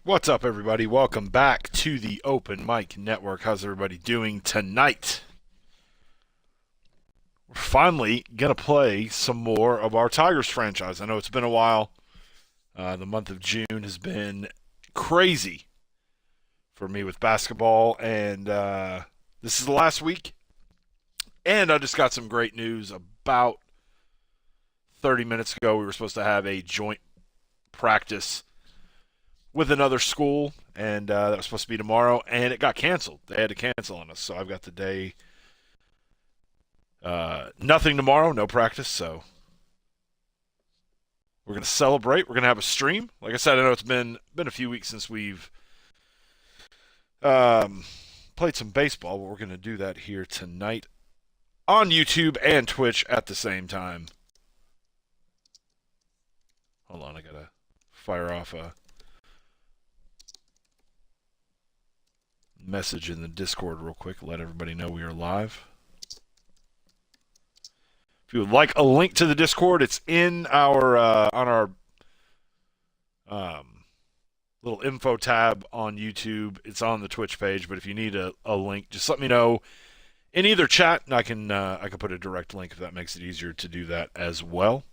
What's up, everybody? Welcome back to the Open Mic Network. How's everybody doing tonight? We're finally going to play some more of our Tigers franchise. I know it's been a while. The month of June has been crazy for me with basketball, and this is the last week. And I just got some great news. About 30 minutes ago, we were supposed to have a joint practice with another school, and that was supposed to be tomorrow, and it got canceled. They had to cancel on us, so I've got the day. Nothing tomorrow, no practice, so we're gonna celebrate. We're gonna have a stream. Like I said, I know it's been a few weeks since we've um, played some baseball, but we're gonna do that here tonight on YouTube and Twitch at the same time. Hold on, I gotta fire off a message in the Discord real quick. Let everybody know we are live. If you would like a link to the Discord, it's in our on our little info tab on YouTube. It's on the Twitch page, but if you need a link, just let me know in either chat, and I can put a direct link if that makes it easier to do that as well.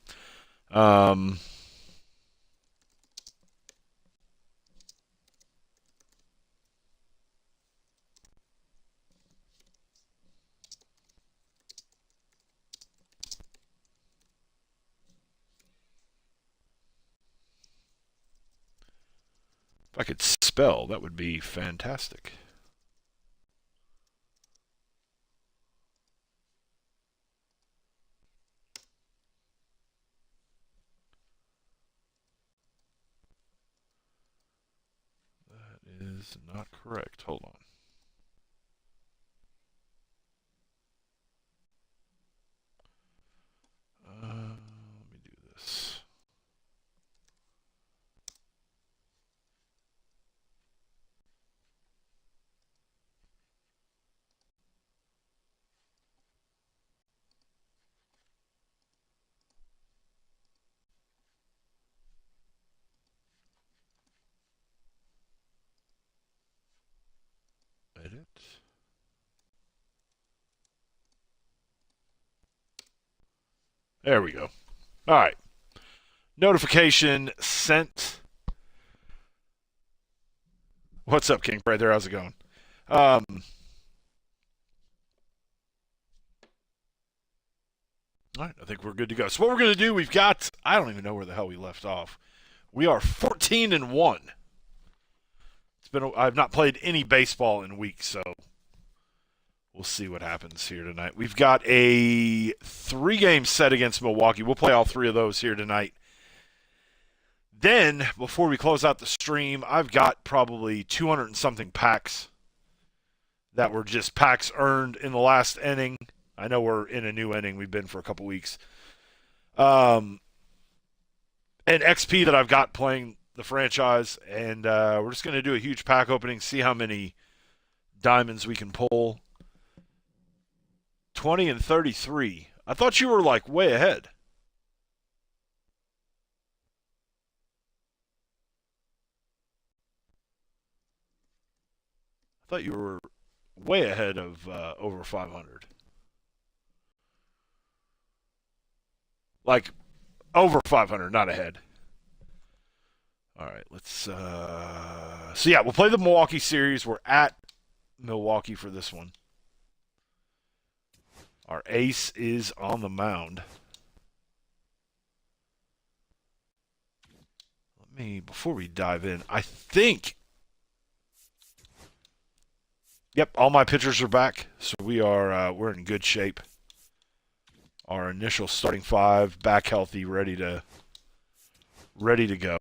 Um, if I could spell, that would be fantastic. That is not correct. Hold on. Let me do this. There we go. All right. Notification sent. What's up, King Right there? How's it going? Um, all right, I think we're good to go. So what we're going to do, we've got, I don't even know where the hell we left off. We are 14-1. I've not played any baseball in weeks, so we'll see what happens here tonight. We've got a 3-game set against Milwaukee. We'll play all 3 of those here tonight. Then, before we close out the stream, I've got probably 200 and something packs that were just packs earned in the last inning. I know we're in a new inning. We've been for a couple weeks. And XP that I've got playing the franchise. And we're just going to do a huge pack opening, see how many diamonds we can pull. 20 and 33. I thought you were like way ahead. I thought you were way ahead of over 500. Like over 500, not ahead. All right, let's. So yeah, we'll play the Milwaukee series. We're at Milwaukee for this one. Our ace is on the mound. Before we dive in, I think. Yep, all my pitchers are back, so we're in good shape. Our initial starting 5 back healthy, ready to go.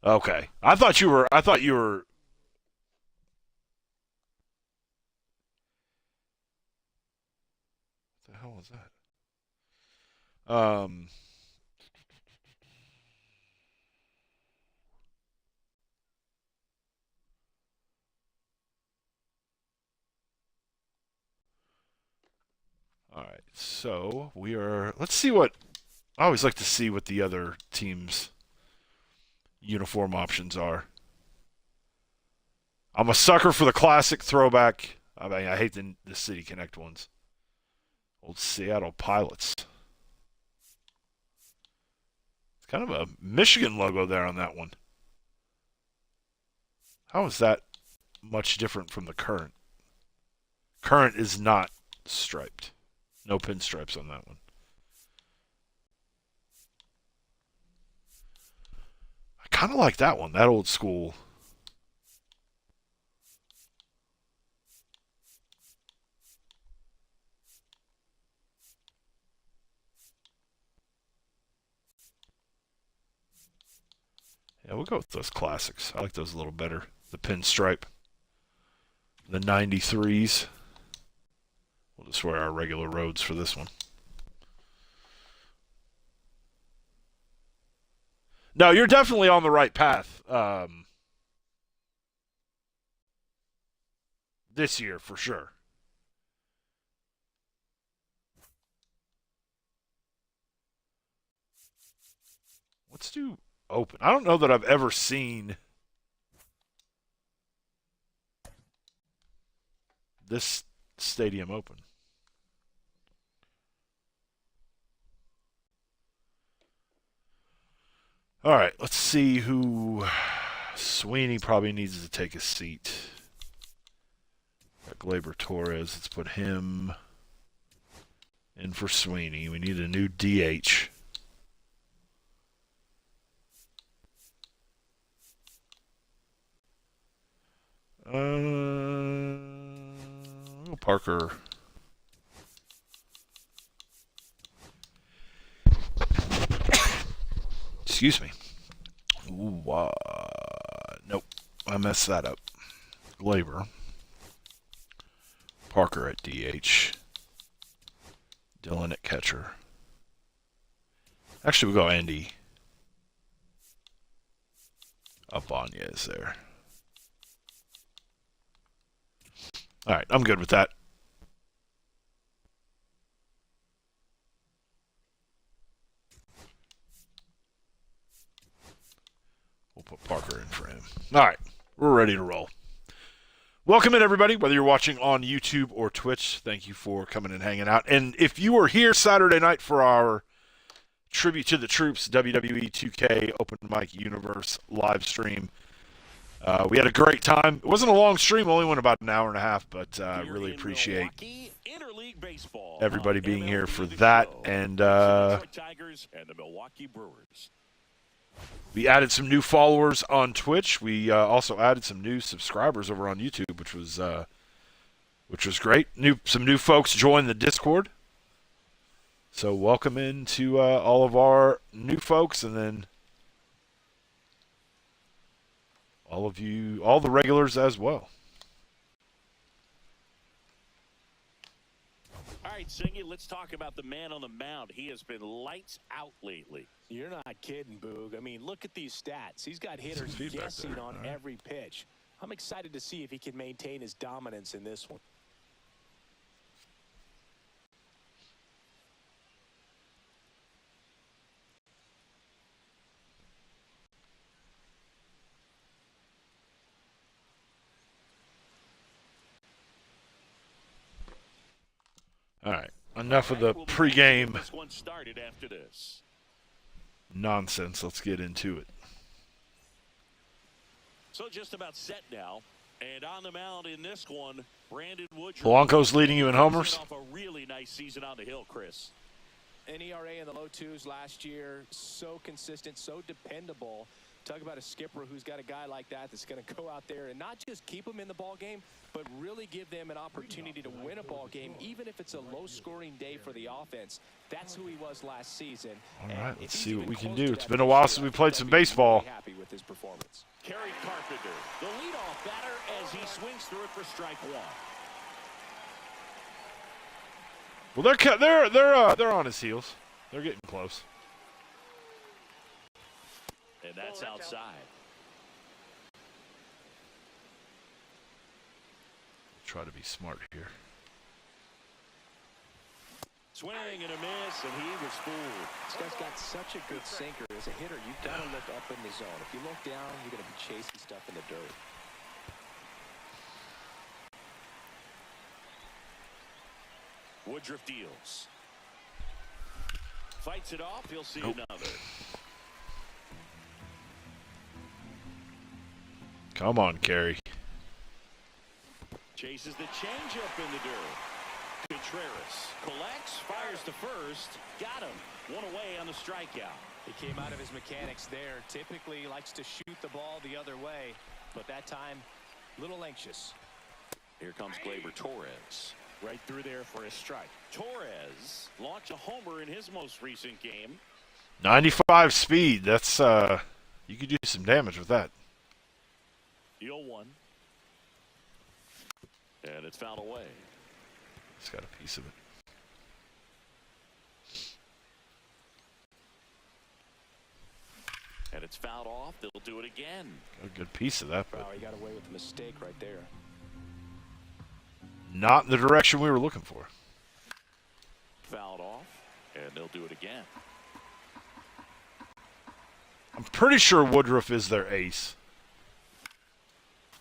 Okay, I thought you were. What the hell was that? All right, so we are. Let's see what. I always like to see what the other team's uniform options are. I'm a sucker for the classic throwback. I mean, I hate the City Connect ones. Old Seattle Pilots. It's kind of a Michigan logo there on that one. How is that much different from the current? Current is not striped. No pinstripes on that one. I kind of like that one, that old school. Yeah, we'll go with those classics. I like those a little better. The pinstripe. The 93s. We'll just wear our regular roads for this one. No, you're definitely on the right path. This year, for sure. Let's do open. I don't know that I've ever seen this stadium open. All right, let's see who. Sweeney probably needs to take a seat. Got Gleyber Torres. Let's put him in for Sweeney. We need a new DH. Parker. Excuse me. Ooh, nope. I messed that up. Gleyber. Parker at DH. Dylan at catcher. Actually, we'll go Andy. Abanez there. All right, I'm good with that. We'll put Parker in for him. All right, we're ready to roll. Welcome in, everybody, whether you're watching on YouTube or Twitch. Thank you for coming and hanging out. And if you were here Saturday night for our Tribute to the Troops WWE 2K Open Mic Universe live stream, we had a great time. It wasn't a long stream, only went about an hour and a half, but I really appreciate everybody being here for that. And we added some new followers on Twitch. We also added some new subscribers over on YouTube, which was great. Some new folks joined the Discord. So welcome into all of our new folks, and then all of you, all the regulars as well. All right, Singy, let's talk about the man on the mound. He has been lights out lately. You're not kidding, Boog. I mean, look at these stats. He's got hitters guessing on every pitch. I'm excited to see if he can maintain his dominance in this one. All right, enough of the pregame nonsense. Let's get into it. So just about set now, and on the mound in this one, Brandon Woodruff. Polanco's leading you in homers. Off a really nice season on the hill, Chris. An ERA in the low twos last year, so consistent, so dependable. Talk about a skipper who's got a guy like that that's going to go out there and not just keep them in the ball game, but really give them an opportunity to win a ball game, even if it's a low-scoring day for the offense. That's who he was last season. All right, let's see what we can do. It's been a while since we played some baseball. Happy with his performance. Kerry Carpenter, the leadoff batter, as he swings through it for strike one. Well, they're on his heels. They're getting close. And that's outside. Try to be smart here. Swing and a miss, and he was fooled. This guy's got such a good sinker. As a hitter, you've got to look up in the zone. If you look down, you're going to be chasing stuff in the dirt. Woodruff deals. Fights it off. He'll see another. Come on, Kerry. Chases the changeup in the dirt. Contreras collects, fires to first. Got him. One away on the strikeout. He came out of his mechanics there. Typically he likes to shoot the ball the other way, but that time, a little anxious. Here comes Gleyber Torres. Right through there for a strike. Torres launched a homer in his most recent game. 95 speed. That's you could do some damage with that. Deal one. And it's fouled away. It's got a piece of it. And it's fouled off. They'll do it again. Got a good piece of that, but Wow, he got away with a mistake right there. not in the direction we were looking for. Fouled off, and they'll do it again. I'm pretty sure Woodruff is their ace.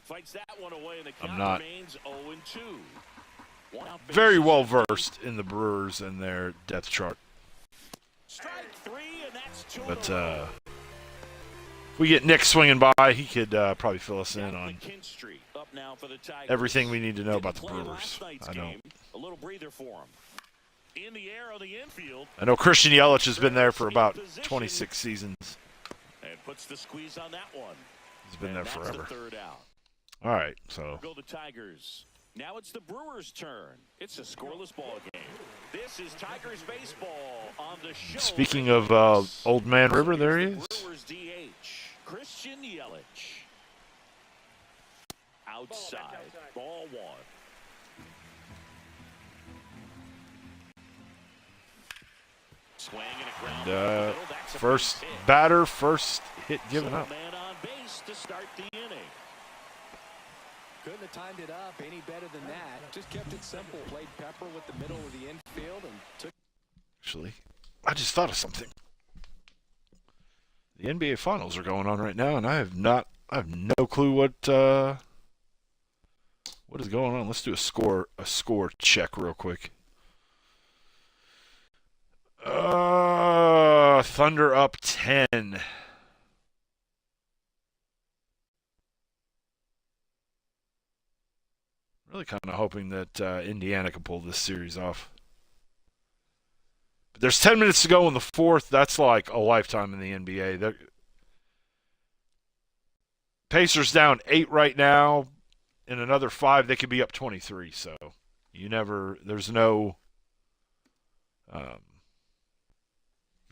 Fights that one away, and the I'm count not remains 0-2. very well versed in the Brewers and their depth chart. Strike three, and that's two. But if we get Nick swinging by, he could probably fill us in on everything we need to know about the Brewers. I know. A little breather for him. In the air on the infield. I know Christian Yelich has been there for about 26 seasons. And puts the squeeze on that one. He's been there forever. The third out. All right, so Go the Tigers. Now it's the Brewers' turn. It's a scoreless ball game. This is Tigers baseball on the show. Speaking of Old Man River, there he is. Brewers DH, Christian Yelich. Outside. Ball one. Swing and a ground ball in the middle. That's a First base hit. batter, first hit given So up. man on base to start the inning. Couldn't have timed it up any better than that. Just kept it simple. Played Pepper with the middle of the infield and took. Actually, I just thought of something. The NBA Finals are going on right now, and I have no clue What is going on? Let's do a score check real quick. Thunder up 10. Really kind of hoping that Indiana can pull this series off. But there's 10 minutes to go in the fourth. That's like a lifetime in the NBA. Pacers down 8 right now. In another 5, they could be up 23. So there's no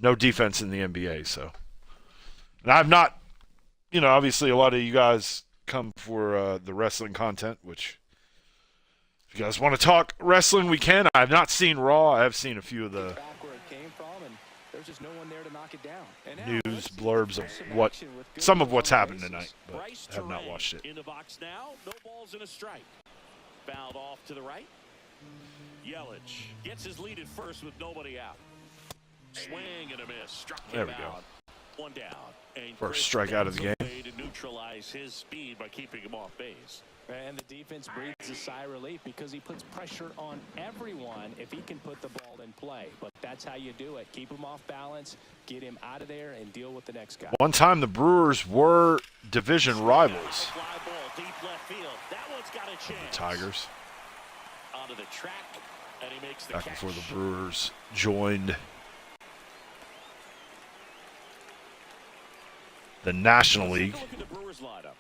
defense in the NBA. So, and I've not, obviously a lot of you guys come for the wrestling content, which if you guys want to talk wrestling, we can. I've not seen Raw. I have seen a few of the there's just no one there to knock it down. News blurbs of some of what's happened tonight, but I have not watched it. In the box now, no balls and a strike. Fouled off to the right. Yelich gets his lead at first with nobody out. Swing and a miss. Struck him There we go. out. One down. And First strike out of the game. Way to neutralize his speed by keeping him off base. And the defense breathes a sigh of relief because he puts pressure on everyone if he can put the ball in play. But that's how you do it. Keep him off balance, get him out of there, and deal with the next guy. One time the Brewers were division rivals. Fly ball, deep left field. That one's got a chance. The Tigers. Onto the track, and he makes the Back catch. before the Brewers joined the National League. Take a look at the Brewers lineup.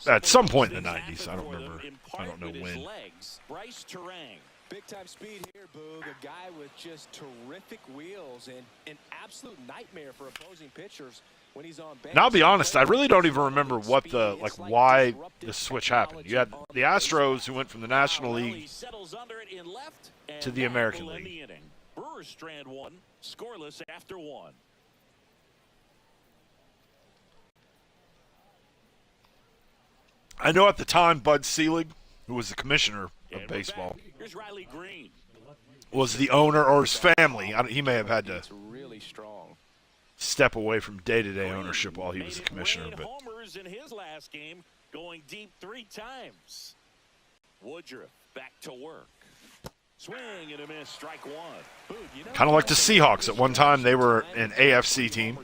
At some point in the 90s. I don't remember. I don't know when. Bryce Terang. Big time speed here, Boog. A guy with just terrific wheels and an absolute nightmare for opposing pitchers when he's on base. Now I'll be honest, I really don't even remember why the switch happened. You had the Astros who went from the National League to the American League. Brewers strand one, scoreless after one. I know at the time Bud Selig, who was the commissioner of baseball, Here's Riley Green. was the owner or his family. He may have had to It's really strong. step away from day-to-day ownership while he was the commissioner. Made But homers in his last game, going deep 3 times. Woodruff back to work. Swing and a miss, strike one. kind of like the Seahawks. At one time, they were an AFC team.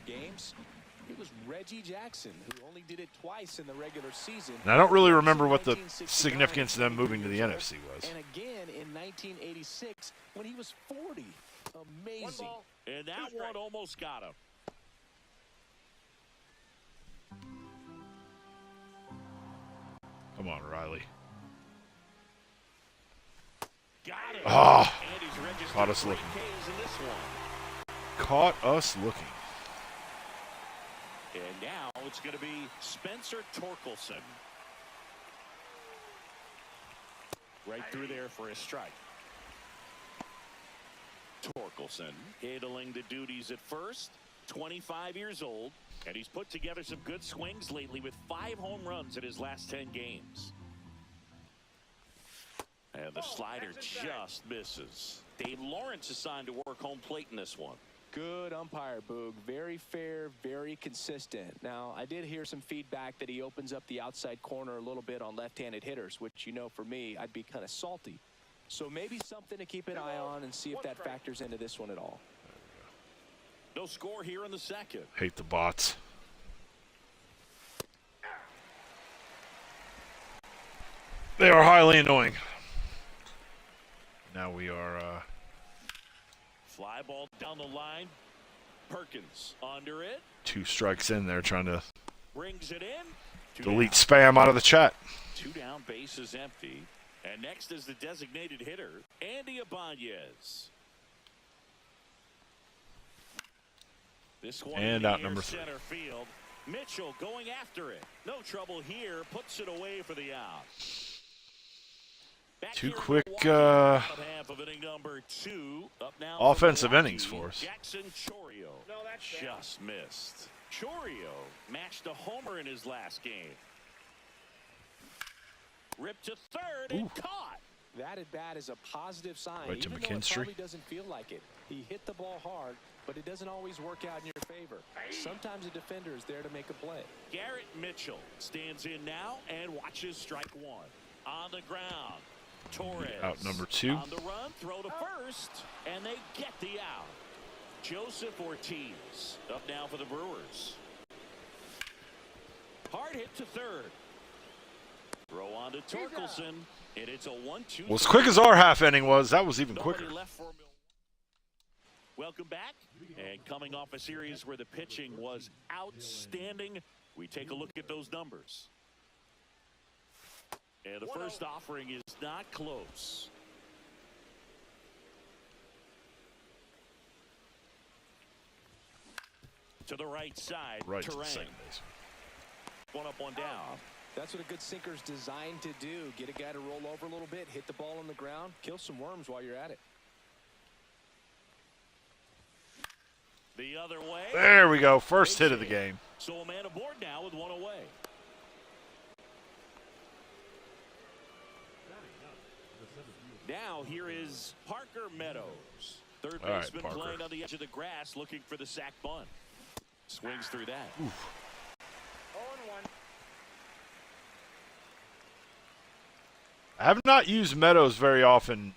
It was Reggie Jackson who only did it twice in the regular season. And I don't really remember what the significance of them moving to the NFC was. And again in 1986 when he was 40. Amazing. And that one almost got him. Come on, Riley. Got it. Oh, And he's registered caught us 3 looking. Ks in this one. Caught us looking. And now it's going to be Spencer Torkelson. Right through there for a strike. Torkelson handling the duties at first. 25 years old. And he's put together some good swings lately with 5 home runs in his last 10 games. And the slider just misses. Dave Lawrence assigned to work home plate in this one. Good umpire, Boog. Very fair, very consistent. Now, I did hear some feedback that he opens up the outside corner a little bit on left-handed hitters, which, for me, I'd be kind of salty. So maybe something to keep an eye on and see if that factors into this one at all. No score here in the second. Hate the bots. They are highly annoying. Now we are... Fly ball down the line. Perkins under it. 2 strikes in there trying to Brings it in. delete spam out of the chat. 2 down, base is empty. And next is the designated hitter, Andy Ibanez. This one And out number 3. Center field. Mitchell going after it. No trouble here. Puts it away for the out. Back 2 here in quick Milwaukee, half of inning number 2. Up now offensive for Milwaukee, innings for us. Jackson Chorio just missed. Chorio matched a homer in his last game. Ripped to third and caught. That at bat is a positive sign. Right to even though it McKinstry. probably doesn't feel like it. He hit the ball hard, but it doesn't always work out in your favor. Sometimes a defender is there to make a play. Garrett Mitchell stands in now and watches strike one. On the ground. Torres. Out number 2. On the run, throw to first, and they get the out. Joseph Ortiz up now for the Brewers. Hard hit to third. Throw on to Torkelson, and it's a 1-2. Well, as quick as our half inning was, that was even quicker. Welcome back. And coming off a series where the pitching was outstanding, we take a look at those numbers. And the first offering is not close. To the right side, Right to the Terang. second base. One up, one down. That's what a good sinker's designed to do. Get a guy to roll over a little bit, hit the ball on the ground, kill some worms while you're at it. The other way. There we go. First hit of the game. So a man aboard now with one away. Now here is Parker Meadows. Third All right, baseman Parker. playing on the edge of the grass looking for the sac bunt. Swings through that. Oof. I have not used Meadows very often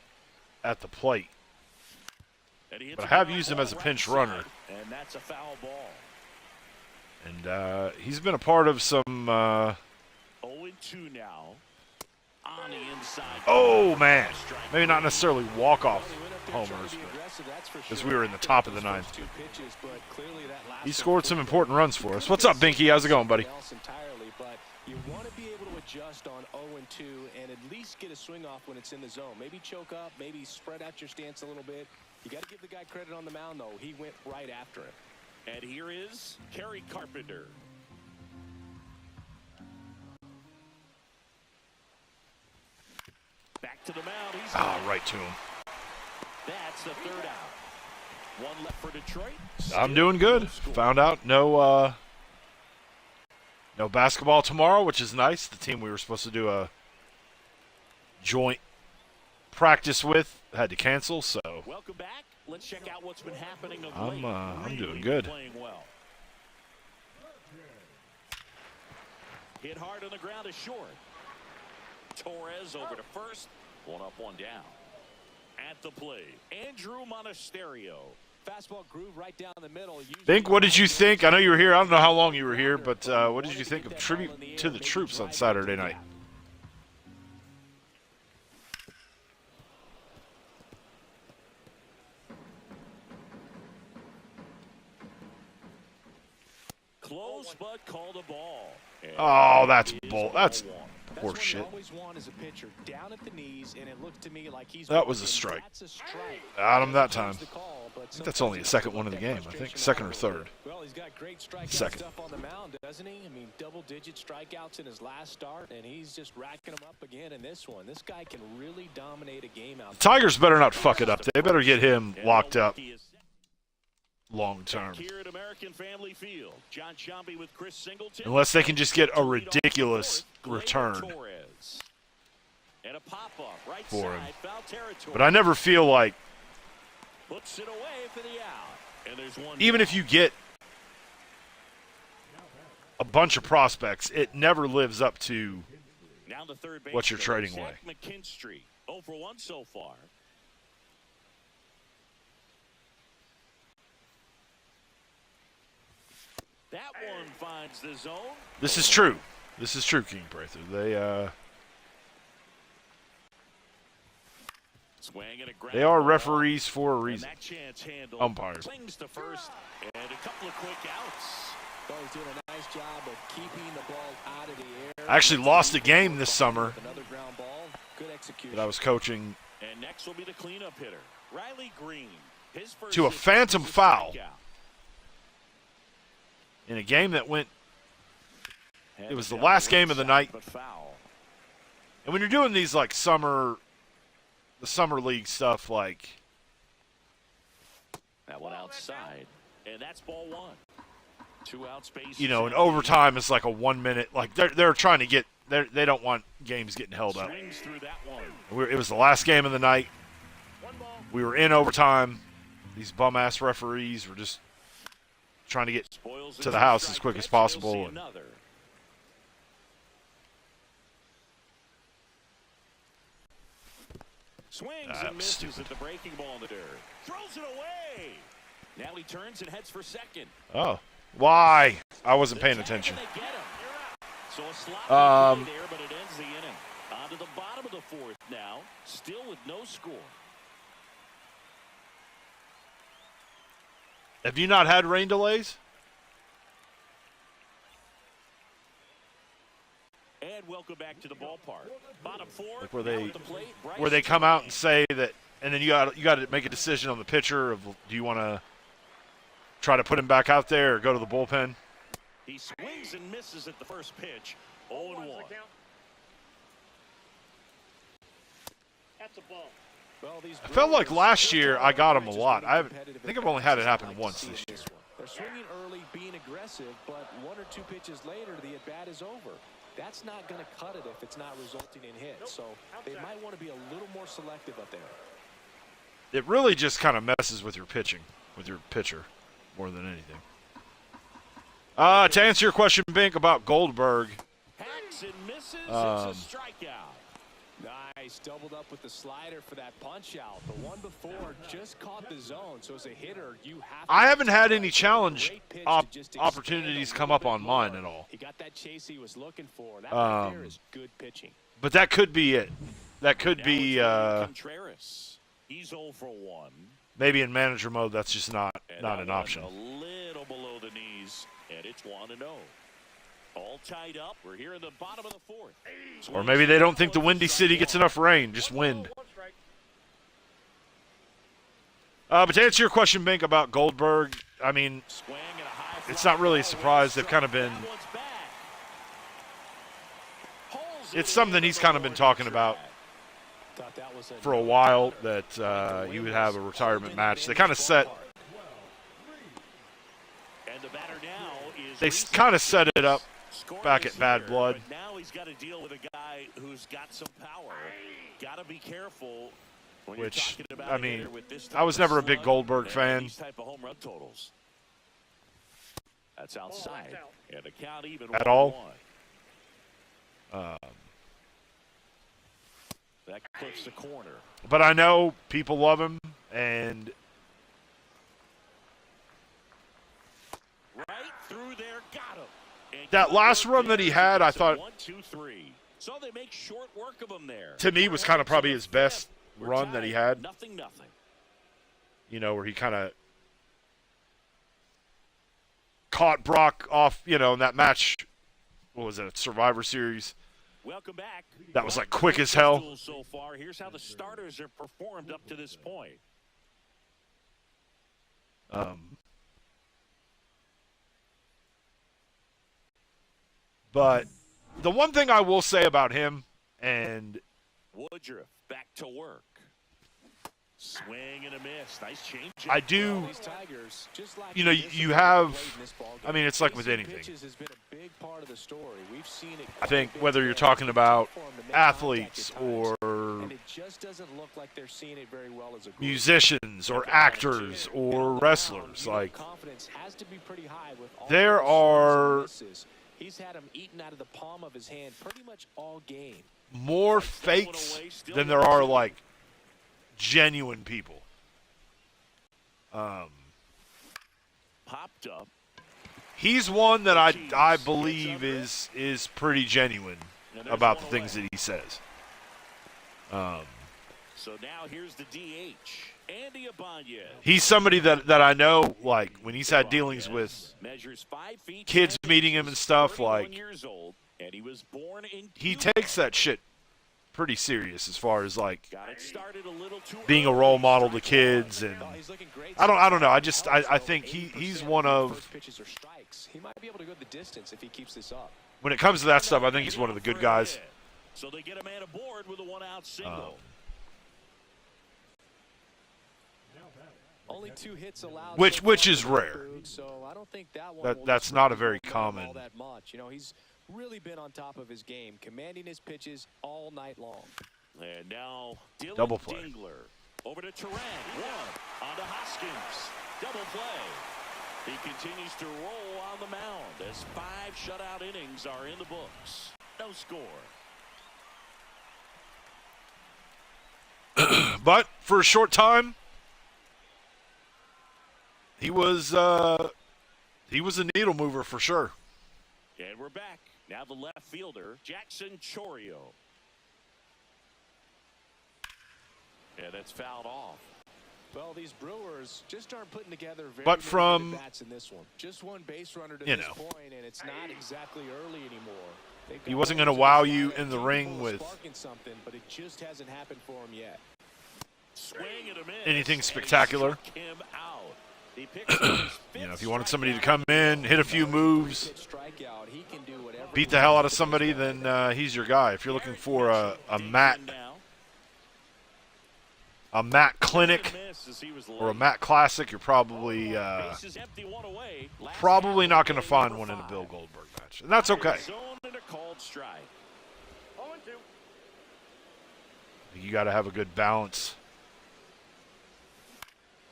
at the plate, And he hits but I a have ground used him ball as a right pinch side, runner. And that's a foul ball. And he's been a part of some 0-2 now. On the inside. oh man, Strike maybe not three. necessarily walk-off Well, he went up there trying to homers, be but aggressive, that's for because sure. we were in the top of the Those ninth. first 2 pitches, but clearly that last He one scored some flipped important runs for us. What's up, Binky? How's it going, buddy? else entirely, but you want to be able to adjust on 0-2 and at least get a swing off when it's in the zone. Maybe choke up, maybe spread out your stance a little bit. You got to give the guy credit on the mound, though. He went right after him. And here is Kerry Carpenter. Back to the mound. He's Right to him. That's the third out. One left for Detroit. I'm doing good. Found out no basketball tomorrow, which is nice. The team we were supposed to do a joint practice with had to cancel, so Welcome back. Let's check out what's been happening of I'm, late. I'm doing Really good. Playing well. Hit hard on the ground is short. Torres over to first. One up, one down. At the plate, Andrew Monasterio. Fastball groove right down the middle. Bink, what did you think? I know you were here. I don't know how long you were here, but what did you think of Tribute to the Troops on Saturday night? Close but called a ball. And Oh, that's it is bull. ball That's one. That's what horseshit. you always want as a pitcher, down at the knees, and it looked to me like he's. That was a walking. strike. That's a strike. Got him that Change time. the call, but I think that's sometimes only you a have second to one of let the that game. I think frustration second out or a little third. bit. Well, he's got great strikeout Second. stuff on the mound, doesn't he? I mean, double-digit strikeouts in his last start, and he's just racking them up again in this one. This guy can really dominate a game out there. Tigers better not fuck it up. They better get him And locked up Milwaukee is long term. here at American Family Field. John Sciambi with Chris Singleton. Unless they can just get a To lead off the ridiculous fourth, Gleyber return Torres. And a pop-up right for him. side, foul territory. But I never feel like, Puts it away for the out. And there's one. even if you get a bunch of prospects, it never lives up to Now the third base. what you're trading Zach away. McKinstry, 0 for 1 so far. That one finds the zone. This is true. This is true, King Prather. Swing and a ground They are ball. referees for a And reason. that chance handled. Umpires. Clings to first, and a couple of quick outs. Oh, he's doing a nice job of keeping the ball out of the air. I actually lost a game this summer Another ground ball. Good execution. that I was coaching And next will be the cleanup hitter, Riley Green. His first to a hit phantom was a foul strikeout. in a game that went. Had It was it the down last the game of the inside, night. but foul. And when you're doing these like the summer league stuff, like That one outside, and that's ball one. 2 outs, base. in overtime, it's like a 1 minute. Like they're trying to get. They don't want games getting held up. Swings through that one. It was the last game of the night. One ball. We were in overtime. These bum ass referees were just trying to get Spoils to it the a house strike as quick as pitch. We'll possible, see and- another. Swings That and was misses stupid. at the breaking ball in the dirt. Throws it away. Now he turns and heads for second. Oh. Why? I wasn't paying attention. They get him. So a sloppy Um, play there, but it ends the inning. On to the bottom of the fourth now, still with no score. Have you not had rain delays? And welcome back to the ballpark. Bottom four. Like where now they at the plate, Bryce where they come out Turner. and say that, and then you got to make a decision on the pitcher of do you want to try to put him back out there or go to the bullpen? He swings and misses at the first pitch. 0-1. That's a ball. Well, these I felt like Brewers last still year try I to got him a just lot. really I competitive think at I've only had it bats. happen I'd like to once see this it year. one. They're swinging early, being aggressive, but one or two pitches later, the at-bat is over. That's not going to cut it if it's not resulting in hits. So they might want to be a little more selective up there. It really just kind of messes with your pitching, with your pitcher, more than anything. To answer your question, Bink, about Goldberg, Hacks and misses. It's a strikeout. Nice, doubled up with the slider for that punch out. The one before just caught the zone, so as a hitter, you have to I haven't had any challenge Great pitch to just expand opportunities a come little up bit on mine more. at all. He got that chase he was looking for. That right there is good pitching. But that could be it. That could Now be it's William Contreras. He's 0 for 1. maybe in manager mode. That's just not And not that an one option. A little below the knees, and it's 1-0. All tied up. We're here in the bottom of the fourth. Or maybe they don't think the Windy City gets enough rain, just wind. But to answer your question, Bink, about Goldberg, I mean, Swing and a high it's fly not really a ball. surprise. They've kind of been. That one's back. Pulls It's it something into he's the kind of been warning talking track. about Thought that was for a while, that he would have a retirement match. They kind of set. And the batter now is They Reese. kind of set it up Scoring back is at Bad here, Blood. but now he's got to deal with a guy who's got some power. Got to be careful when you're Which, talking about I a mean, hitter with this I type was of never a big slug Goldberg and fan. These type of home run totals. That's outside. And the count even At 1-1. all? That clips the corner. But I know people love him, and Right through there, got him. And that good last work run that there he as he had, I gets it thought, 1, 2, 3. So they make short work of him there. to me, was kind of probably his best run that he had. Nothing. You know, where he kind of caught Brock off, you know, in that match. What was it, Survivor Series? Welcome back. That was like quick as hell. So far, here's how the starters have performed up to this point. But the one thing I will say about him, and Woodruff back to work. Swing and a miss. Nice change. I do, These Tigers, just like you know, this you is have, late in this ball I game. mean, it's like with Chasing anything. pitches has been a big part of the story. We've seen it I quite a think bit whether you're today. talking about For 'em to make athletes contact at times. or And it just doesn't look like they're seeing it very well as a group. musicians or actors or wrestlers, You know, like confidence has to be pretty high with all there those swings and are misses. He's had them eaten out of the palm of his hand pretty much all game. more fakes than there are like genuine people. Popped up. He's one that I believe is pretty genuine about the things that he says. So now here's the DH. Andy Ibanez. He's somebody that I know, like, when he's had dealings with Measures 5 feet. kids 10 meeting him and stuff, 31 like, years old, and he was born in he Cuba. takes that shit pretty serious as far as, like, Got it started a little too being a early. role model to kids. And Oh, he's looking great. I don't know. I just I Also, think he's 80% one the of, first pitches are strikes. He might be able to go the distance if he keeps this up. when it comes to that stuff, I think he's one of the good guys. So they get a man aboard with a 1-out single. Only 2 hits allowed. Which so far is for rare. Boog, So I don't think that one. That- will that's just not a really very go common- all that much. You know, he's really been on top of his game, commanding his pitches all night long. And now Dylan Double play. Dingler over to Turan. 1 on to Hoskins. Double play. He continues to roll on the mound as 5 shutout innings are in the books. No score. But for a short time, he was a needle mover for sure. And we're back. Now the left fielder, Jackson Chourio. And that's fouled off. Well, these Brewers just aren't putting together very But many from, good bats in this one. Just one base runner to you this know, point, and it's not exactly early anymore. he wasn't going to wow you in the ring with something, but it just hasn't happened for him yet. Swing and a miss. anything spectacular. Struck him out. He picks up his You know, fifth if you wanted somebody to strikeout. come in, hit a few moves, Strikeout, he can do whatever beat the hell out of somebody, then he's your guy. If you're looking for a Matt Clinic or a Matt Classic, you're probably not going to find one in a Bill Goldberg match, and that's okay. You got to have a good balance.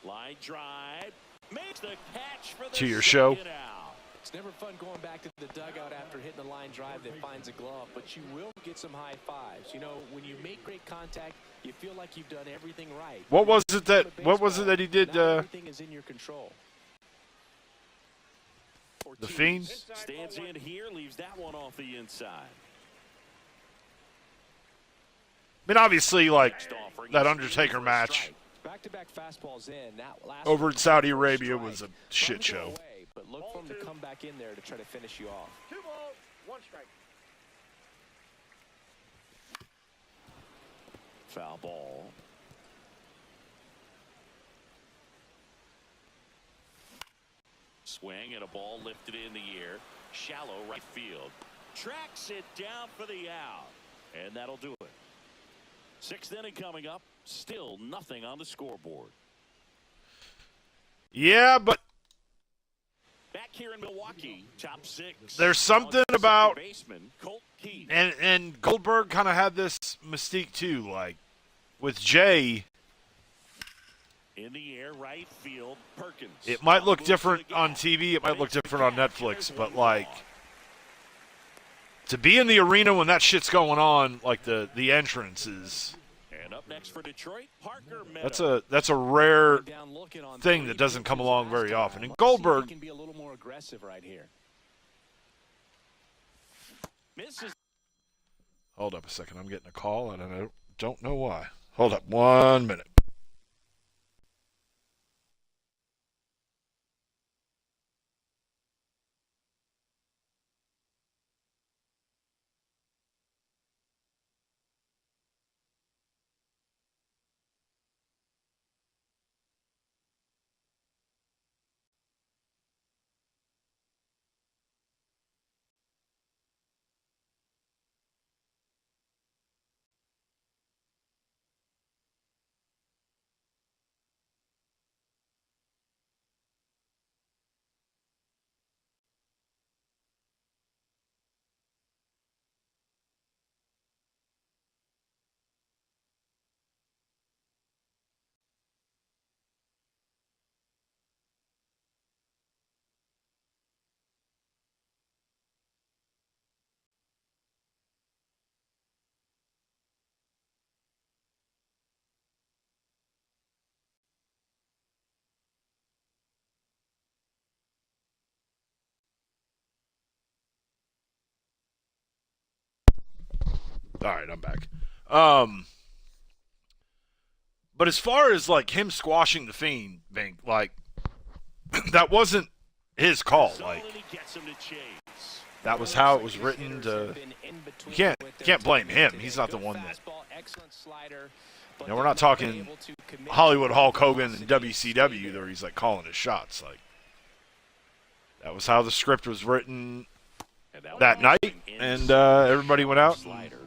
Line drive makes the catch for the To your show. second out. It's never fun going back to the dugout after hitting a line drive that finds a glove, but you will get some high fives. You know, when you make great contact, you feel like you've done everything right. What was it that he did? Not everything is in your control. The Fiend? Stands in here, leaves that one off the inside. I mean, obviously, like that Undertaker match Back-to-back fastballs in. That last over one in Saudi was Arabia strike. was a Trying shit to go show. away, but look for him to come back in there to try to finish you off. 2 balls, 1 strike. Foul ball. Swing and a ball lifted in the air. Shallow right field. Tracks it down for the out. And that'll do it. 6th inning coming up. Still nothing on the scoreboard. Yeah, but Back here in Milwaukee, top 6. there's something about, Baseman, Colt Keith. and Goldberg kind of had this mystique too, like with Jay. In the air, right field, Perkins. It might look different on TV, it might look different on Netflix, but like to be in the arena when that shit's going on, like the entrance is. And up next for Detroit, Parker Meadows. That's a rare Down looking on thing 3 that doesn't come pitches along last very time. often. And Let's see if he Goldberg, can be a little more aggressive right here. Misses. hold up a second, I'm getting a call and I don't know why. Hold up 1 minute. All right, I'm back. But as far as like him squashing the Fiend, Bink, like that wasn't his call. Like And he gets him to chase. that was how it was written. To you can't blame him. He's not the one that. You know, we're not talking Hollywood Hulk Hogan and WCW, where he's like calling his shots. Like that was how the script was written And that night, and everybody went out and Slider.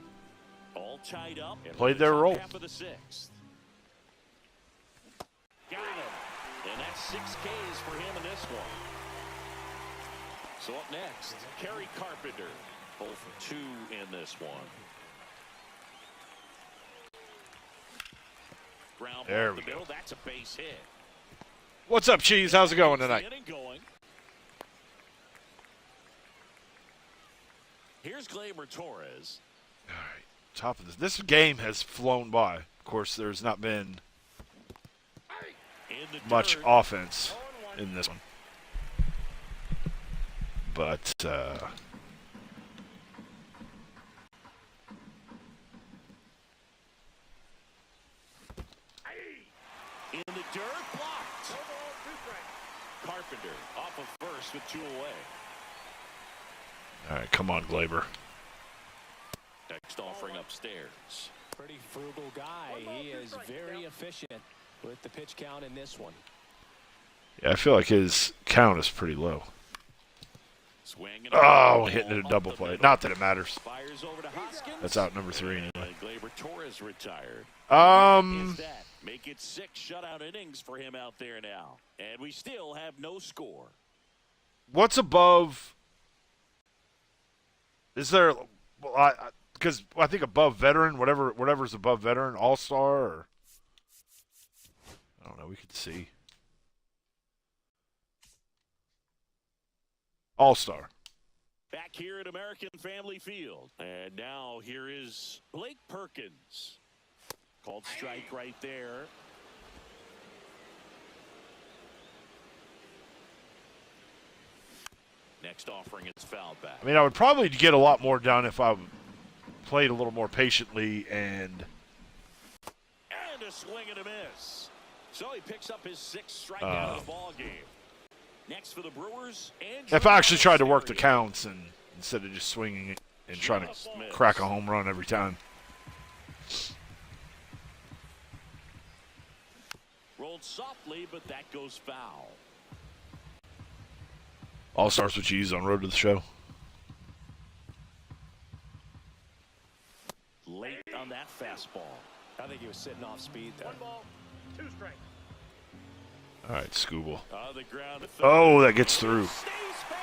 All tied up. and played we're their top role. half of the 6th. Got him. And that's 6 Ks for him in this one. So up next, Kerry Carpenter. Both 2 in this one. Ground ball There up we the go. middle. That's a base hit. What's up, Cheese? How's it going tonight? Inning going. Here's Gleyber Torres. All right, top of this. This game has flown by. Of course, there's not been In the much dirt. offense in this one. But In the dirt, blocked. Carpenter off of first with 2 away. all right, come on, Glaber. Next offering upstairs. Pretty frugal guy. He is very efficient with the pitch count in this one. Yeah, I feel like his count is pretty low. Swing and Oh, a hitting it a ball double up the play. middle. Not that it matters. Fires over to Hoskins. That's out number 3 And anyway. Gleyber Torres retired. Is that make it 6 shutout innings for him out there now, and we still have no score. What's above? Is there? Well, because I think above veteran, whatever's above veteran, all-star, or I don't know. We could see all-star. Back here at American Family Field, and now here is Blake Perkins. Called strike right there. Next offering is fouled back. I mean, I would probably get a lot more done if I played a little more patiently and. And a swing and a miss. So he picks up his 6th strikeout of the ball game. Next for the Brewers, Andrew If I actually tried to work the Monasterio. counts and instead of just swinging it and trying to Just missed. crack a home run every time. Rolled softly, but that goes foul. All stars what you use on Road to the Show. Late on that fastball. I think he was sitting off speed there. 1 ball, 2 strikes. All right, Scooble. On the ground. Oh, that gets through. Stays fair.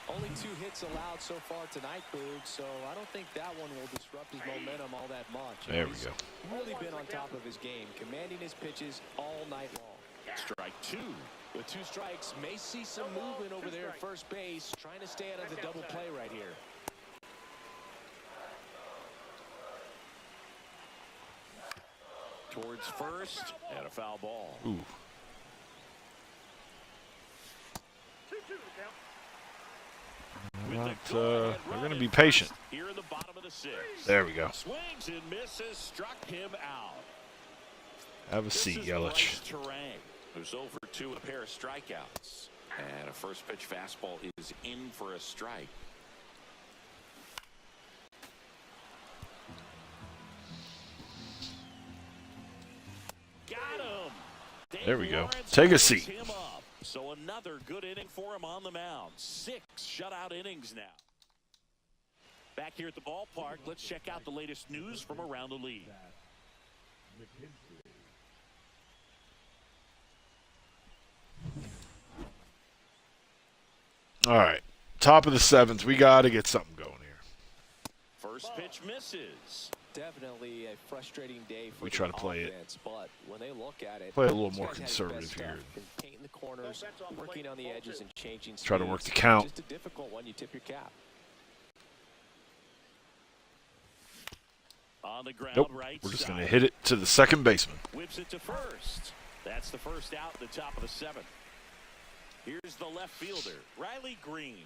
Only 2 hits allowed so far tonight, Boog, so I don't think that one will disrupt his momentum all that much. There we He's go. really been on top of his game, commanding his pitches all night long. Strike 2. With 2 strikes, may see some movement over there at first base, trying to stay out of the double play right here. Towards first, and a foul ball. Ooh. 2-2 to count. We're going to be patient. Here in the bottom of the 6th. There we go. Swings and misses, struck him out. Have a This seat, is Yelich. Bryce Terang, who's over 2 with a pair of strikeouts. And a first pitch fastball is in for a strike. Got him. There we Dave go. Lawrence Take a picks seat. him up. So another good inning for him on the mound. 6 shutout innings now. Back here at the ballpark, let's check out the latest news from around the league. All right. Top of the 7th. We got to get something going here. First pitch misses. Definitely a frustrating day for We the try to play it. offense, but when they look at it, Play a little these more guys have the conservative best here. stuff. Been painting the corners, working on the edges and changing Try to work speeds. the count. Just a difficult one. You tip your cap. On the ground, Nope. right We're just side. going to hit it to the second baseman. Whips it to first. That's the first out in the top of the 7th. Here's the left fielder, Riley Green.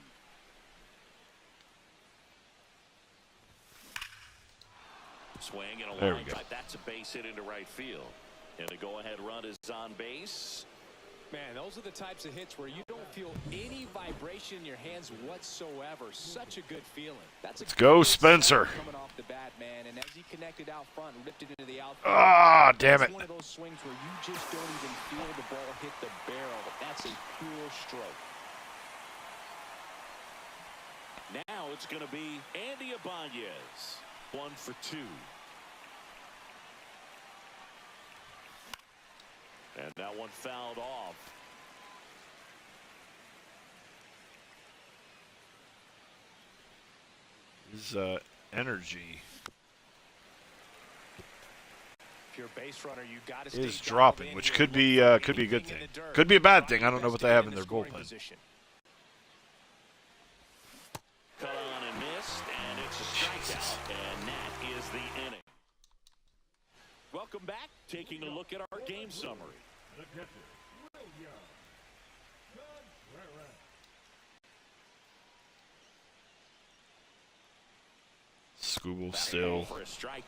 Swing and a There we line go. drive. That's a base hit into right field. And the go-ahead run is on base. Man, those are the types of hits where you don't feel any vibration in your hands whatsoever. Such a good feeling. That's a Let's go, good Spencer. start coming off the bat, man. And as he connected out front, ripped it into the outfield. Ah, damn That's it. one of those swings where you just don't even feel the ball hit the barrel. That's a pure stroke. Now it's going to be Andy Ibanez. 1 for 2. And that one fouled off. His energy If you're a base runner, you got to stay is dialed dropping, in which here could and be look for a good anything thing. in the dirt. Could be a bad Try thing. I don't your know best what to they get have in in the their scoring bullpen. position. Welcome back. Taking a look at our game summary. Scooble still For a strike.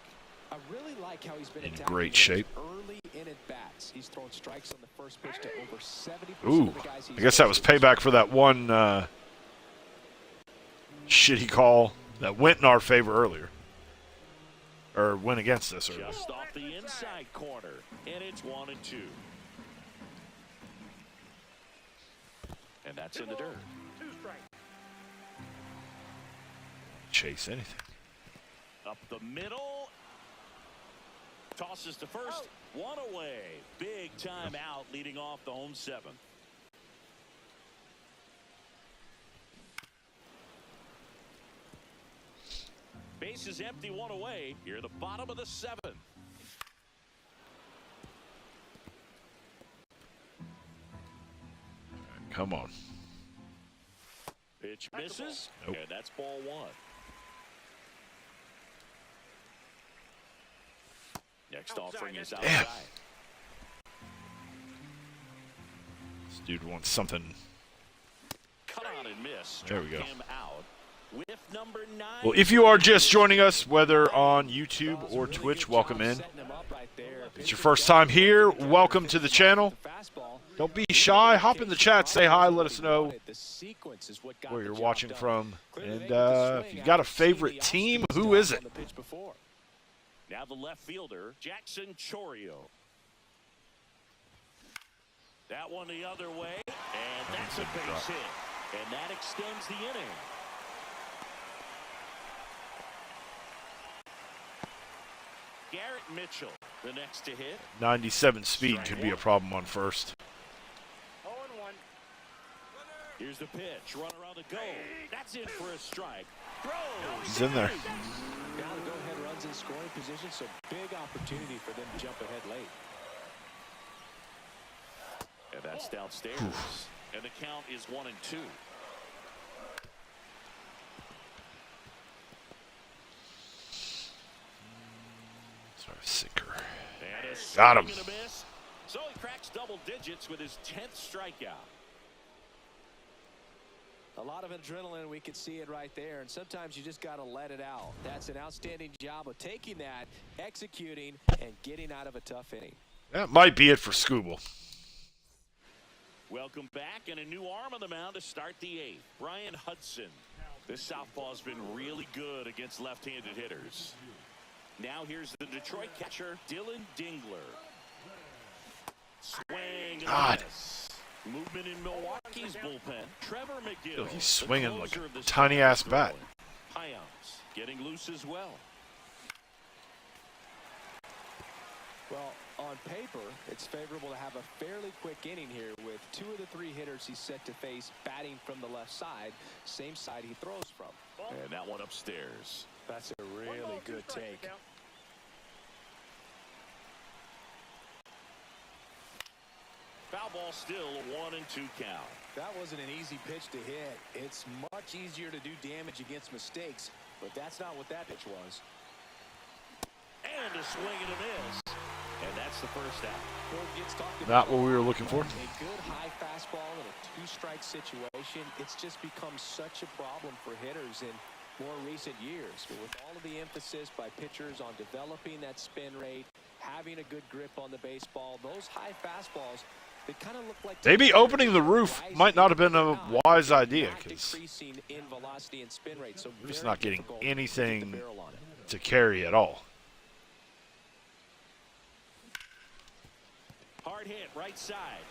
I really like how he's been in attacking great hitters shape. early in at bats. He's thrown strikes on the first pitch to over 70% Ooh, of the guys he's I guess that was faced. payback for that one shitty call that went in our favor earlier. Or went against us earlier. Just off the inside corner. And it's 1-2. And that's in the dirt. 2 strikes. Chase anything. Up the middle. Tosses to first. One away. Big time out leading off the home 7th. Base is empty, one away. Here, the bottom of the 7th. Come on. Pitch misses. Nope. And that's ball 1. Next offering is outside. This dude wants something. Cut on and miss. There we go. Him out. With number 9. Well, if you are just joining us, whether on YouTube or Twitch, welcome in. If it's your first time here, welcome to the channel. Don't be shy. Hop in the chat, say hi, let us know where you're watching from. And if you've got a favorite team, who is it? Now the left fielder, Jackson Chourio. That one the other way, and that's a base hit. And that extends the inning. Garrett Mitchell, the next to hit. 97 speed could be a problem on first. 0-1. Here's the pitch, run around the go. That's in for a strike. Throws. He's in there. Now the go-ahead runs in scoring position, so big opportunity for them to jump ahead late. And that's downstairs. And the count is 1-2. Sorry, sinker. And a Got him. swing and a miss. So he cracks double digits with his 10th strikeout. A lot of adrenaline, we can see it right there, and sometimes you just got to let it out. That's an outstanding job of taking that, executing, and getting out of a tough inning. That might be it for Scooble. Welcome back, and a new arm on the mound to start the 8th. Brian Hudson. This southpaw's been really good against left-handed hitters. Now here's the Detroit catcher, Dylan Dingler. Swing. God. Movement in Milwaukee's bullpen. Trevor McGill. He's swinging the like closer a of this tiny-ass game, bat. Hyams getting loose as well. Well, on paper, it's favorable to have a fairly quick inning here with 2 of the 3 hitters he's set to face batting from the left side, same side he throws from. And that one upstairs. That's a really good take. Foul ball still, a 1-2 count. That wasn't an easy pitch to hit. It's much easier to do damage against mistakes, but that's not what that pitch was. And a swing and a miss. And that's the first out. Not what we were looking for. A good high fastball in a 2-strike situation. It's just become such a problem for hitters in more recent years. But with all of the emphasis by pitchers on developing that spin rate, having a good grip on the baseball, those high fastballs, they kind of look like Maybe opening the roof might not have been a wise idea because we're just not getting anything to carry at all. Hard hit, right side.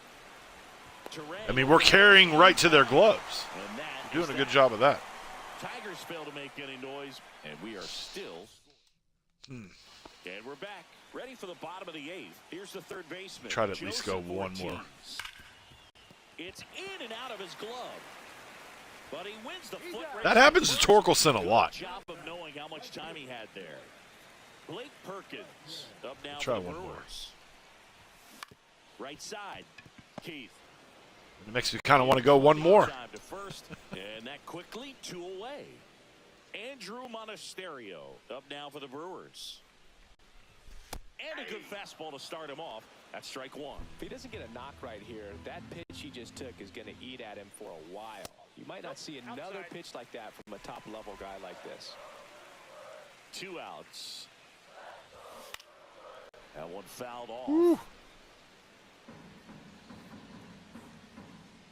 I mean, we're carrying right to their gloves. And that We're is doing a good that. job of that. Tigers fail to make any noise, and we are still. And we're back, ready for the bottom of the 8th. Here's the third baseman. Try to at least go one more. Ortiz. It's in and out of his glove, but he wins the foot race. That happens to Torkelson a lot. Good job of knowing how much time he had there. Blake Perkins up now. Try for the one more. Brewers. Right side, Keith. It makes me kind of want to go one more. Time to first, and that quickly 2 away. Andrew Monasterio up now for the Brewers. And a good fastball to start him off. That's strike one. If he doesn't get a knock right here, that pitch he just took is going to eat at him for a while. You might not see another pitch like that from a top-level guy like this. 2 outs. That one fouled off. Woo.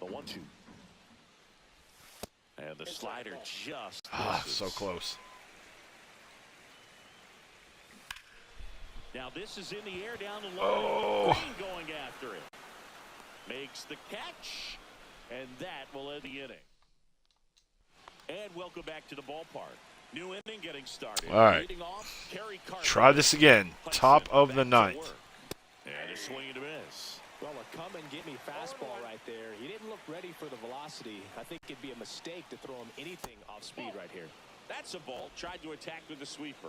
The 1-2. And the slider just misses. So close. Now this is in the air down the low. Green going after it. Makes the catch. And that will end the inning. And welcome back to the ballpark. New inning getting started. All right. Leading off, Kerry Carter. Try this again. Top of the Back to 9th. work. And a swing and a miss. Well, a come and get me fastball right there. He didn't look ready for the velocity. I think it'd be a mistake to throw him anything off speed right here. That's a ball. Tried to attack with the sweeper.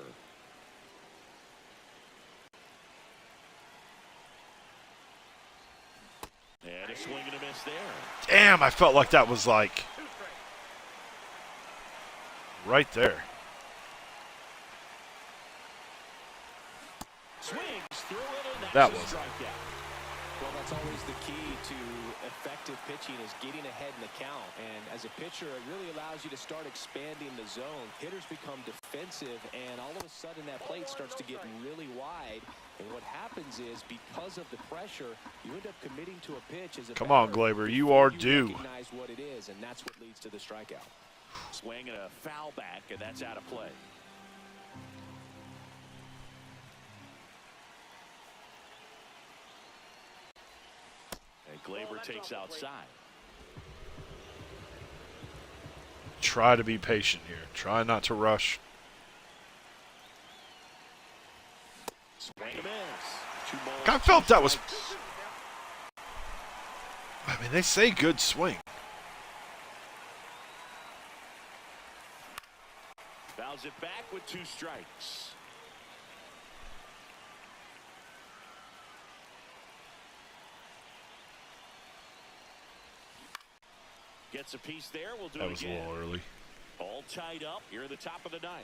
And a swing and a miss there. Damn, I felt like that was like right there. Swings through it, and that's That a was. strikeout. Well, that's always the key to effective pitching is getting ahead in the count. And as a pitcher, it really allows you to start expanding the zone. Hitters become defensive, and all of a sudden that plate starts to get really wide. And what happens is because of the pressure, you end up committing to a pitch as a Come on, batter Glaber, you before are due. recognize what it is, and that's what leads to the strikeout. Swing and a foul back, and that's out of play. And Glaber takes outside. Try to be patient here. Try not to rush. Swing and a miss. 2 balls. I felt that was. I mean, they say good swing. Fouls it back with 2 strikes. Gets a piece there. We'll do That it was a again. little early. All tied up here at the top of the 9th.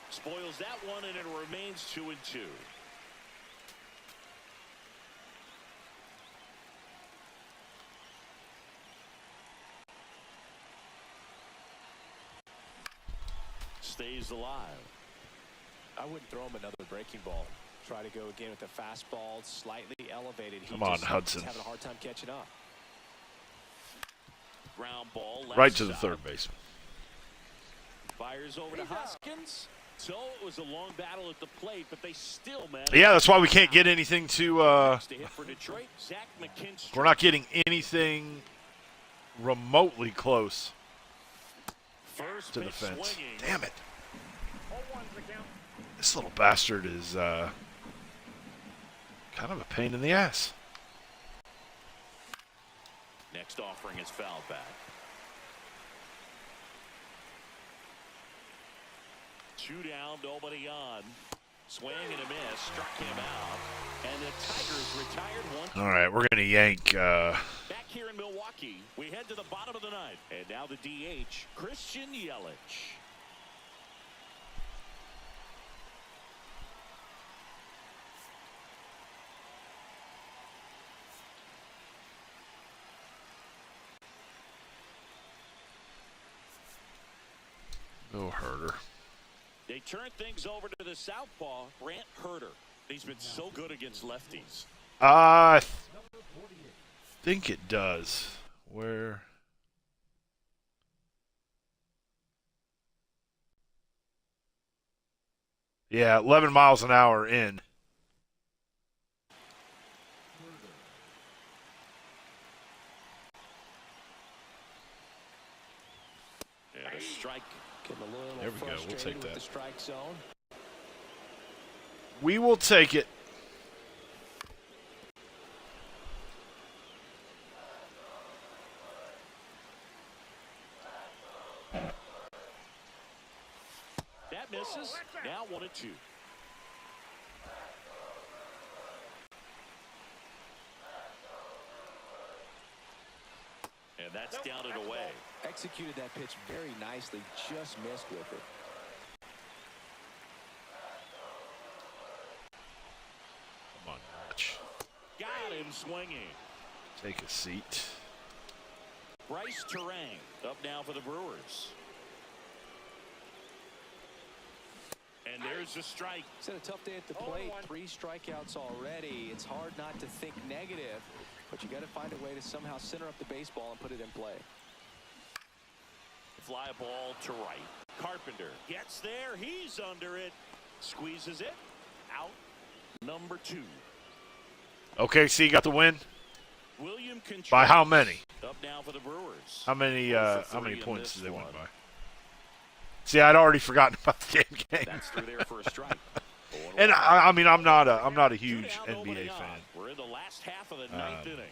Spoils that one, and it remains 2-2. Stays alive. I wouldn't throw him another breaking ball. Try to go again with the fastball, slightly elevated. Come on, Hudson. He's having a hard time catching up. Ground ball. Left Right to the side. third baseman. Fires over to Hoskins. So it was a long battle at the plate, but they still managed. Yeah, that's why we can't get anything to. Next to hit for Detroit, Zach McKinstry. We're not getting anything remotely close First to the pitch fence. swinging. Damn it. 0-1's the count. This little bastard is kind of a pain in the ass. Next offering is fouled back. 2 down, nobody on. Swing and a miss, struck him out. And the Tigers retired 1. All right, we're going to yank. Back here in Milwaukee, we head to the bottom of the 9th. And now the DH, Christian Yelich. Bill Herder. They turn things over to the southpaw, Brant Herder. He's been so good against lefties. I think it does. Where? Yeah, 11 miles an hour in. And a strike. Getting a little There we go. We'll frustrated take with that. the strike zone. We will take it. That misses. Now 1-2. And that's down and away. Executed that pitch very nicely, just missed with it. Come on, Rich. Got him swinging. Take a seat. Bryce Terang up now for the Brewers. And there's a strike. It's been a tough day at the plate. 3 strikeouts already. It's hard not to think negative, but you got to find a way to somehow center up the baseball and put it in play. Fly ball to right. Carpenter gets there. He's under it. Squeezes it. Out. Number 2. OKC got the win. William Contreras. By how many? Up now for the Brewers. How many in points this did they win one. by? See, I'd already forgotten about the damn game. That's through there for a strike. And I mean, I'm not a huge NBA fan. We're in the last half of the 9th inning.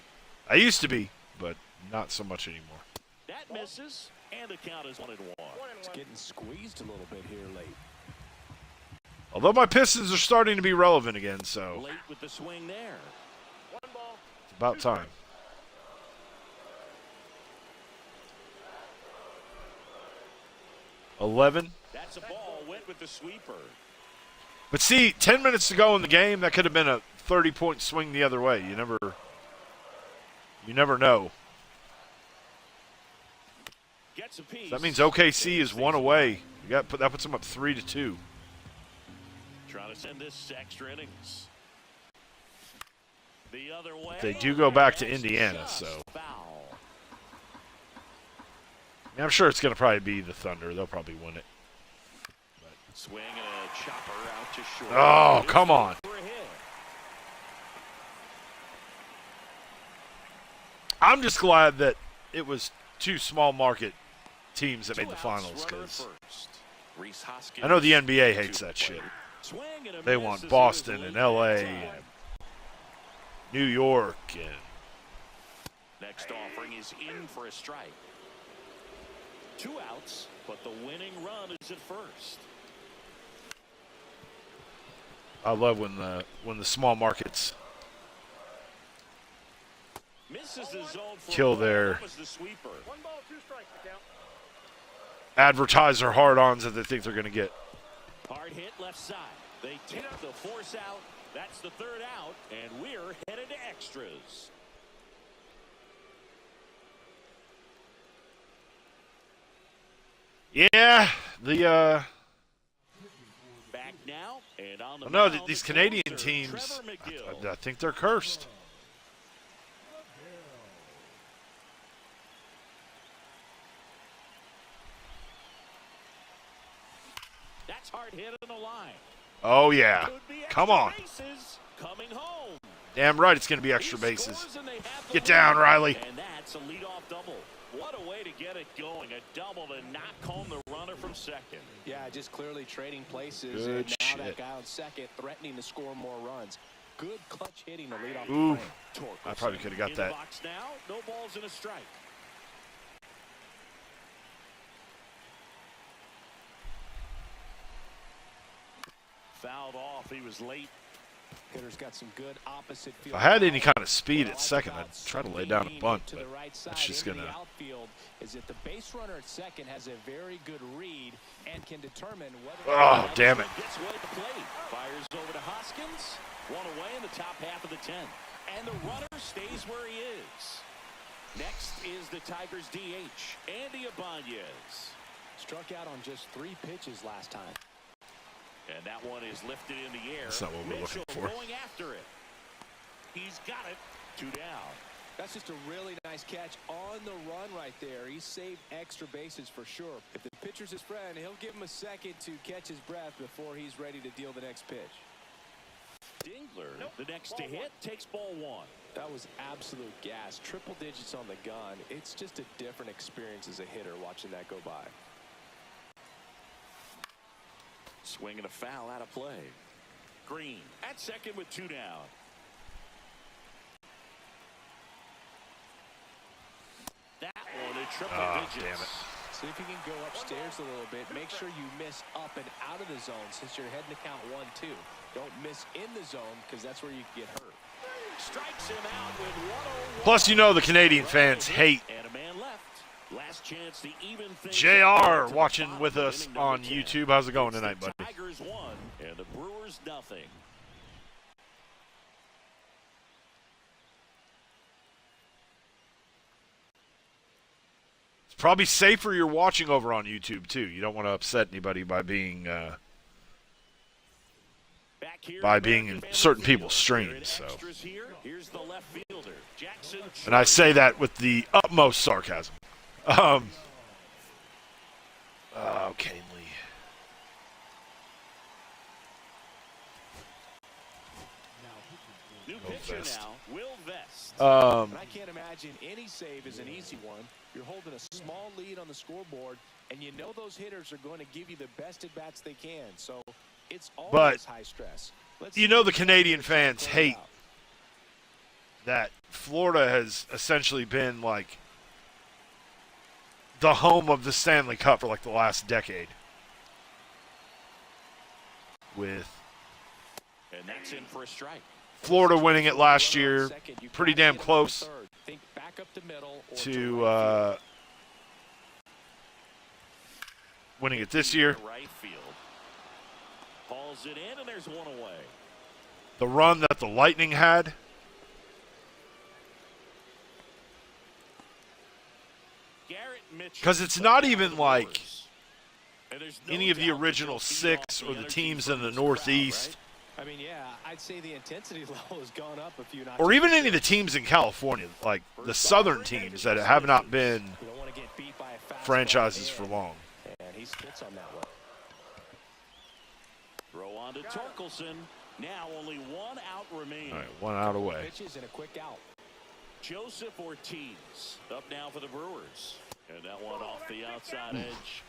I used to be, but not so much anymore. That misses, and the count is 1-1. It's getting squeezed a little bit here late. Although my Pistons are starting to be relevant again, so Late with the swing there. it's about time. That's a ball. Went with the sweeper. But see, 10 minutes to go in the game, that could have been a 30-point swing the other way. You never know. Gets a piece. That means OKC is 1 away. That puts them up 3-2. Trying to send this to extra innings. The other way. They do go back to That's Indiana, just so foul. I'm sure it's going to probably be the Thunder. They'll probably win it. Swing and a chopper out to short. Oh, come on. For a hit. I'm just glad that it was 2 small market teams that made the 2 outs, finals, runner at because first. Reese Hoskins I know the NBA hates to that play. shit. Swing and a They miss want as Boston he was and late LA that time. and New York and Next offering is in for a strike. 2 outs, but the winning run is at first. I love when the small markets Misses the zone for kill a ball. their That was the sweeper. 1 ball, 2 strikes to count. advertiser hard-ons that they think they're going to get. Hard hit left side. They tip the force out. That's the 3rd out, and we're headed to extras. Yeah, the Back now, and on the no, mound, these the Canadian closer, teams, Trevor McGill. I think they're cursed. That's hard hit on the line. Oh yeah, Could be come extra on. bases coming home. Damn right, it's going to be extra He bases. scores and they have the Get lead. down, Riley. And that's a leadoff double. What a way to get it going. A double to knock home the runner from second. Yeah, just clearly trading places. Good and now shit. that guy on second threatening to score more runs. Good clutch hitting to lead off the Ooh, frame. I probably could have got In that. the box now, no balls and a strike. Fouled off. He was late. Hitter's got some good opposite If field. I had any power. kind of speed What I at like second, about I'd try to lay down a swinging bunt, to but the right side that's just into going the to. outfield is that the base runner at second has a very good read and can determine whether. Oh, damn it. Gets away at the plate. Fires over to Hoskins. 1 away in the top half of the 10th. And the runner stays where he is. Next is the Tigers DH, Andy Ibanez. Struck out on just 3 pitches last time. And that one is lifted in the air. That's not what we're looking Mitchell for. going after it. He's got it. 2 down. That's just a really nice catch on the run right there. He saved extra bases for sure. If the pitcher's his friend, he'll give him a second to catch his breath before he's ready to deal the next pitch. Dingler, the next to hit, takes ball 1. That was absolute gas. Triple digits on the gun. It's just a different experience as a hitter watching that go by. Swing and a foul out of play. Green at second with 2 down. That one in triple digits. Damn it. See if you can go upstairs a little bit. Make sure you miss up and out of the zone since you're heading to count 1-2. Don't miss in the zone because that's where you can get hurt. Strikes him out with 101. Plus, you know the Canadian fans hate And a man left. chance to even things JR up to the watching bottom with of us inning on number 10. YouTube. How's it going It's tonight, the buddy? Tigers 1 and the Brewers nothing. It's probably safer you're watching over on YouTube, too. You don't want to upset anybody by being in certain people's streams. So, and I say that with the utmost sarcasm. Okay, Lee. New pitcher now, Will Vest. And I can't imagine any save is an easy one. You're holding a small lead on the scoreboard, and you know those hitters are going to give you the best at-bats they can. So it's always high stress. You know the Canadian fans hate that Florida has essentially been like the home of the Stanley Cup for like the last decade. And that's in for a strike. Florida winning it last year, pretty damn close to winning it this year. Right field. Hauls it in, and there's one away. The run that the Lightning had. Because it's not even like any of the original six or the teams in the Northeast. I mean, yeah, I'd say the intensity level has gone up a few notches. Or even any of the teams in California, like the southern teams that have not been franchises for long. And he spits on that one. Throw on to Torkelson. Now only one out remaining. All right, one out away. Pitches and a quick out. Joseph Ortiz up now for the Brewers. And that one off the outside edge.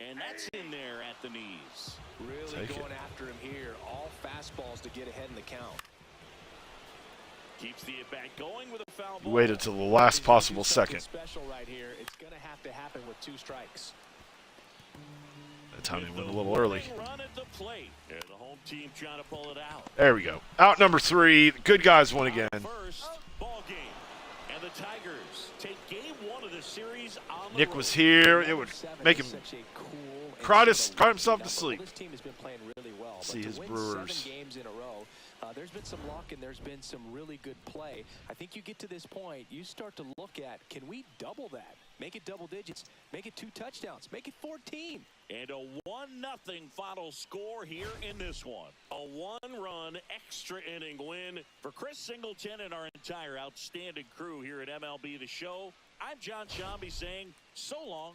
And that's in there at the knees. Really going after him here. All fastballs to get ahead in the count. Keeps the at-bat going with a foul You ball. waited till the last possible second. Special right here. It's going to have to happen with 2 strikes. That time he went a little early. Run at the plate. And the home team trying to pull it out. There we go. Out number 3. The good guys won again. First ball game. And the Tigers take game 1 of the series on the Nick road. was here. It would make him cry himself to sleep. This team has been playing really well. See his win Brewers. 7 games in a row. There's been some luck and there's been some really good play. I think you get to this point, you start to look at, can we double that? Make it double digits. Make it 2 touchdowns. Make it 14. And a 1-0 final score here in this one. A 1-run extra inning win for Chris Singleton and our entire outstanding crew here at MLB The Show. I'm John Shambi saying so long.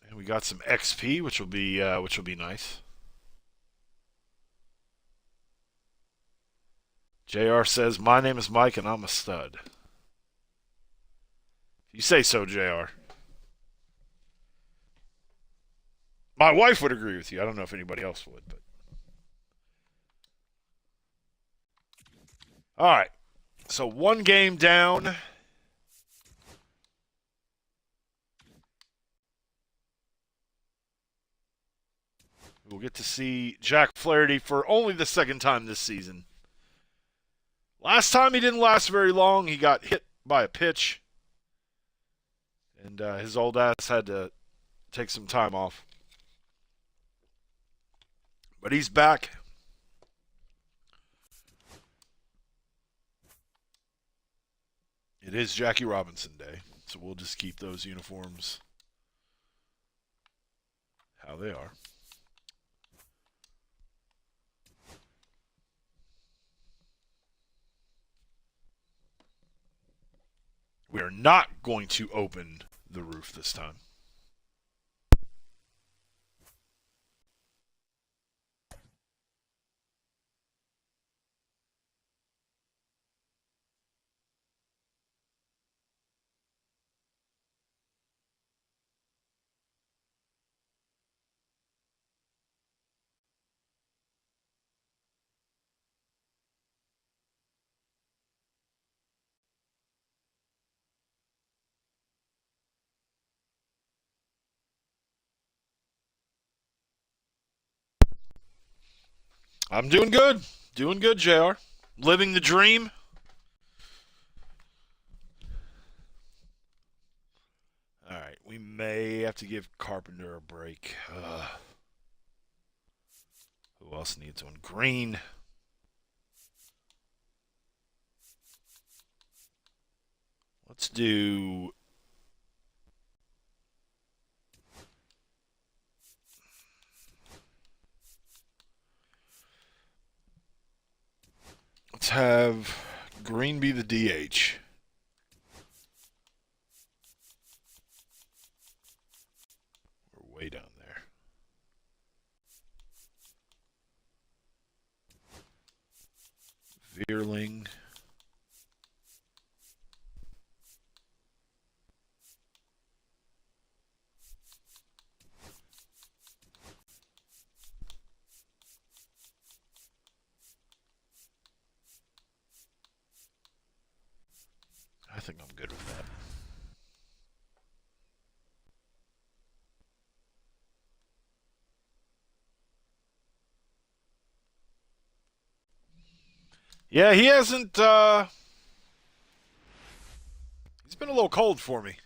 And we got some XP, which will be nice. JR says, "My name is Mike and I'm a stud." You say so, JR. My wife would agree with you. I don't know if anybody else would, but all right. So 1 game down. We'll get to see Jack Flaherty for only the 2nd time this season. Last time he didn't last very long. He got hit by a pitch. And his old ass had to take some time off. But he's back. It is Jackie Robinson Day. So we'll just keep those uniforms how they are. We are not going to open the roof this time. I'm doing good. Doing good, JR. Living the dream. All right, we may have to give Carpenter a break. Who else needs one? Green. Let's do... Let's have Green be the DH. We're way down there. Veerling. I think I'm good with that. Yeah, he hasn't, he's been a little cold for me.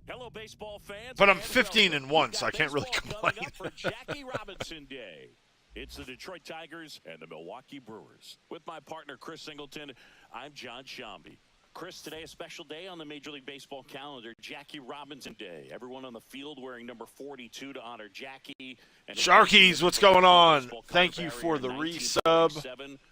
Hello, baseball fans. But I'm 15-1, so I can't really Coming complain. up for Jackie Robinson Day. It's the Detroit Tigers and the Milwaukee Brewers. With my partner, Chris Singleton, I'm John Shambi. Chris, today a special day on the Major League Baseball calendar, Jackie Robinson Day. Everyone on the field wearing number 42 to honor Jackie. And Sharkies, what's going on? Thank you for the resub.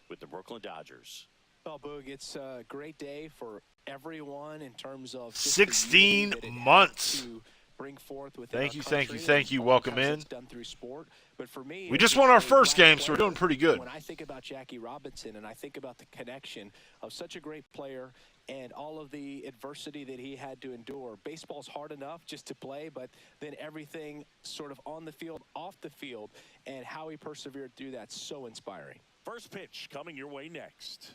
With the Brooklyn Dodgers. Well, Boog, it's a great day for everyone in terms of just 16 the unity that it months. has to bring forth within Thank our you, thank you, country thank you. and Welcome all the in. times it's done through sport. But for me, We it's just won our a first black game, so we're player. doing pretty good. When I think about Jackie Robinson and I think about the connection of such a great player and all of the adversity that he had to endure, baseball's hard enough just to play, but then everything sort of on the field, off the field, and how he persevered through that, so inspiring. First pitch coming your way next.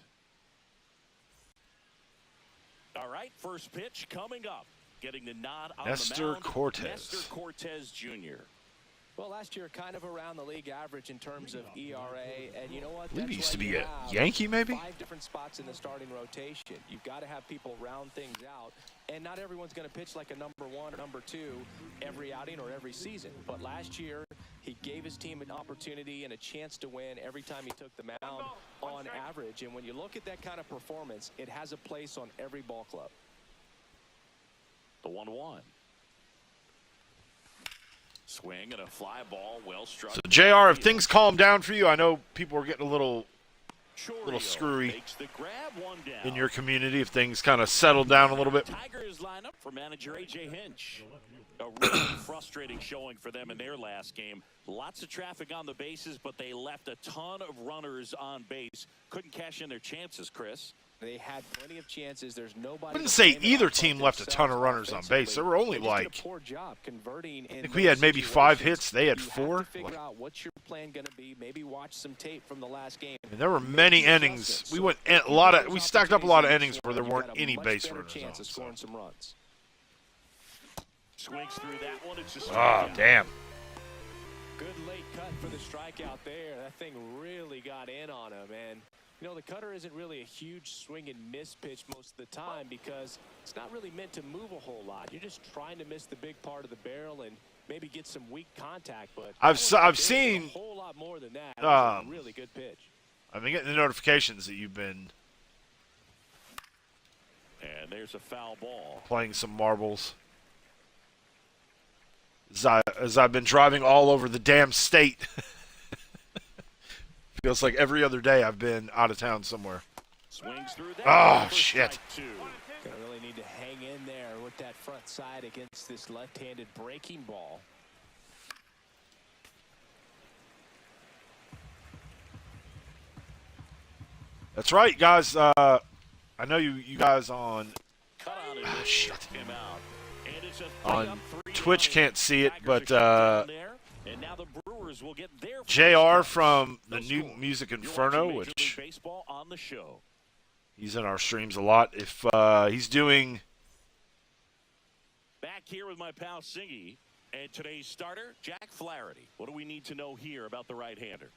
All right, first pitch coming up. Getting the nod on Nestor the mound. Cortez. Nestor Cortez Jr. Well, last year, kind of around the league average in terms of ERA, and you know what? I believe he used That's to why be you a have Yankee, maybe? 5 different spots in the starting rotation. You've got to have people round things out, and not everyone's going to pitch like a number 1 or number 2 every outing or every season. But last year, he gave his team an opportunity and a chance to win every time he took the mound on average. And when you look at that kind of performance, it has a place on every ball club. The 1-1. Swing and a fly ball, well struck. So, JR, if things calm down for you, I know people are getting a little screwy makes the grab, one down. in your community. If things kind of settle down a little bit. Tigers lineup for manager A.J. Hinch. A really frustrating showing for them in their last game. Lots of traffic on the bases, but they left a ton of runners on base. Couldn't cash in their chances, Chris. They had plenty of chances. There's nobody. I wouldn't say either team left a ton of runners on base. There were only like, poor job converting. I think we had maybe 5 hits. They had 4. To figure out what's your plan going to be. Maybe watch some tape from the last game. And there were many innings. We went we stacked up a lot of innings where there weren't any base runners on. Chance of scoring some runs. Swings through that one. It's just damn. Good late cut for the strikeout there. That thing really got in on him, and you know, the cutter isn't really a huge swing and miss pitch most of the time because it's not really meant to move a whole lot. You're just trying to miss the big part of the barrel and maybe get some weak contact. But I've seen a whole lot more than that. It was a really good pitch. I've been getting the notifications that you've been and there's a foul ball. playing some marbles. As I've been driving all over the damn state. Feels like every other day I've been out of town somewhere. Swings through that. Oh, shit. Gonna really need to hang in there with that front side against this left-handed breaking ball. That's right, guys. I know you guys on shit. On Twitch can't see it, but JR from the New Music Inferno, which he's in our streams a lot. If he's doing back here with my pal Singy and today's starter, Jack Flaherty. What do we need to know here about the right-hander?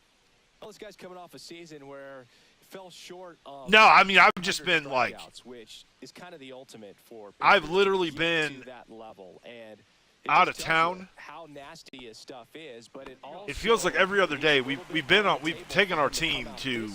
Well, this guy's coming off a season where it fell short of No, I mean, I've just been like, which is kind of the ultimate for I've literally to been that level, and it out just of tells you town. how nasty his stuff is, but it also It feels like every other day we've taken our team to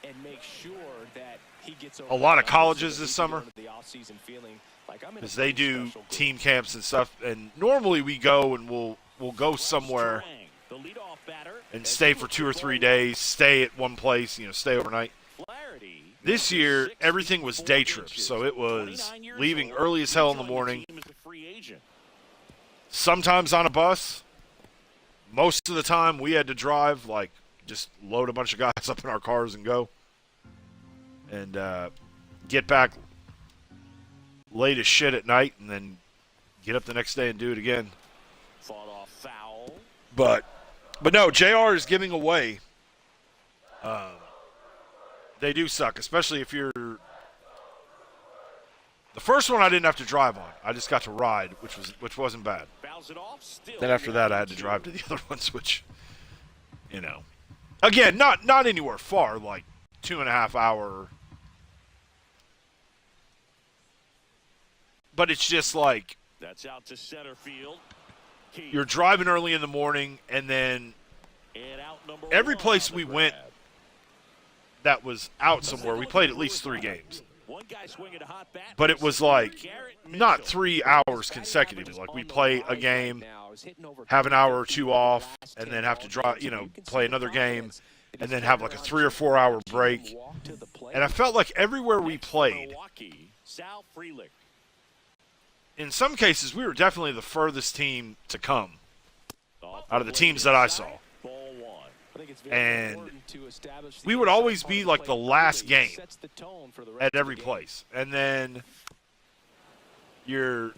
and make sure that he gets a lot of colleges this over summer the off-season feeling like I'm in a because they pretty do special group. team camps and stuff. And normally we go and we'll go somewhere The leadoff batter. and stay for 2 or 3 days, stay at one place, stay overnight. Flaherty. This year, everything was day trips, so it was leaving early as hell in the morning, sometimes on a bus. Most of the time, we had to drive, like, just load a bunch of guys up in our cars and go. And get back late as shit at night and then get up the next day and do it again. Fought off foul. But no, JR is giving away. They do suck, especially if you're. The first one I didn't have to drive on. I just got to ride, which wasn't bad. Fouls it off. Still Then after that, I had to drive to the other ones, which, again, not anywhere far, like 2.5 hour. But it's just like That's out to center field. you're driving early in the morning, and then And out number every one place on we the went grab. that was out somewhere, we played at least 3 games. One guy swinging a hot bat. But it was like Garrett not Mitchell. 3 hours consecutively. Like we play a game, have an hour or 2 off, and then have to drive, play another game, and then have like a 3 or 4 hour break. And I felt like everywhere we played, Milwaukee, Sal Frelick. in some cases, we were definitely the furthest team to come out of the teams that I saw. Ball one. I think it's very And important to establish the we would inside always part be of like play the last early. game Sets the tone for the rest at of every the game. place. And then you're,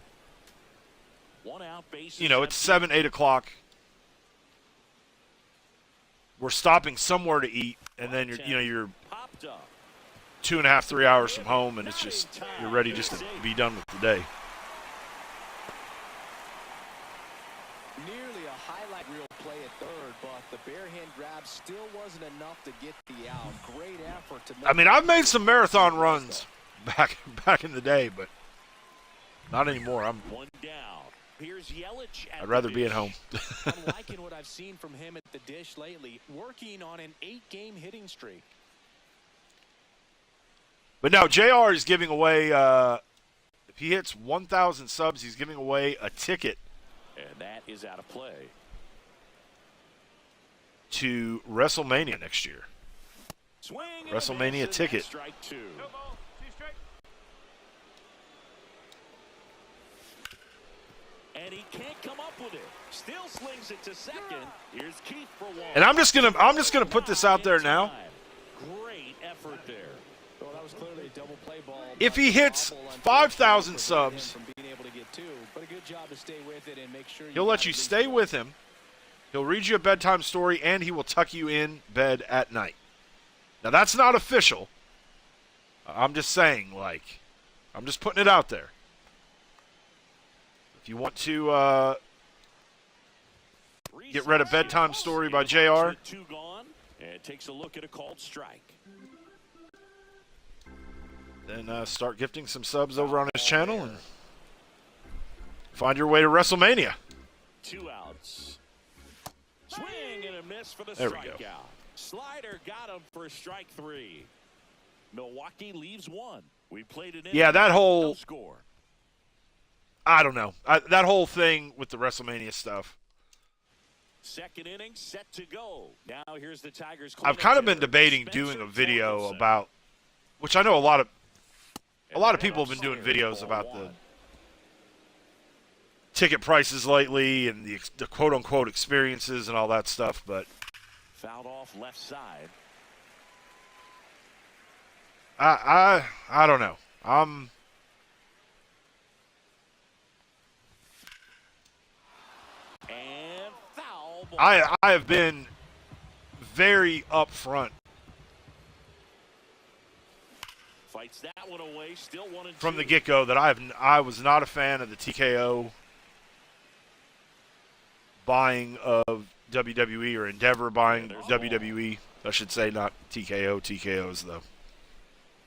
One out, base it's 7, 8 o'clock. We're stopping somewhere to eat, and then you're popped up. 2.5, 3 hours from home, and it's just you're ready just to be done with the day. Nearly a highlight reel play at third, but the bare hand grab still wasn't enough to get the out. Great effort to make I mean, I've made some marathon runs back in the day, but not anymore. One down. Here's Yelich at I'd rather the be at dish. home. I'm liking what I've seen from him at the dish lately, working on an 8-game hitting streak. But no, JR is giving away. If he hits 1,000 subs, he's giving away a ticket And that is out of play. to WrestleMania next year. Swing and a WrestleMania miss, and ticket. that's strike 2. No ball, 2 strike. And he can't come up with it. Still slings it to second. Here's Keith for one. And I'm just gonna put this out there now. Great effort there. Well, that was clearly a double play ball. If he hits 5,000 subs, from being able to get 2, but a good job to stay with it and make sure he'll let got you at least stay one. with him. He'll read you a bedtime story, and he will tuck you in bed at night. Now, that's not official. I'm just saying, I'm just putting it out there. If you want to get read a bedtime story by JR, With 2 gone, and takes a look at a called strike. then start gifting some subs over on his channel and find your way to WrestleMania. 2 outs. Swing and a miss for the There we go. strikeout. Slider got him for strike 3. Milwaukee leaves 1. We played it in. Yeah, that No whole, score. I don't know. That whole thing with the WrestleMania stuff. Second inning set to go. Now here's the Tigers. I've kind of been debating doing a video about, which I know a lot of people have been doing videos about the ticket prices lately and the quote-unquote experiences and all that stuff, but Fouled off left side. I don't know. And foul ball. I have been very upfront Fights that one away. Still 1 and 2. from the get-go that I was not a fan of the TKO buying of WWE, or Endeavor buying WWE, I should say, not TKO. TKO is the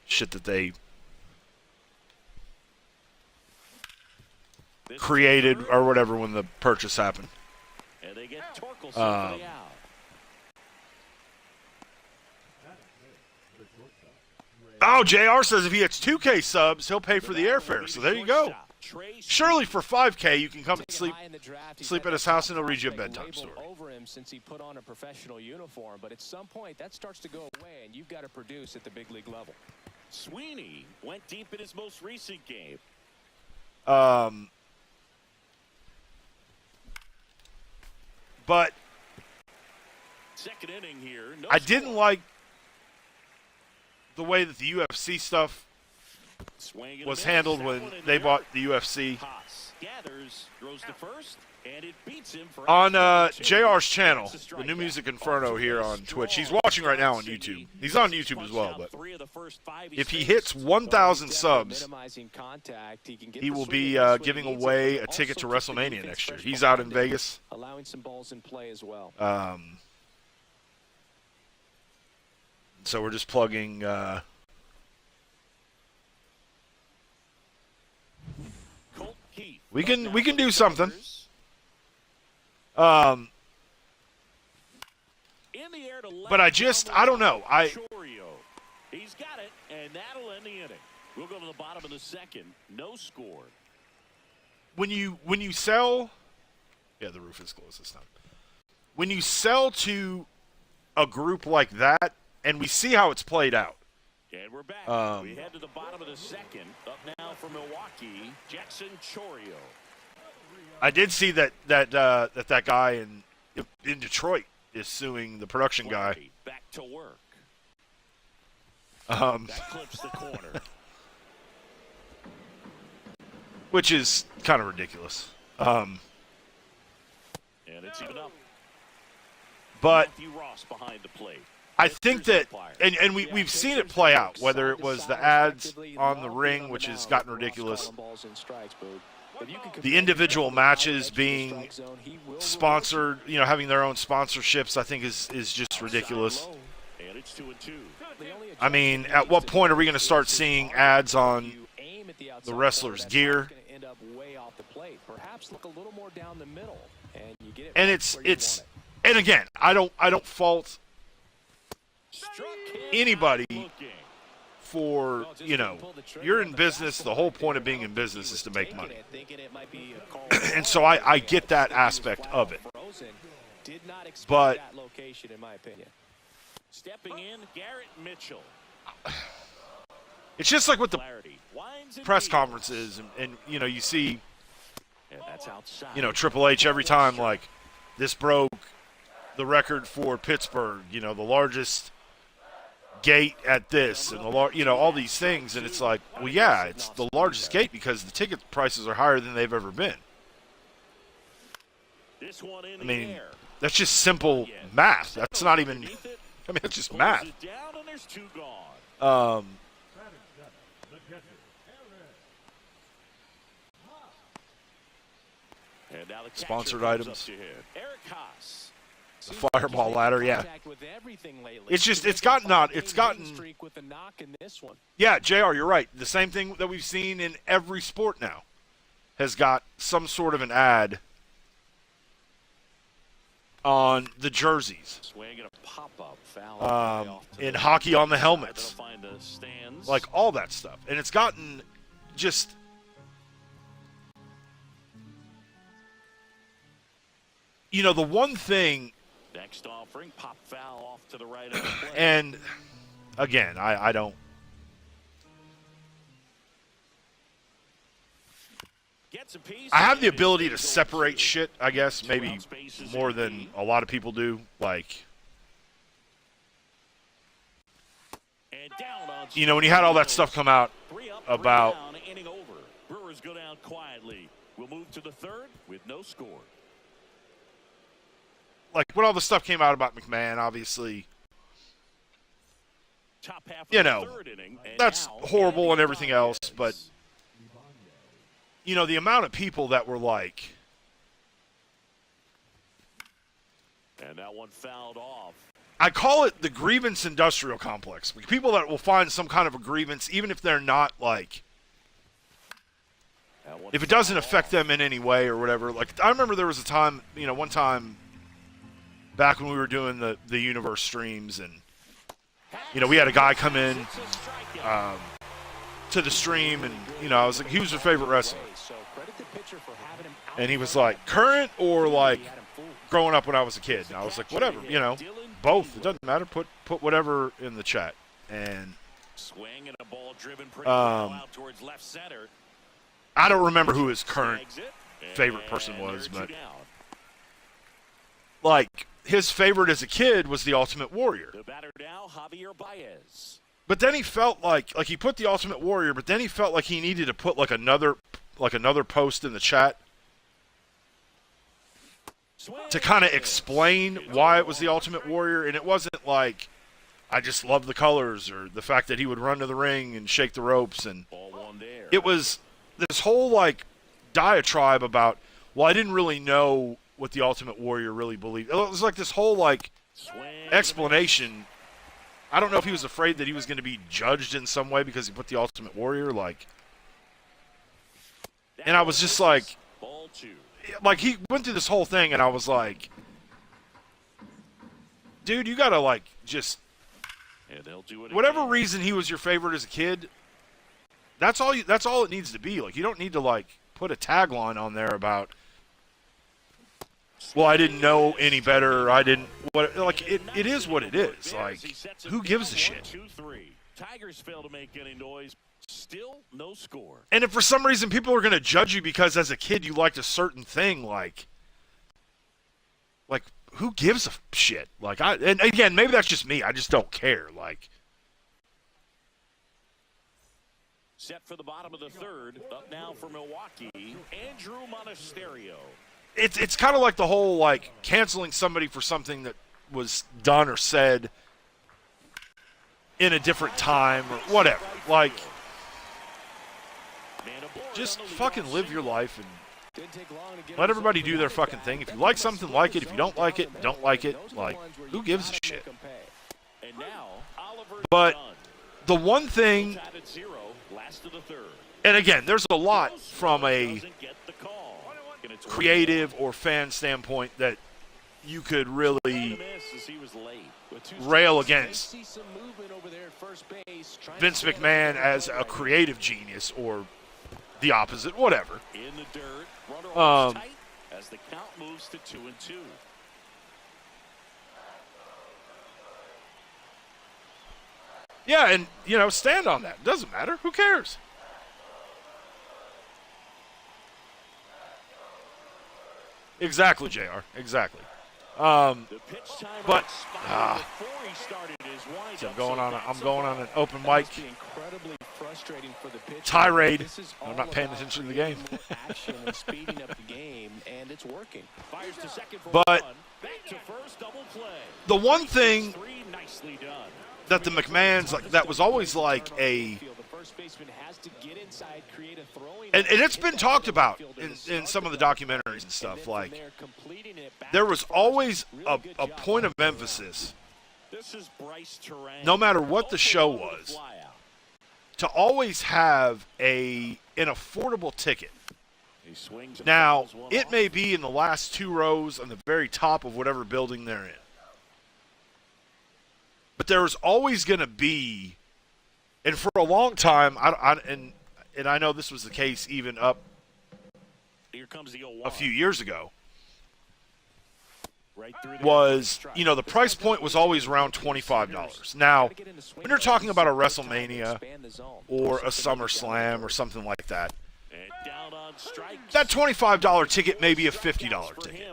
shit that they created or whatever when the purchase happened. And they get Torkelson for the out. Oh, JR says if he hits 2K subs, he'll pay for the airfare. So there you go. Surely for 5K, you can come and sleep at his house and he'll read you a bedtime story. Over him since he put on a professional uniform, but at some point that starts to go away, and you've got to produce at the big league level. Sweeney went deep in his most recent game. But Second inning here. No I didn't score. like the way that the UFC stuff Swing and was a miss. handled That when one in they there. bought the UFC. Haas gathers, throws to first, and it beats him for On out two. JR's channel, That's a the New strikeout. Music Inferno here on Twitch. He's watching right now on YouTube. He's on YouTube as well, but if he hits 1,000 subs, Minimizing contact, he can get he the will swing be and the swing giving he needs away it, a but ticket to also keep the WrestleMania defense next year. fresh He's out in behind him, Vegas. allowing some balls in play as well. So we're just plugging Colt Keith. we can do something. In the air to left, But I don't know. Chorio. He's got it, and that'll end the inning. We'll go to the bottom of the second. No score. When you sell, yeah, the roof is closed this time. When you sell to a group like that, and we see how it's played out. And we're back. We head to the bottom of the second. Up now for Milwaukee, Jackson Chorio. I did see that guy in Detroit is suing the production guy. Flaherty back to work. Um, That clips the corner. which is kind of ridiculous. And it's even up. But Matthew Ross behind the plate. I think that, and we've seen it play out, whether it was the ads on the ring, which has gotten ridiculous, the individual matches being sponsored, having their own sponsorships, I think is just ridiculous. And it's 2-2. I mean, at what point are we going to start seeing ads on the wrestlers' gear? And it's and again, I don't fault Struck him anybody out looking. for, you're in business. The whole point of being in business is to make money. And so I get that aspect of it. But Stepping in, Garrett Mitchell. it's just like with the Flaherty winds and press deals. conferences, and you see, And that's outside. Triple H every time, like, this broke the record for Pittsburgh, the largest gate at this, and all these things, and it's like, well, yeah, it's the largest gate because the ticket prices are higher than they've ever been. This one in I mean, the air. that's just simple math. That's not even, that's just Pulls math. it down, and there's two gone. And now the catcher Sponsored comes items. up to hit. Eric Haas. The fireball ladder, yeah. It's just, it's gotten, yeah, JR, you're right. The same thing that we've seen in every sport now has got some sort of an ad on the jerseys. Swing and a pop-up foul. In hockey on the helmets. That'll find the stands. Like all that stuff. And it's gotten just, the one thing, Next offering, pop foul off to the right of the plate. and again, I don't, Gets a piece, I have the and it ability to stays separate 0-2. shit, I guess, Two maybe out spaces more empty. than a lot of people do. Like, And down on when you had all that stuff come out Three up, about- three down, inning over. Brewers go down quietly. We'll move to the third with no score. like when all the stuff came out about McMahon, obviously, Top half of You the know, third inning, and that's now horrible Andy and everything else, Diaz. but the amount of people that were like, And that one fouled off. I call it the grievance industrial complex. People that will find some kind of a grievance, even if they're not like, if it doesn't affect them in any way or whatever. Like, I remember there was a time, one time back when we were doing the universe streams, and, we had a guy come in to the stream, and, I was like, he was your favorite wrestler. And he was like, current or like growing up when I was a kid? And I was like, whatever, both. It doesn't matter. Put whatever in the chat. And swing and a ball driven pretty well out towards left center. I don't remember who his current favorite person was, but like his favorite as a kid was the Ultimate Warrior. The batter now, Javier Baez. But then he felt like he put the Ultimate Warrior, but then he felt like he needed to put like another post in the chat to kind of explain why it was the Ultimate Warrior. And it wasn't like, I just love the colors or the fact that he would run to the ring and shake the ropes. And it was this whole like diatribe about, well, I didn't really know what the Ultimate Warrior really believed. It was like this whole like explanation. I don't know if he was afraid that he was going to be judged in some way because he put the Ultimate Warrior, like. And I was just like he went through this whole thing, and I was like, dude, you got to like just, whatever reason he was your favorite as a kid, that's all it needs to be. Like, you don't need to like put a tagline on there about, well, I didn't know any better. I didn't. It is what it is. Like, who gives a shit? Tigers fail to make any noise. Still no score. And if for some reason people are going to judge you because as a kid you liked a certain thing, like who gives a shit? Like, and again, maybe that's just me. I just don't care. Like, set for the bottom of the third. Up now for Milwaukee, Andrew Monasterio. It's kind of like the whole like canceling somebody for something that was done or said in a different time or whatever. Like, just fucking live your life and let everybody do their fucking thing. If you like something, like it. If you don't like it, don't like it. Like, who gives a shit? But the one thing, and again, there's a lot from a creative or fan standpoint that you could really rail against Vince McMahon as a creative genius or the opposite, whatever. In the dirt, runner tight as the count moves to 2-2. Yeah, and stand on that. Doesn't matter. Who cares? Exactly, JR. Exactly. But so I'm going on an open mic tirade. I'm not paying attention to the game. But the one thing that the McMahons, like, that was always like a, and it's been talked about in some of the documentaries and stuff, like, there was always a point of emphasis, no matter what the show was, to always have an affordable ticket. Now, it may be in the last two rows on the very top of whatever building they're in. But there was always going to be, and for a long time, and I know this was the case even up a few years ago, was, the price point was always around $25. Now, when you're talking about a WrestleMania or a SummerSlam or something like that, that $25 ticket may be a $50 ticket.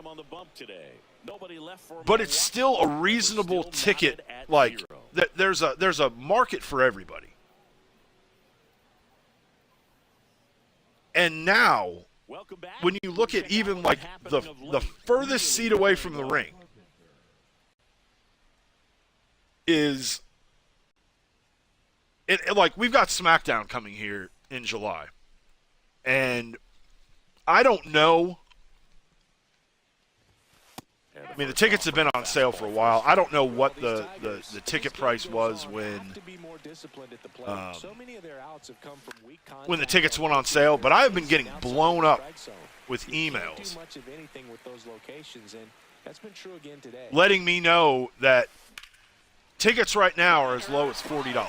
But it's still a reasonable ticket. Like, there's a market for everybody. And now, when you look at even like the furthest seat away from the ring is, like, we've got SmackDown coming here in July, and I don't know I mean, the tickets have been on sale for a while. I don't know what the ticket price was when the tickets went on sale, but I have been getting blown up with emails letting me know that tickets right now are as low as $40.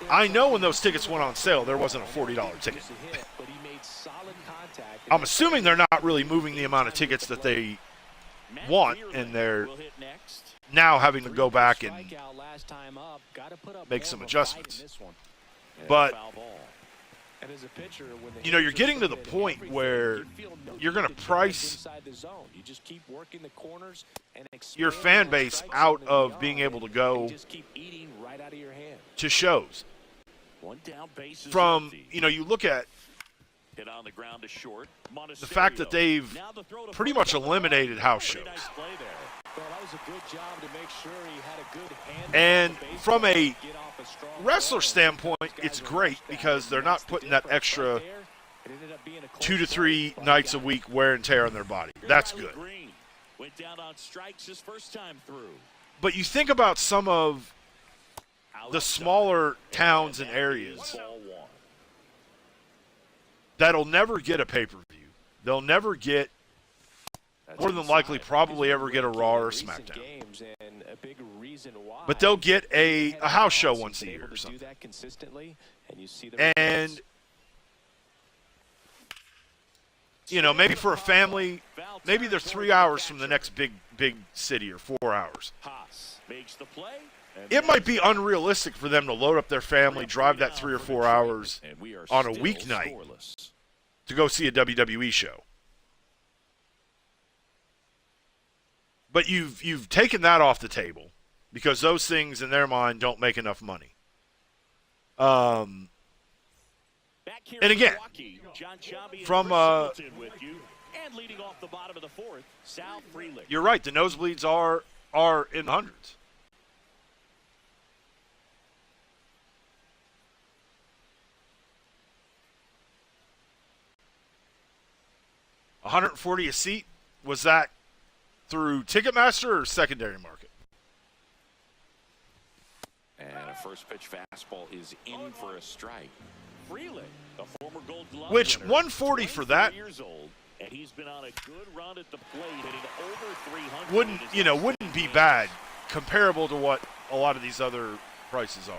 I know when those tickets went on sale, there wasn't a $40 ticket. I'm assuming they're not really moving the amount of tickets that they want, and they're now having to go back and make some adjustments. But, you know, you're getting to the point where you're going to price your fan base out of being able to go to shows. From, you know, you look at the fact that they've pretty much eliminated house shows. And from a wrestler standpoint, it's great because they're not putting that extra 2 to 3 nights a week wear and tear on their body. That's good. But you think about some of the smaller towns and areas that'll never get a pay-per-view. They'll never get, more than likely, probably ever get a Raw or a SmackDown. But they'll get a house show once a year or something. And, you know, maybe for a family, maybe they're 3 hours from the next big city or 4 hours. It might be unrealistic for them to load up their family, drive that 3 or 4 hours on a weeknight to go see a WWE show. But you've taken that off the table because those things in their mind don't make enough money. And again, from you're right, the nosebleeds are in the hundreds. $140 a seat. Was that through Ticketmaster or secondary market? And a first pitch fastball is in for a strike. Freeland, the former Gold Glove Which winner, 140 for that years old, and he's been on a good run at the plate, hitting over 300. wouldn't be bad, comparable to what a lot of these other prices are.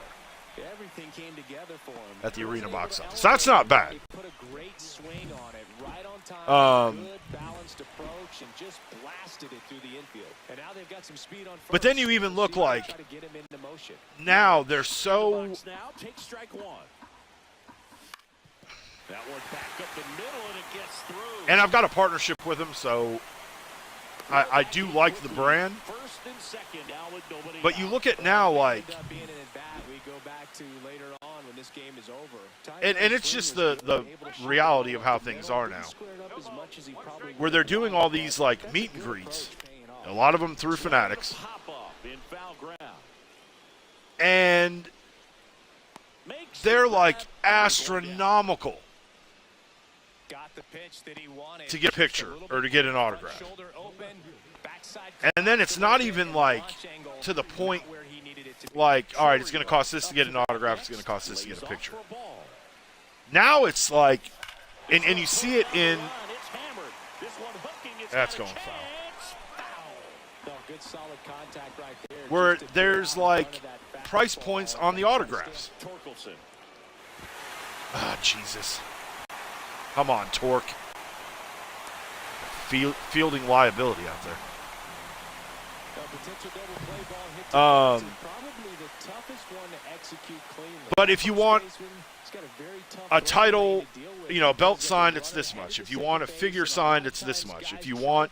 Everything came together for him At the arena box office. That's not bad. He put a great swing on it, right on time. Good balanced approach and just blasted it through the infield. And now they've got some speed on first. But then you even look like Try to get him into motion. now they're so Now take strike one. That one back up the middle and it gets through. and I've got a partnership with them, so I do like the brand. First and second, now with nobody But you out. look at now like End up being an at-bat. We go back to later on when this game is over. and it's just the reality of how things are now. Where they're doing all these like meet and greets, a lot of them through Fanatics, Hop up in foul ground. and Makes they're the like grab. astronomical Got the pitch that he wanted. to get a picture or to get an autograph. Shoulder open, backside And then it's not even like to the point where he needed it to be. like, all right, it's going to cost this to get an autograph, it's going to cost this to get a Lays picture. off for a ball. Now it's like, and you see it in, It's hammered. This one hooking. It's That's got a going foul. chance. No, good solid contact right there. where Just to there's get out like of that price fastball. points on the autographs. Torkelson. Ah, Jesus. Come on, Torque. Fielding liability out there. A potential double play ball hit to probably the toughest one to execute cleanly. But if you want He's got a very tough a title, to deal with. you know, a belt signed, it's this much. If you want a figure signed, it's this much. If you want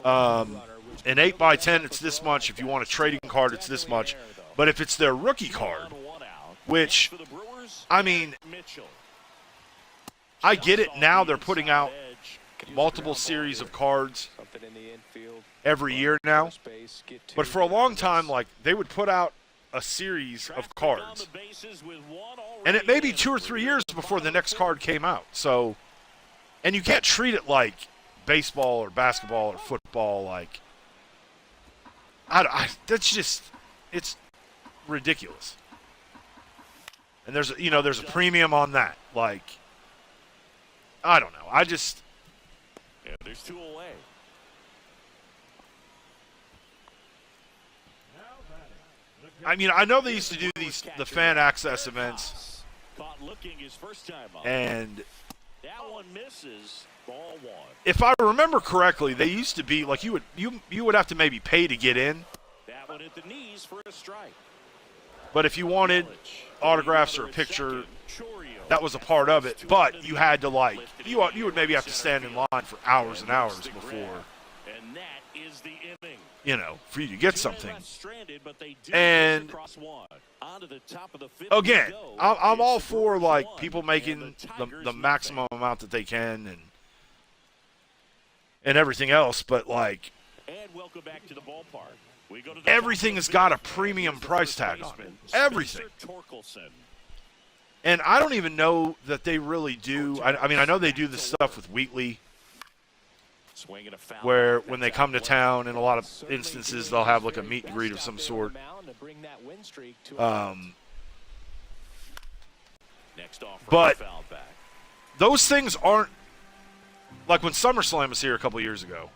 an 8x10, it's this much. If you want a trading card, it's this much. But if it's their rookie card, which, For the Brewers, I mean, Mitchell. I get it now. They're putting out multiple series of cards Something in the infield, every year now. space, get to But for a long time, like, they would put out a series of cards. And it may be 2 or 3 years before the next card came out. So, and you can't treat it like baseball or basketball or football, like, that's just, it's ridiculous. And there's a premium on that. Like, I don't know. Yeah, there's 2 away. I mean, I know they used to do the fan access events, Caught looking his first time up. and That one misses. Ball 1. if I remember correctly, they used to be like you would have to maybe pay to get in, That one at the knees for a strike. but if you wanted autographs or a picture, that was a part of it. But you had to, like, you would maybe have to stand in line for hours and hours before, And that is the inning. for you to get something. Stranded, but they do And across one. Onto the top of the fifth again, we go. I'm all It's for, Brewers like, 1, people and making Tigers the maximum nothing. amount that they can and everything else, but, like, And welcome back to the ballpark. We go to the everything has got a premium price tag on it. Everything. Spencer Torkelson. And I don't even know that they really do. I mean, I know they do this stuff with Wheatley, Swinging a foul where back. when they come to town, in a lot of instances, they'll have, like, a meet and greet of some sort. Next offer, But foul back. those things aren't like when SummerSlam was here a couple years ago.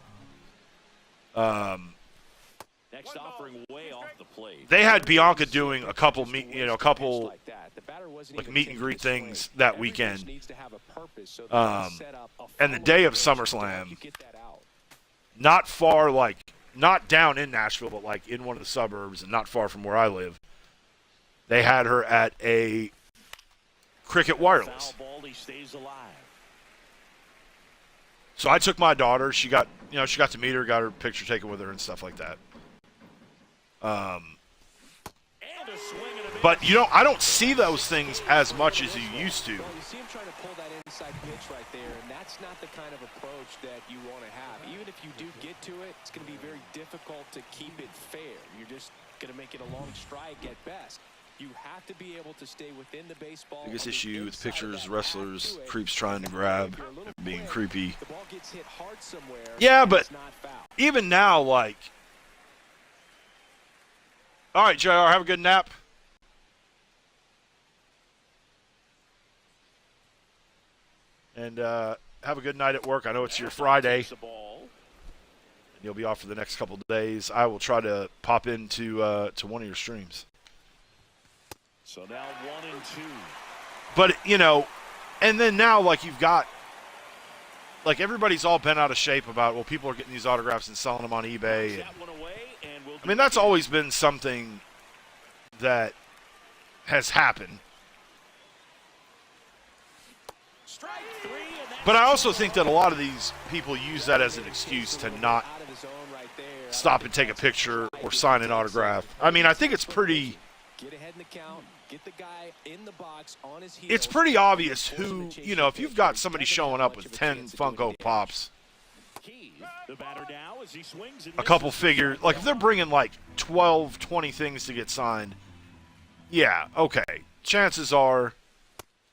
Next offering way off the plate. They had Bianca doing a couple meet and greet things that weekend. And the day of SummerSlam, not far, like, not down in Nashville, but, like, in one of the suburbs and not far from where I live, they had her at a Cricket Wireless. Foul ball, he stays alive. So I took my daughter. She got to meet her, got her picture taken with her and stuff like that. And a swing and a miss. But I don't see those things as much as you used to. Well, you see him trying to pull that inside pitch right there, and that's not the kind of approach that you want to have. Even if you do get to it, it's going to be very difficult to keep it fair. You're just going to make it a long strike at best. You have to be able to stay within the baseball. Biggest on the issue with inside of pictures, that wrestlers, back to it. creeps trying to grab, being creepy. The ball gets hit hard somewhere. Yeah, but it's not foul. even now, like, all right, JR, have a good nap. And have a good night at work. I know it's your Friday. The ball. You'll be off for the next couple of days. I will try to pop into to one of your streams. So now 1 and 2. But, and then now, like, you've got, like, everybody's all bent out of shape about, well, people are getting these autographs and selling them on eBay. And, That one away, and we'll I mean, that's always been something that has happened. strike 3, and that's But I also think that a lot of these people use that as an excuse to not Out of his zone right there. stop and take a picture or sign an autograph. I mean, I think it's pretty Get ahead in the count. Get the guy in the box on his heels. it's pretty obvious who, if you've got somebody showing up with 10 Funko Pops, key. The batter now as he swings and a couple misses. figures, like if they're bringing like 12, 20 things to get signed, yeah, okay. Chances are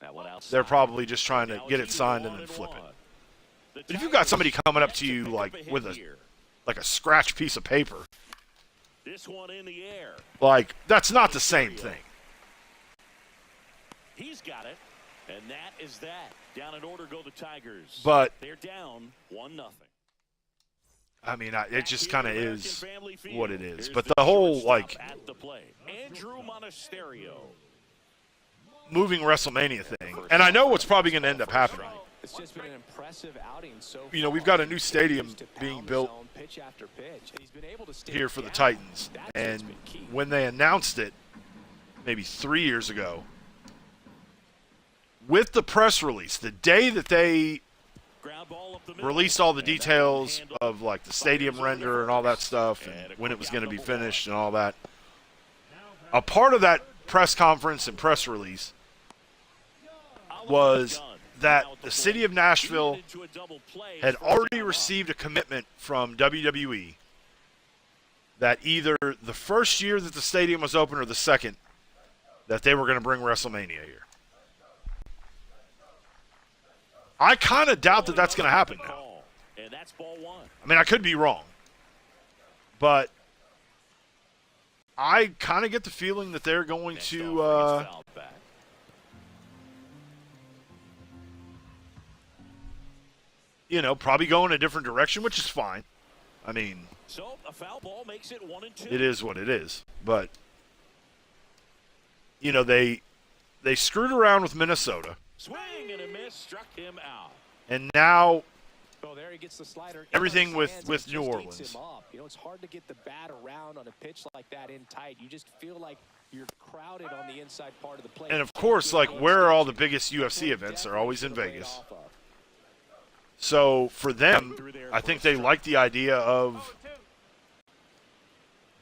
That one outside. they're probably just trying to Now get it's it signed and even then flip 1-1. it. The But if you've got somebody Tigers coming up next to you pick like up a hit with here. a scratch piece of paper, This one in the air. like that's not the same thing. He's got it, and that is that. Down in order go the Tigers. But they're down 1-0. I mean, it just kind of American is Family Field. what it is. Here's But the whole shortstop like at the plate. Andrew Monasterio. moving WrestleMania thing, and I know what's probably going to end up happening. It's just been an impressive outing so far. We've got a new stadium To pound being the built zone pitch after pitch, and he's been able to stay here for the down. Titans. That's And what's been key. when they announced it, maybe 3 years ago, with the press release, the day that they Ground ball up the middle. released all the And that one details handled of like the by stadium his render and all that stuff, And and a when it quick was out going to be number one. finished and all that, a part of that press conference and press release Oliver was Gunn that now at the plate. city of Nashville Leading into a double play had for already John received a commitment from WWE that either the first year that the stadium was open or the second, that they were going to bring WrestleMania here. I kind of doubt that that's going to happen now. And And that's ball one. I mean, I could be wrong, but I kind of get the feeling that they're going Next to offering is fouled back. probably go in a different direction, which is fine. I mean, So a foul ball makes it 1-2. it is what it is. But, they screwed around with Minnesota, Swing and a miss, struck him out. and now Oh, there he gets the slider. Everything in with- his hands with and New just Orleans. eats him up. It's hard to get the bat around on a pitch like that in tight. You just feel like you're crowded on the inside part of the plate. and of course, like, where are all the biggest UFC events? They're always in Vegas. So for them, I think they like the idea of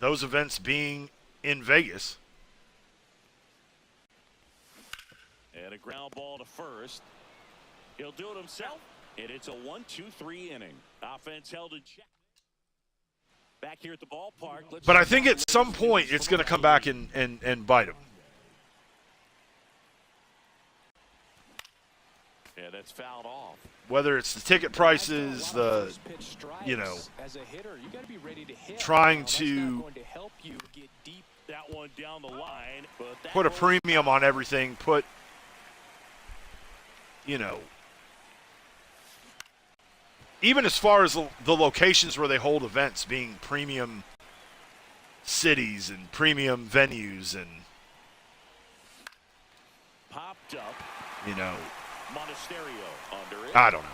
those events being in Vegas. And a ground ball to first. He'll do it himself. And it's a 1-2-3 inning. Offense held in check. Back here at the ballpark. But I think at some point it's going to come back and bite them. Yeah, that's fouled off. Whether it's the ticket prices, the as a hitter, you got to be ready to hit. trying That's to not going to help you get deep. That one down the line. But that put a one- premium on everything, even as far as the locations where they hold events being premium cities and premium venues and, Popped up. Monasterio under it. I don't know.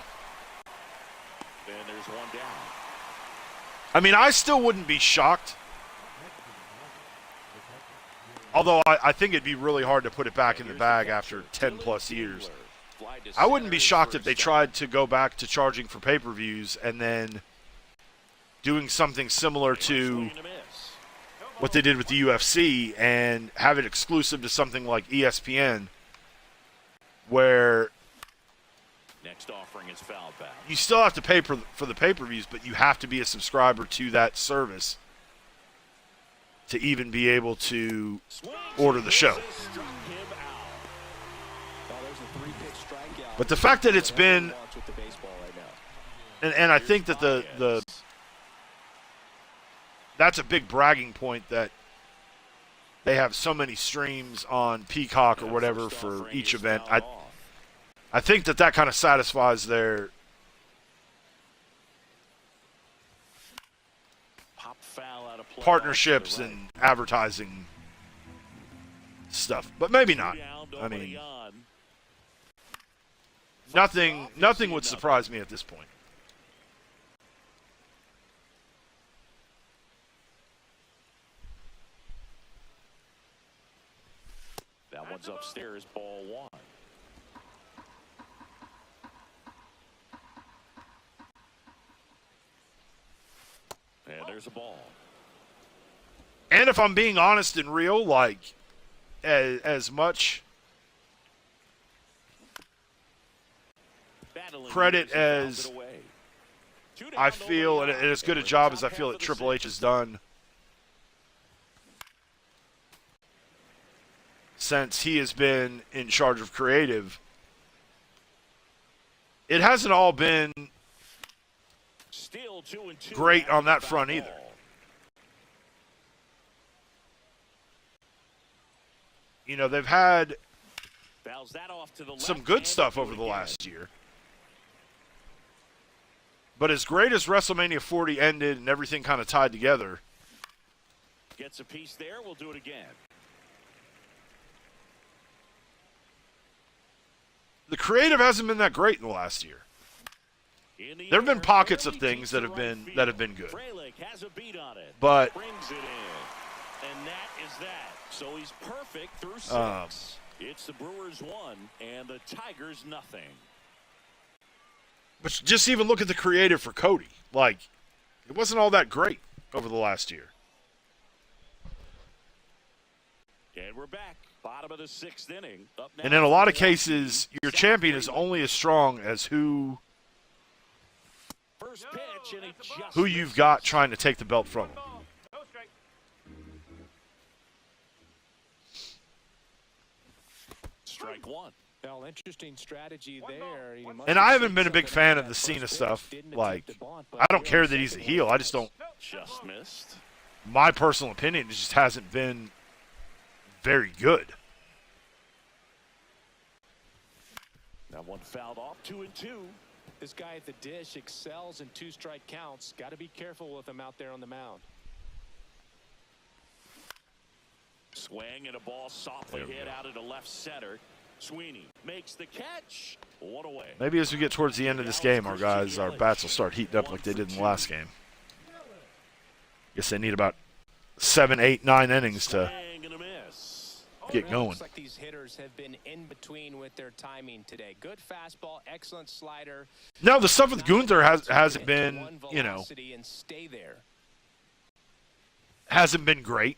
And there's one down. I mean, I still wouldn't be shocked. Although I think it'd be really hard to put it back in the bag after 10-plus years. I wouldn't be shocked if they tried to go back to charging for pay-per-views and then doing something similar to Swing and a miss. what they did with the UFC and have it exclusive to something like ESPN, where Next offering is fouled back. you still have to pay for the pay-per-views, but you have to be a subscriber to that service to even be able to Swings order and the show. misses, struck him out. Oh, there's a 3-pitch strikeout. But the fact that it's been, Wants with the baseball right now. and I think that the that's a big bragging point that they have so many streams on Peacock or whatever First for offering each is event. fouled off. I think that kind of satisfies their Pop foul out of play. partnerships off to the right. and advertising stuff, but maybe not. Two down, I nobody mean, on. nothing would surprise me at this point. That one's upstairs, ball one. And there's a ball. And if I'm being honest and real, like as much Battling credit moves and fouls as it away. Two down, I feel, nobody and on. as good a We're in job the as I top feel half that of the Triple H has sixth. done since he has been in charge of creative, it hasn't all been Still 2-2 great after on that the front foul either. ball. they've had Fouls that off to the some left good and stuff do over it the again. last year. But as great as WrestleMania 40 ended and everything kind of tied together, Gets a piece there. We'll do it again. the creative hasn't been that great in the last year. In the There have been air, pockets of barely things deep that to have right been field. good. Frelick has a beat on it. But Brings it in. And that is that. So he's perfect through 6. It's the Brewers 1 and the Tigers nothing. But just even look at the creative for Cody. Like, it wasn't all that great over the last year. And we're back. Bottom of the 6th inning. Up now And in a lot of for the cases, your champion is only as strong as who first pitch, and he just you've got trying to take the belt from him. No strike. strike one. Well, interesting strategy there. He must And have I haven't seen been a big something fan on of the that Cena first stuff. pitch. Didn't Like, attempt the bunt, but I don't really care that he's a second heel. I base. just don't. Just missed. My personal opinion, it just hasn't been very good. That one fouled off, 2-2. This guy at the dish excels in two-strike counts. Got to be careful with him out there on the mound. Swing and a ball softly There we hit go. out into left center. Sweeney makes the catch. One away. Maybe as we get towards the end of this game, our bats will start heating up like they did in the last game. Guess they need about 7, 8, 9 innings to Swing and a miss. get It going. looks like these hitters have been in between with their timing today. Good fastball, excellent slider. No, the stuff with Gunther hasn't Hit been, one you know, velocity and stay there. hasn't been great.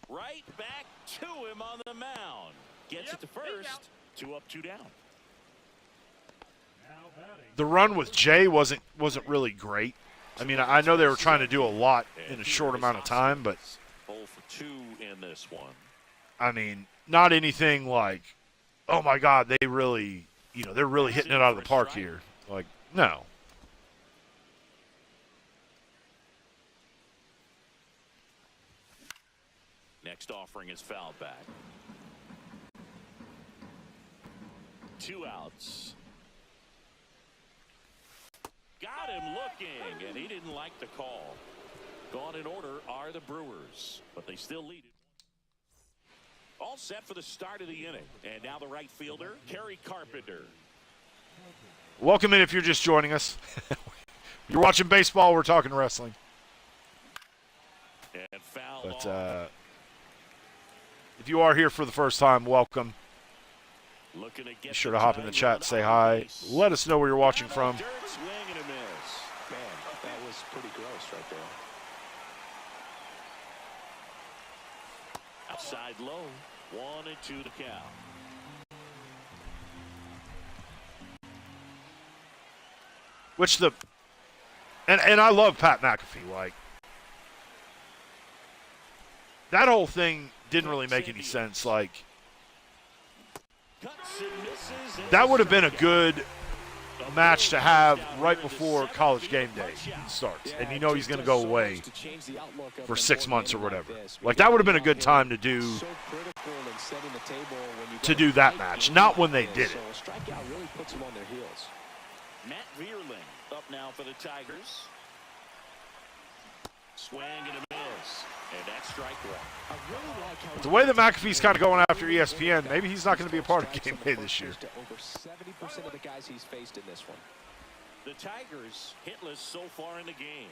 Right back to him on the mound. Gets it to first. 2 up, 2 down. The run with Jay wasn't really great. I mean, I know they were trying to do a lot in a short amount of time, but 0 for 2 in this one. I mean, not anything like, oh my God, they really, they're really hitting it out of the park here. Like, no. Next offering is fouled back. 2 outs. Got him looking, and he didn't like the call. Gone in order are the Brewers, but they still lead it. All set for the start of the inning. And now the right fielder, Kerry Carpenter. Welcome in if you're just joining us. You're watching baseball, we're talking wrestling. And foul But off. if you are here for the first time, welcome. Looking to Be get sure to hop in the chat, say hi. base. Let us know where you're watching from. Dirt swing and a miss. Man, that was pretty gross right there. Outside low. 1 and 2 to count. Which and I love Pat McAfee. Like, that whole thing didn't really make any sense. Like, Cuts and misses and that would have been a strikeout. good match to have right before college game day starts. And you know he's going to go away for 6 months or whatever. Like, that would have been a good time to do that match, not when they did it. So a strikeout really puts them on their heels. Matt Vierling up now for the Tigers. Swing and a miss. And that's strike one. I really like how The way that McAfee's kind of going after ESPN, maybe he's not going to be a part of game day this year. to over 70% of the guys he's faced in this one. The Tigers hitless so far in the game.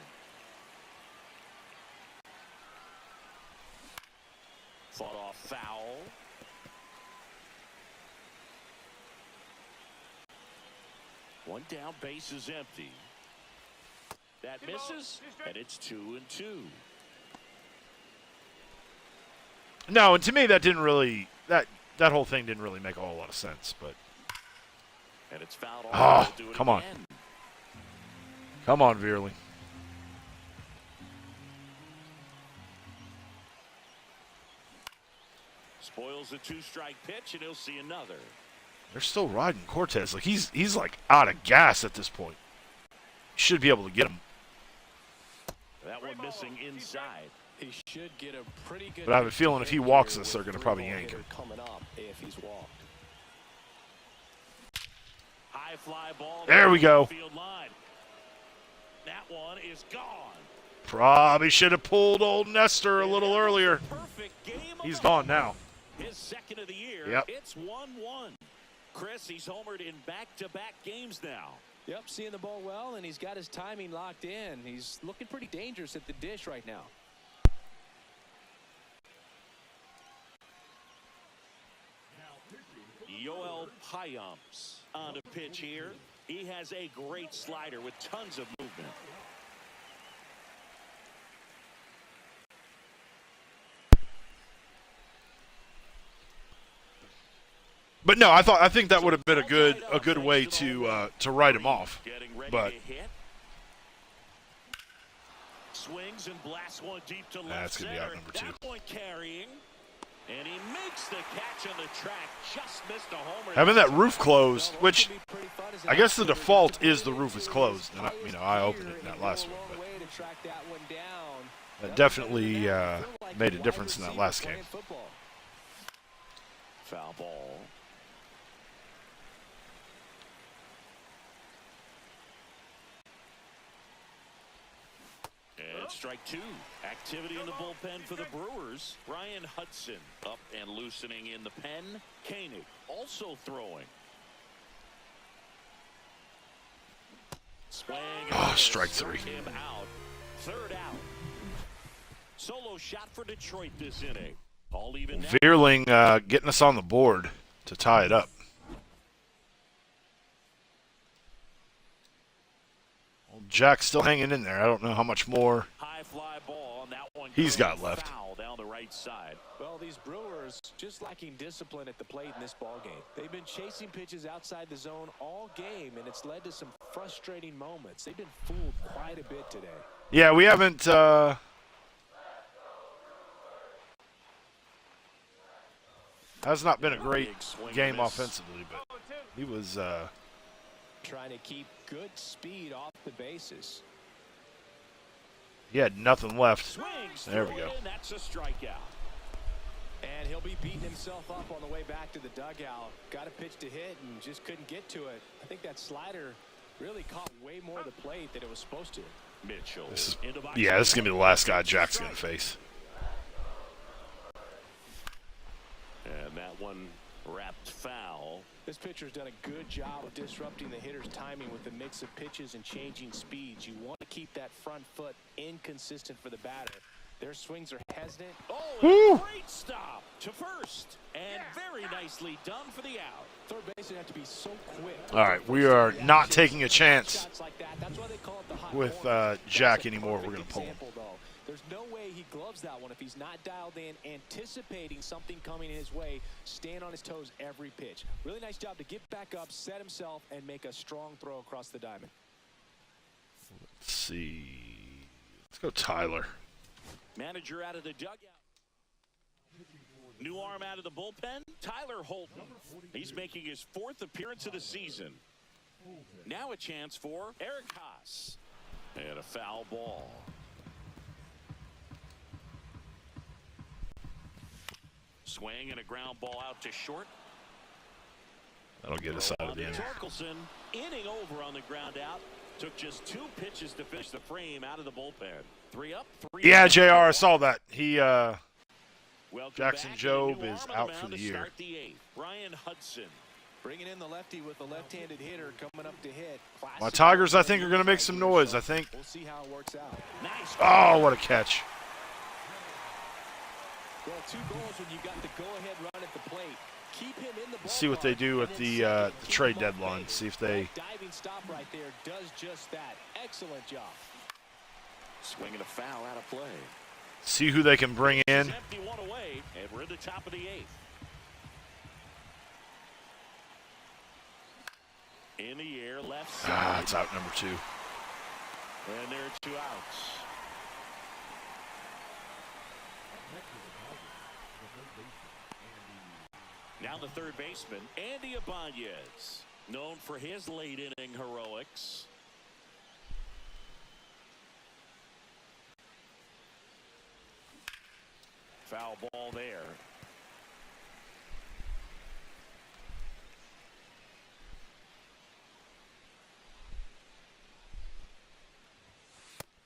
Fought off foul. One down, base is empty. That misses, and it's 2 and 2. No, and to me that didn't really that whole thing didn't really make a whole lot of sense. But And it's fouled off. Oh, They'll do it come on. again. come on, Veerling. Spoils the 2-strike pitch, and he'll see another. They're still riding Cortez. Like he's like out of gas at this point. Should be able to get him. That one missing inside. He should get a pretty good. But I have a feeling if he walks us, they're going to probably yank him. Coming up if he's walked. High fly ball. There we go. Field line. That one is gone. Probably should have pulled old Nestor a little earlier. Perfect game. He's of gone now. His second of the year. Yep. It's 1-1. Chris, he's homered in back-to-back games now. Yep, seeing the ball well, and he's got his timing locked in. He's looking pretty dangerous at the dish right now. Yoel Payamps on the pitch here. He has a great slider with tons of movement. But no, I think that would have been a good way to write him off. Getting ready But to hit. Swings and blasts one deep to left that's gonna be out center. number 2. That one carrying. And he makes the catch on the track. Just missed a homer. Having that roof closed, which I guess the default is the roof is closed. And I opened it in that last one, but that definitely made a difference in that last game. Foul ball. And strike two. Activity in the bullpen for the Brewers. Ryan Hudson up and loosening in the pen. Koenig also throwing. Swing. Strike three. Him out. Third out. Solo shot for Detroit this inning. All even now. Veerling getting us on the board to tie it up. Jack's still hanging in there. I don't know how much more High fly ball on that one. he's got left. Foul down the right side. Well, these Brewers just lacking discipline at the plate in this ball game. They've been chasing pitches outside the zone all game, and it's led to some frustrating moments. They've been fooled quite a bit today. Yeah, we haven't. Has not been a great game offensively, but he was. Trying to keep good speed off the bases. He had nothing left. Swings There we through go. it, and that's a strikeout. And he'll be beating himself up on the way back to the dugout. Got a pitch to hit and just couldn't get to it. I think that slider really caught way more of the plate than it was supposed to. Mitchell. This is, into box yeah, this is one. gonna be the last guy Jack's gonna face. And that one wrapped foul. This pitcher's done a good job of disrupting the hitter's timing with the mix of pitches and changing speeds. You want to keep that front foot inconsistent for the batter. Their swings are hesitant. Oh, Woo! and a great stop to first. And very nicely done for the out. Third baseman have to be so quick. All right, we are not taking a chance Shots like that. That's why they call it the hot with corner. Jack That's a anymore. We're perfect gonna pull him. example, though. There's no way he gloves that one if he's not dialed in, anticipating something coming his way, staying on his toes every pitch. Really nice job to get back up, set himself, and make a strong throw across the diamond. Let's see. Let's go Tyler. Manager out of the dugout. New arm out of the bullpen. Tyler Holton. He's making his fourth appearance of the season. Now a chance for Eric Haas. And a foul ball. Swing and a ground ball out to short. That'll get us out of the inning. Torkelson inning over on the ground out. Took just 2 pitches to finish the frame out of the bullpen. 3 up, 3 Yeah, down. JR, I saw that. He Welcome Jackson back. Jobe And a new is arm on out the for mound the to year. start the 8th. Brian Hudson. Bringing in the lefty with the left-handed hitter coming up to hit. Classic. My Tigers, I think, are going to make some noise. I think. We'll see how it works out. Nice. Oh, what a catch. Well, 2 goals when you got the go-ahead run at the plate. Keep him in the Let's see what they do at the trade deadline. See if they. Diving stop right there does just that. Excellent job. Swinging a foul out of play. See who they can bring in. Empty one away, and we're at the top of the 8th. In the air, left side. It's out number 2. And there are 2 outs. Now the third baseman, Andy Ibanez, known for his late inning heroics. Foul ball there.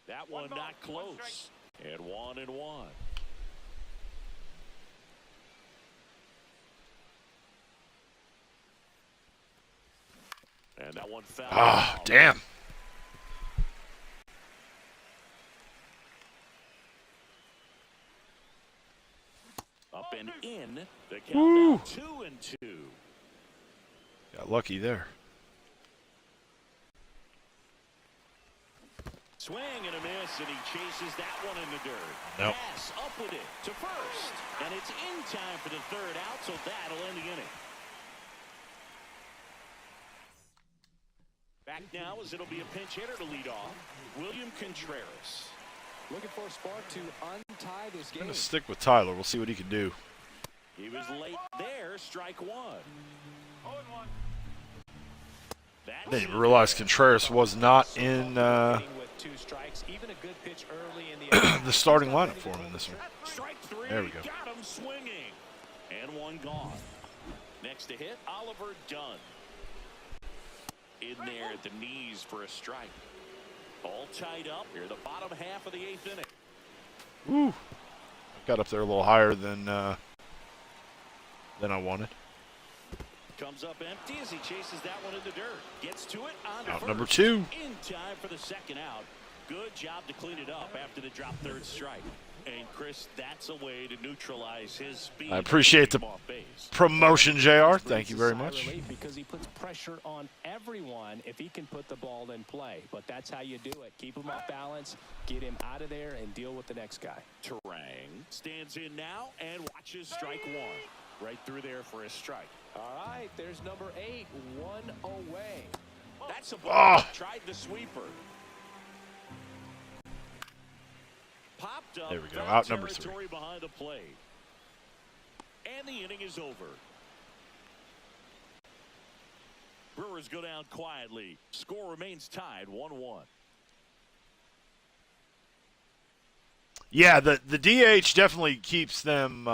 That one not close. And 1-1. And that one fell. Ah, damn. Up and in. The count now 2-2. Got lucky there. Swing and a miss, and he chases that one in the dirt. Nope. Pass up with it to first. And it's in time for the third out, so that'll end the inning. Back now as it'll be a pinch hitter to lead off. William Contreras. Looking for a spark to untie this I'm game. going to stick with Tyler. We'll see what he can do. He was late there. Strike one. 0-1. I didn't even realize Contreras was not in With two strikes, even a good pitch early in the the starting lineup for him in this one. Strike three. There we go. Got him swinging. And one gone. Next to hit, Oliver Dunn. In there at the knees for a strike. All tied up here, the bottom half of the eighth inning. Woo! Got up there a little higher than I wanted. Comes up empty as he chases that one in the dirt. Gets to it on to Out first. number 2. In time for the second out. Good job to clean it up after the drop third strike. And Chris, that's a way to neutralize his speed. I appreciate the off base. promotion, JR. Thank you very Sigh of much. relief because he puts pressure on everyone if he can put the ball in play. But that's how you do it. Keep him off balance, get him out of there, and deal with the next guy. Terang stands in now and watches strike one. Right through there for a strike. All right, there's number 8, 1 away. That's a ball. Ah. Tried the sweeper. Popped up. There we go. foul Out number 3. territory behind the plate. And the inning is over. Brewers go down quietly. Score remains tied 1-1. Yeah, the DH definitely keeps them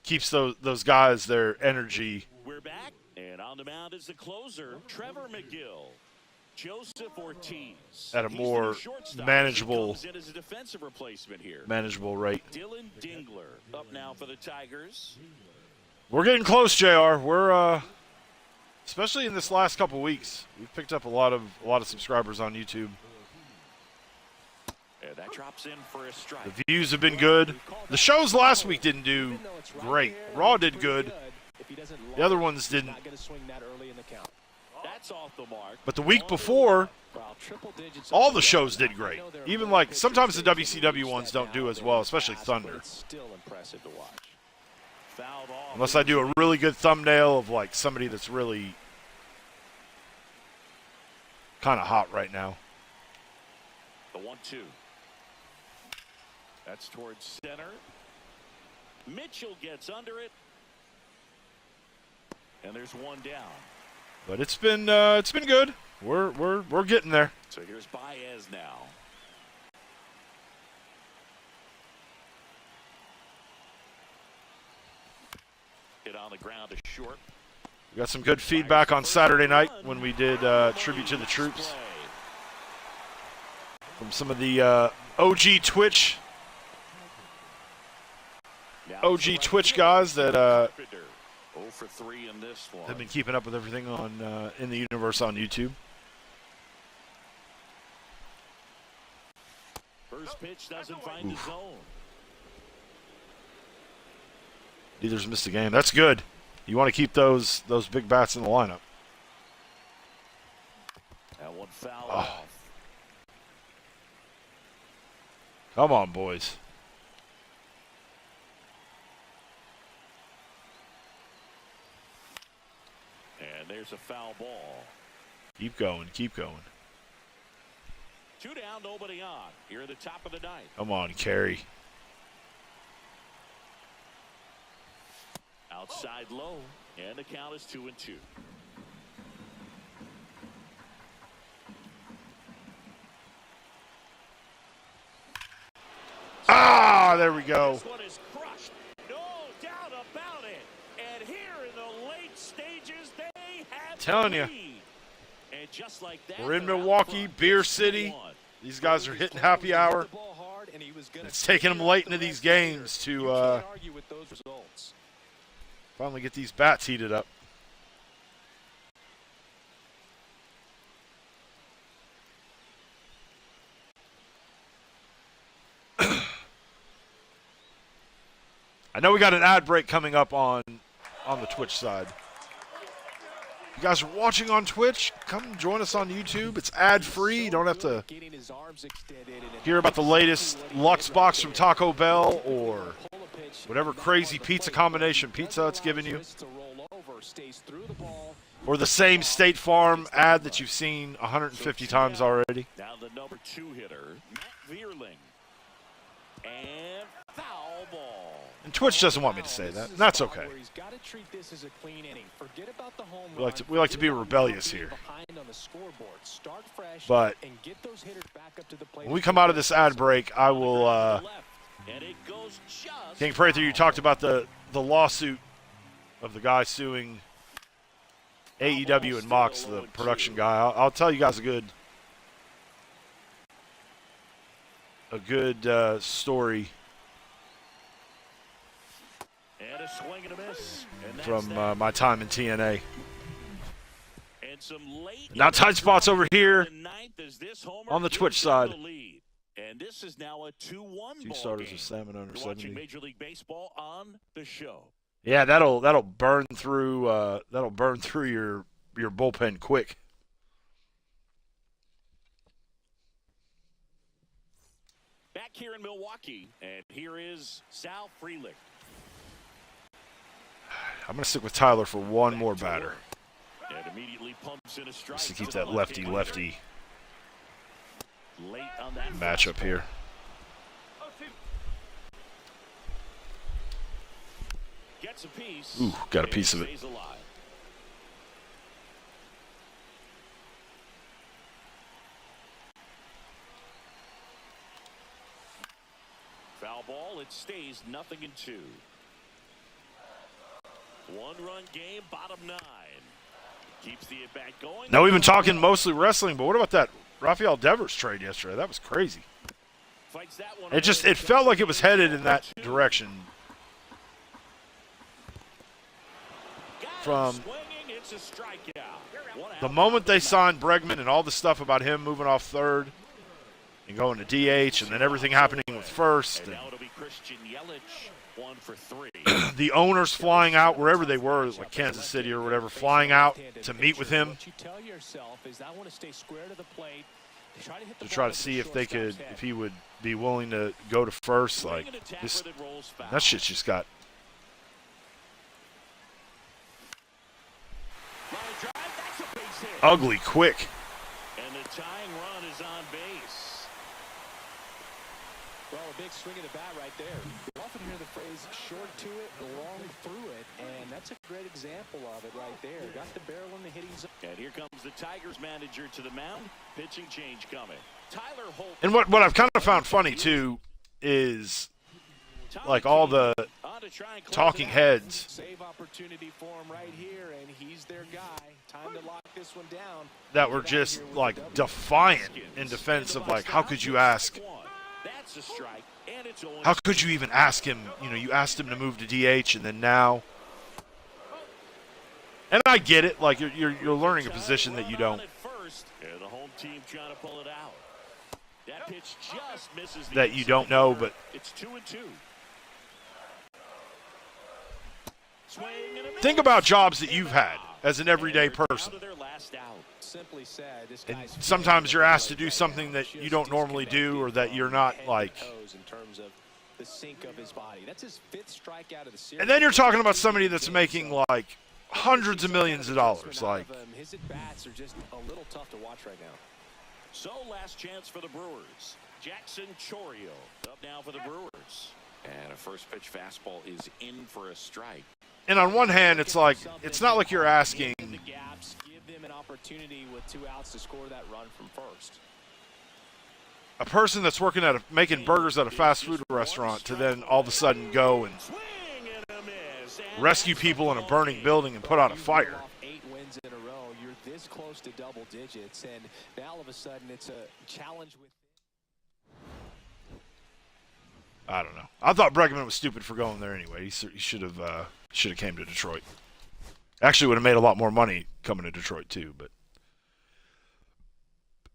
keeps those guys their energy. We're back, and on the mound is the closer, Trevor McGill. Joseph Ortiz. At a He's more the new shortstop. manageable- He comes in as a defensive replacement here. Manageable rate. Dylan Dingler up now for the Tigers. We're getting close, JR. We're especially in this last couple weeks, we've picked up a lot of subscribers on YouTube. And that drops in for a strike. The views have been good. The shows last week didn't do great. Raw did good. The other ones didn't. Not going to swing that early in the count. That's off the mark. But the week before, Well, triple digits all over the the shows other. did great. I know there are Even more like pitchers sometimes the that WCW use ones that don't do now as than well, in the especially past, but Thunder. It's still impressive to watch. Fouled off. Unless I do a really good thumbnail of like somebody that's really kind of hot right now. The 1-2. That's towards center. Mitchell gets under it. And there's one down. But it's been good. We're getting there. So here's Baez now. Hit on the ground to short. We got some good feedback on Saturday night when we did tribute to the troops from some of the OG Twitch guys that 0 for 3 in this one. have been keeping up with everything on in the universe on YouTube. First pitch doesn't find the zone. Neither's missed a game. That's good. You want to keep those big bats in the lineup. That one foul Oh. off. Come on, boys. And there's a foul ball. Keep going. Keep going. 2 down, nobody on. Here at the top of the ninth. Come on, Carey. Outside low, and the count is 2-2. Ah, there we go. This one is crushed. No doubt about it. And here in the late stages, they have Telling the ya. lead. And just like that, We're in they're out Milwaukee, front. Beer It's City. 2-1. These guys are hitting happy hour. It's taking them late into these games to finally get these bats heated up. I know we got an ad break coming up on the Twitch side. You guys are watching on Twitch? Come join us on YouTube. It's ad-free. You don't have to hear about the latest Lux box from Taco Bell or whatever crazy pizza combination pizza it's giving you. Or the same State Farm ad that you've seen 150 times already. Now the number 2 hitter, Matt Vierling. And foul ball. And Twitch doesn't want me to say that. And that's okay. He's got to treat this as a clean inning. Forget about the home We like to be rebellious here. But when we come out of this ad break, I will. King Prather, you talked about the lawsuit of the guy suing AEW and Mox, the production guy. I'll tell you guys a good story from my time in TNA. Now tight spots over here on the Twitch side. And this is now a 2-1 Two starters of salmon under 70. Watching Major League Baseball on the show. Yeah, that'll burn through your bullpen quick. Back here in Milwaukee, and here is Sal Frelick. I'm gonna stick with Tyler for one more batter. And immediately pumps in a strike Just to keep the that lefty-lefty late on that matchup here. Gets a piece. Ooh, got a piece of it. Stays alive. Foul ball, it stays 0-2. One-run game, bottom 9. Keeps the at-bat going. Now, we've been talking mostly wrestling, but what about that Rafael Devers trade yesterday? That was crazy. Fights that one It felt like it was headed in that direction. From the moment they signed Bregman and all the stuff about him moving off third and going to DH, and then everything happening with first, and now it'll be Christian Yelich, 1 for 3. the owners flying out wherever they were, like Kansas City or whatever, flying out to meet with him to try to see if he would be willing to go to first. Like this, that shit's just got. Ugly quick. And the tying run is on base. Well, a big swing of the bat right there. You often hear the phrase short to it, long through it, and that's a great example of it right there. Got the barrel in the hitting zone. And here comes the Tigers manager to the mound. Pitching change coming. Tyler Holt. And what I've kind of found funny too is like all the talking heads Save opportunity for him right here, and he's their guy. Time to lock this one down. that were just like defiant in defense of like, how could you ask? That's a strike, and it's How could you even ask him? You know, you asked him to move to DH, and then now. And I get it, like you're learning a position that you don't. And the home team trying to pull it out. That pitch just misses the That you don't know, but it's 2-2. Swing and a miss. think about jobs that you've had as an everyday person. Down to their last out. Simply said, this And guy's sometimes you're asked to do something that you don't normally do, or that you're not like. in terms of the sink of his body. That's his 5th strikeout of the series. And then you're talking about somebody that's making like hundreds of millions of dollars. Like, His at-bats are just a little tough to watch right now. So last chance for the Brewers. Jackson Chourio up now for the Brewers. And a first pitch fastball is in for a strike. and on one hand, it's like it's not like you're asking In the gaps, give them an opportunity with 2 outs to score that run from first. a person that's working at making burgers at a fast food restaurant to then all of a sudden go and Swing and a miss. And rescue people in a burning building and put out a fire. 8 wins in a row. You're this close to double digits, and now all of a sudden it's a challenge with. I don't know. I thought Bregman was stupid for going there anyway. He should have came to Detroit. Actually, would have made a lot more money coming to Detroit too, but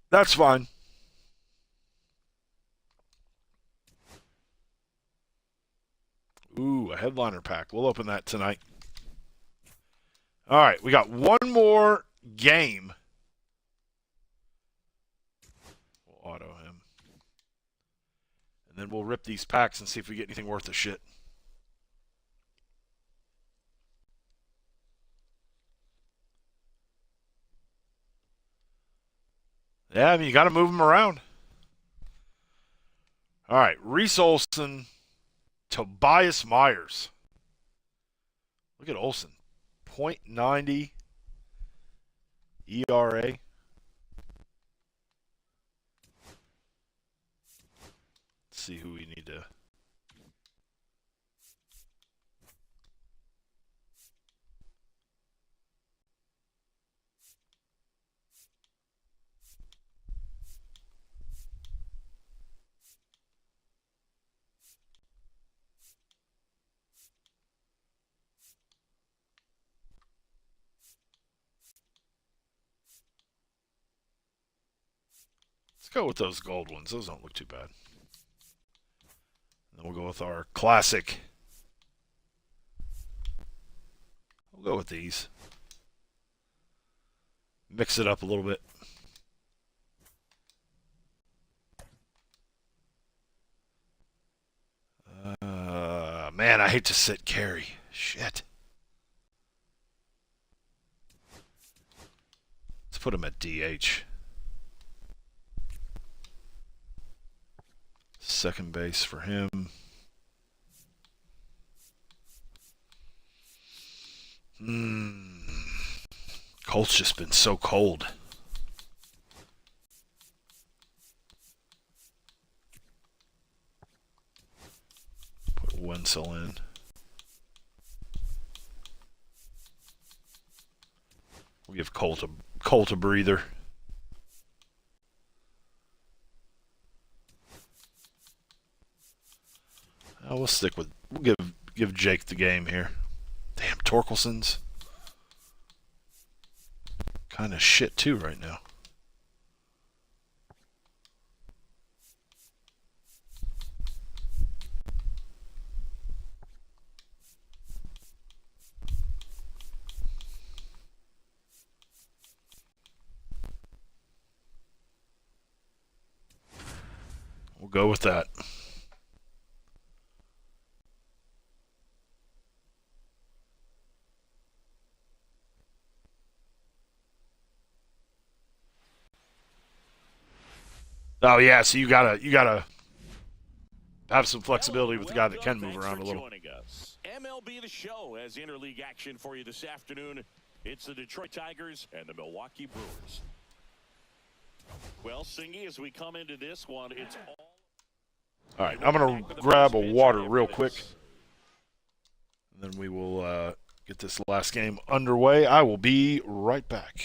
that's fine. Ooh, a headliner pack. We'll open that tonight. All right, we got one more game. We'll auto him. And then we'll rip these packs and see if we get anything worth a shit. Yeah, I mean, you got to move them around. All right, Reese Olson Tobias Myers. Look at Olsen. .90 ERA. Let's see who we need to. Let's go with those gold ones. Those don't look too bad. Then we'll go with our classic. We'll go with these. Mix it up a little bit. Man, I hate to sit carry. Shit. Let's put him at DH. Second base for him. Colt's just been so cold. Put Wenzel in. We'll give Colt a breather. We'll stick with. We'll give Jake the game here. Damn, Torkelson's kind of shit too right now. We'll go with that. Oh yeah, so you gotta have some flexibility with the guy that can move around a little. MLB The Show has interleague action for you this afternoon. It's the Detroit Tigers and the Milwaukee Brewers. Well, Singy, as we come into this one, it's all right, I'm gonna grab a water real quick, and then we will get this last game underway. I will be right back.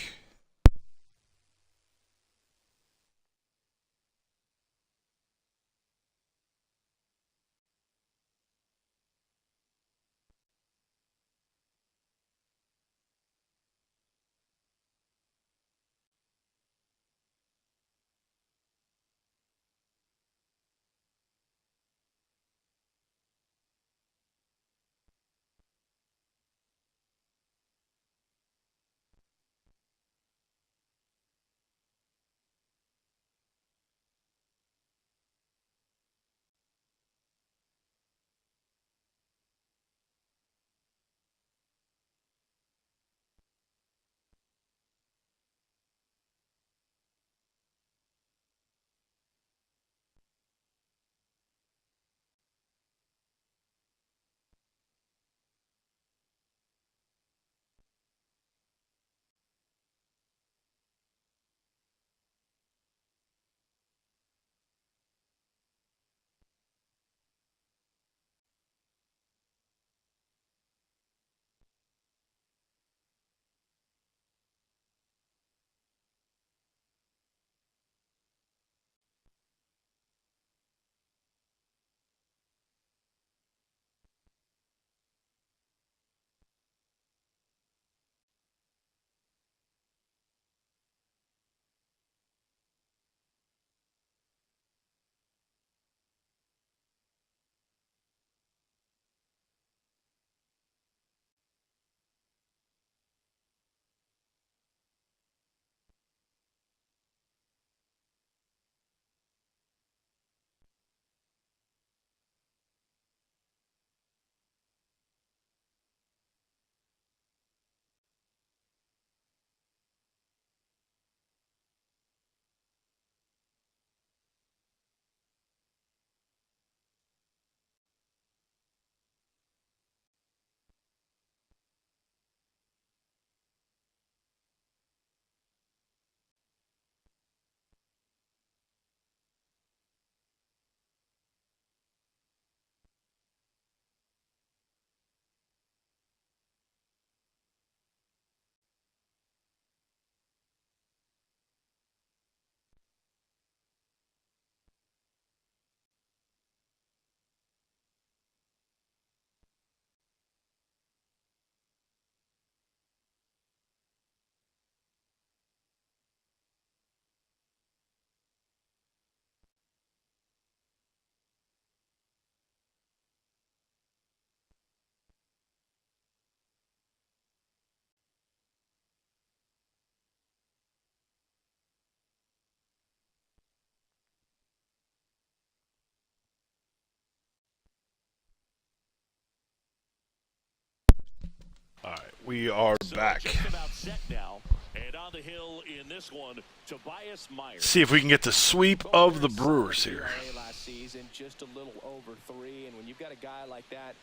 We are So back. just about set now. And on the hill in this one, Tobias Myers. See if we can get the sweep of the Brewers here. Last season, just a little over 3, and when you've got a guy like that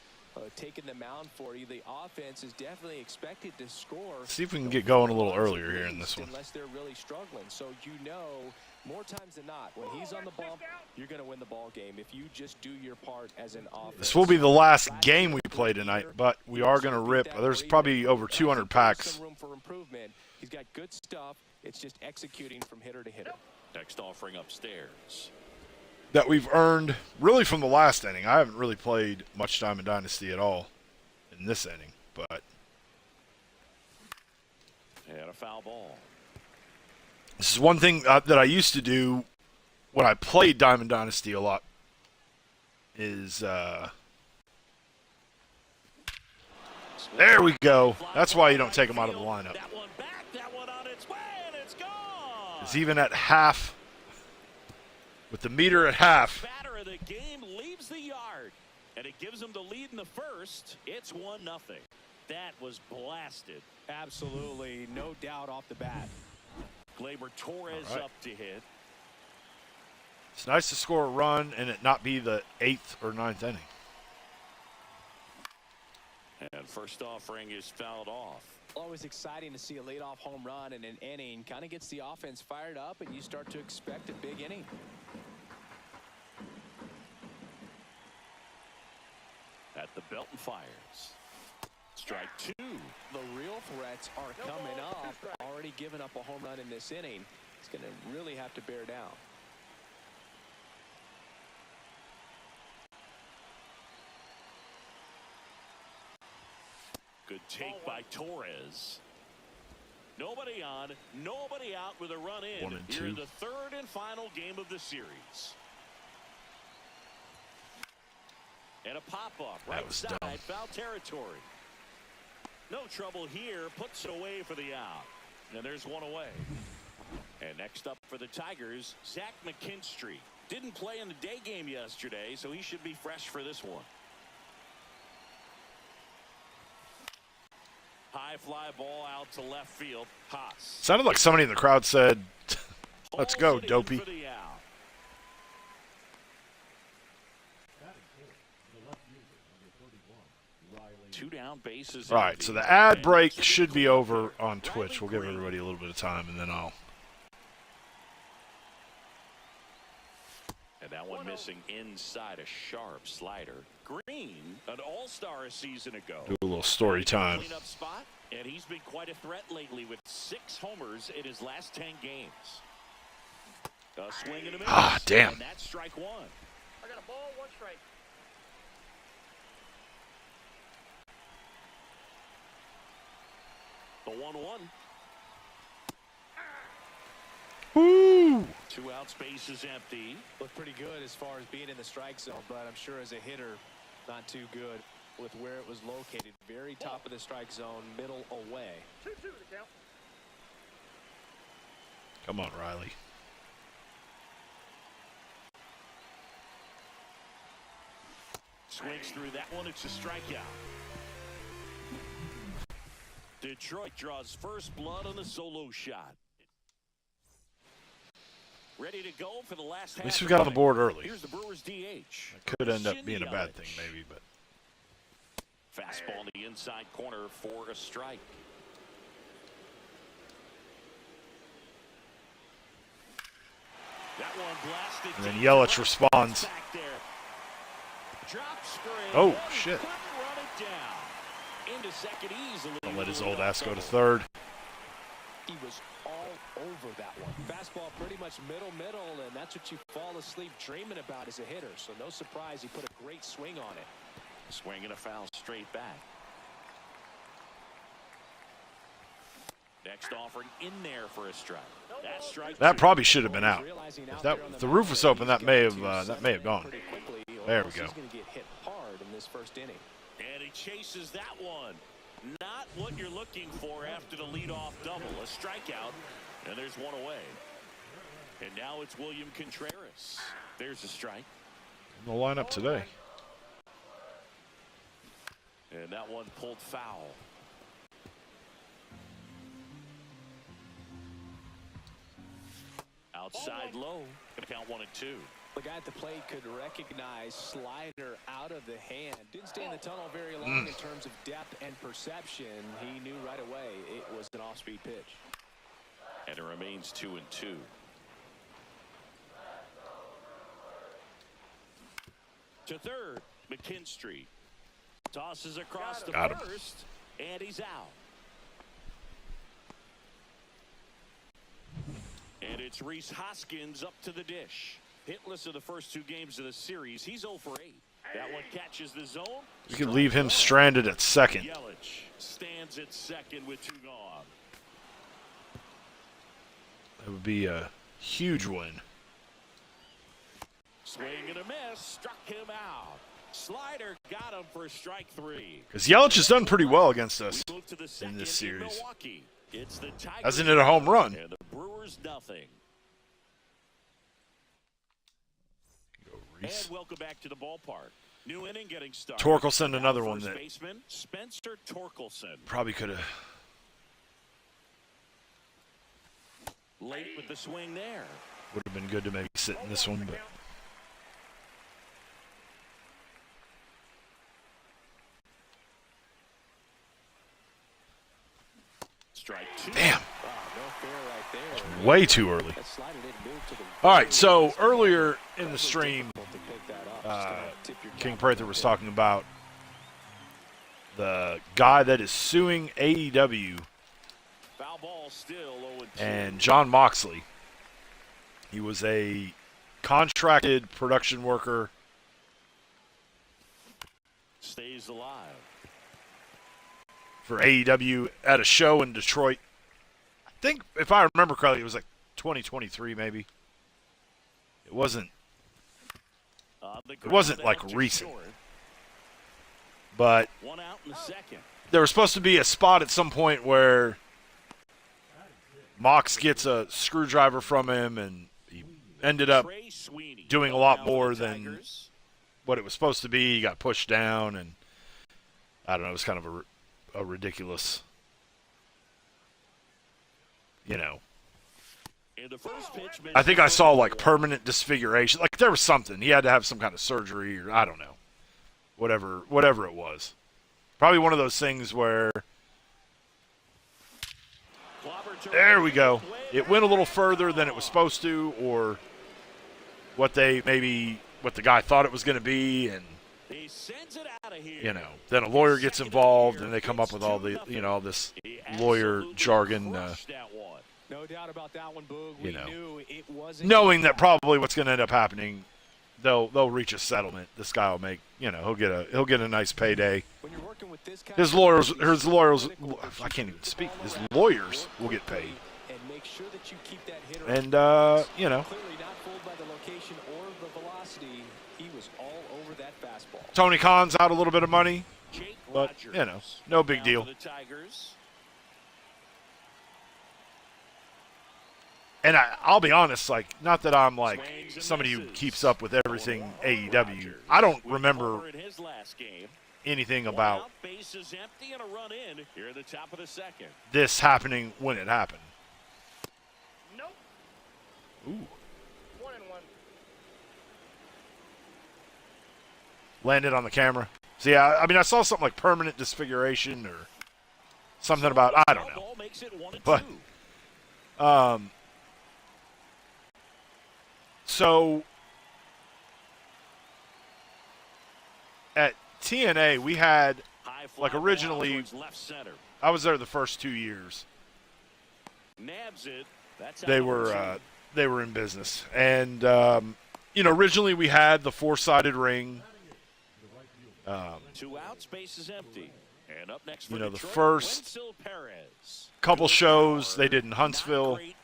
taking the mound for you, the offense is definitely expected to score. See if we can get going a little earlier here in this one. Unless they're really struggling, so more times than not, when he's on the bump, you're going to win the ball game if you just do your part as an offense. This will be the last game we play tonight, but we are going to rip. There's probably over 200 packs. Some room for improvement. He's got good stuff. It's just executing from hitter to hitter. Next offering upstairs. That we've earned really from the last inning. I haven't really played much Diamond Dynasty at all in this inning, but And a foul ball. this is one thing that I used to do when I played Diamond Dynasty a lot is there we go. That's why you don't take them out of the lineup. That one back, that one on its way, and it's gone. It's even at half, with the meter at half. Batter of the game leaves the yard, and it gives them the lead in the first. It's 1-0. That was blasted. Absolutely, no doubt off the bat. Gleyber Torres All right. up to hit. It's nice to score a run and it not be the 8th or 9th inning. And first offering is fouled off. Always exciting to see a leadoff home run in an inning. Kind of gets the offense fired up, and you start to expect a big inning. At the belt and fires. Strike 2. The real threats are coming up. Already given up a home run in this inning. He's going to really have to bear down. Good take by Torres. Nobody on, nobody out with a run in. 1 and 2. Here in the third and final game of the series. And a pop-up That right was side, dumb. foul territory. No trouble here, puts it away for the out. And there's one away. And next up for the Tigers, Zach McKinstry. Didn't play in the day game yesterday, so he should be fresh for this one. High fly ball out to left field. Haas. Sounded like somebody in the crowd said, "Let's go, Hauls it in dopey." for the out. Two down, bases. All right, empty. so the ad And break it's should be Riley over on Twitch. We'll give Green. everybody a little bit of time, and then I'll And that one missing inside a sharp slider. Green, an all-star a season ago. do a little story time. Cleanup spot, and he's been quite a threat lately with 6 homers in his last 10 games. A swing and a miss. Ah, damn. And that's strike 1. I got a ball, 1 strike. The 1-1. Woo! 2 outs, base is empty. Looked pretty good as far as being in the strike zone, but I'm sure as a hitter, not too good with where it was located. Very top of the strike zone, middle away. 2-2 the count. Come on, Riley. Swings through that one. It's a strikeout. Detroit draws first blood on the solo shot. Ready to go for the last half. At least we got on the board early. Here's the Brewers DH. Could end up Christian being a bad Yelich. thing, maybe, but Fastball in the inside corner for a strike. That one blasted. and then deep. Yelich responds. Back there. Drop spray. Oh, One shit. couldn't run it down. Into second easily. Don't let his with a old leadoff ass go to double. third. He was all over that one. Fastball pretty much middle, and that's what you fall asleep dreaming about as a hitter. So no surprise he put a great swing on it. Swing and a foul straight back. Next offering in there for a strike. That strike. That 2. probably should have been out. Realizing If out that there on if the roof was open, that he's may got have to that may have settle in gone. pretty quickly, or There we else go. He's going to get hit hard in this first inning. And he chases that one. Not what you're looking for after the leadoff double. A strikeout, and there's one away. And now it's William Contreras. There's a strike. In the lineup today. And that one pulled foul. Outside low. Gonna count 1 and 2. The guy at the plate could recognize slider out of the hand. Didn't stay in the tunnel very long in terms of depth and perception. He knew right away it was an off-speed pitch. And it remains 2 and 2. To third, McKinstry. Tosses across the Got him. first, and he's out. And it's Rhys Hoskins up to the dish. Hitless in the first 2 games of the series. He's 0 for 8. That one catches the zone. You could leave him stranded at second. Yelich stands at second with 2 gone. That would be a huge win. Swing and a miss. Struck him out. Slider got him for strike 3. Because Yelich has done pretty well against us We move to the second in this series. Milwaukee. It's the Tigers Hasn't hit a home run. and the Brewers nothing. And welcome back to the ballpark. New inning getting started. Torkelson, another one First that baseman Spencer Torkelson. probably could have. Late with the swing there. Would have been good to maybe sit in this one, but Strike 2. damn, No fair right there. way too early. That slider didn't move to the All right, so earlier in the stream, difficult to pick that up. Just gonna tip your King cap Prather right was there. talking about the guy that is suing AEW Foul ball still 0-2. and John Moxley. He was a contracted production worker. Stays alive. For AEW at a show in Detroit. I think, if I remember correctly, it was like 2023 maybe. It wasn't, It wasn't, like, recent. but 1 out in the second. there was supposed to be a spot at some point where Mox gets a screwdriver from him, and he ended up Trey Sweeney doing a up lot now for more the than Tigers. what it was supposed to be. He got pushed down, and I don't know, it was kind of a ridiculous, In the first pitch, I think I saw like permanent disfiguration. Like there was something. He had to have some kind of surgery, or I don't know. Whatever it was. Probably one of those things where, there we go. It went a little further than it was supposed to, or what the guy thought it was going to be, and He sends it out of here. then a lawyer gets involved, and they come up with all the, all this He lawyer absolutely jargon, crushed that one. No doubt about that one, Boog. We knew it wasn't. knowing that probably what's going to end up happening, they'll reach a settlement. This guy will make, he'll get a nice payday. When you're working with this kind His of lawyers, I can't even speak. His lawyers will get paid, and make sure that you keep that hitter and clearly not fooled by the location or the velocity. He was all over that fastball. Tony Khan's out a little bit of money, Jake but Rogers no big now deal. for the Tigers. And I'll be honest, like, not that I'm like Swings and somebody who misses. keeps up with everything AEW. I don't remember With 4 in his last game. anything 1 about out, bases empty and a run in here at the top of the second. this happening when it happened. Nope. Ooh. 1 and 1. Landed on the camera. See, I mean, I saw something like permanent disfiguration or something about, I don't know. Ball makes it 1 and But- 2. So at TNA, we had, High fly like, ball originally- towards left center. I was there the first 2 years. Nabs it. That's They out were number they were in business, and originally we had the 4-sided ring. 2 outs, base is empty. And up next for The Detroit, first Wenzel Perez. couple shows they did in Not Huntsville. great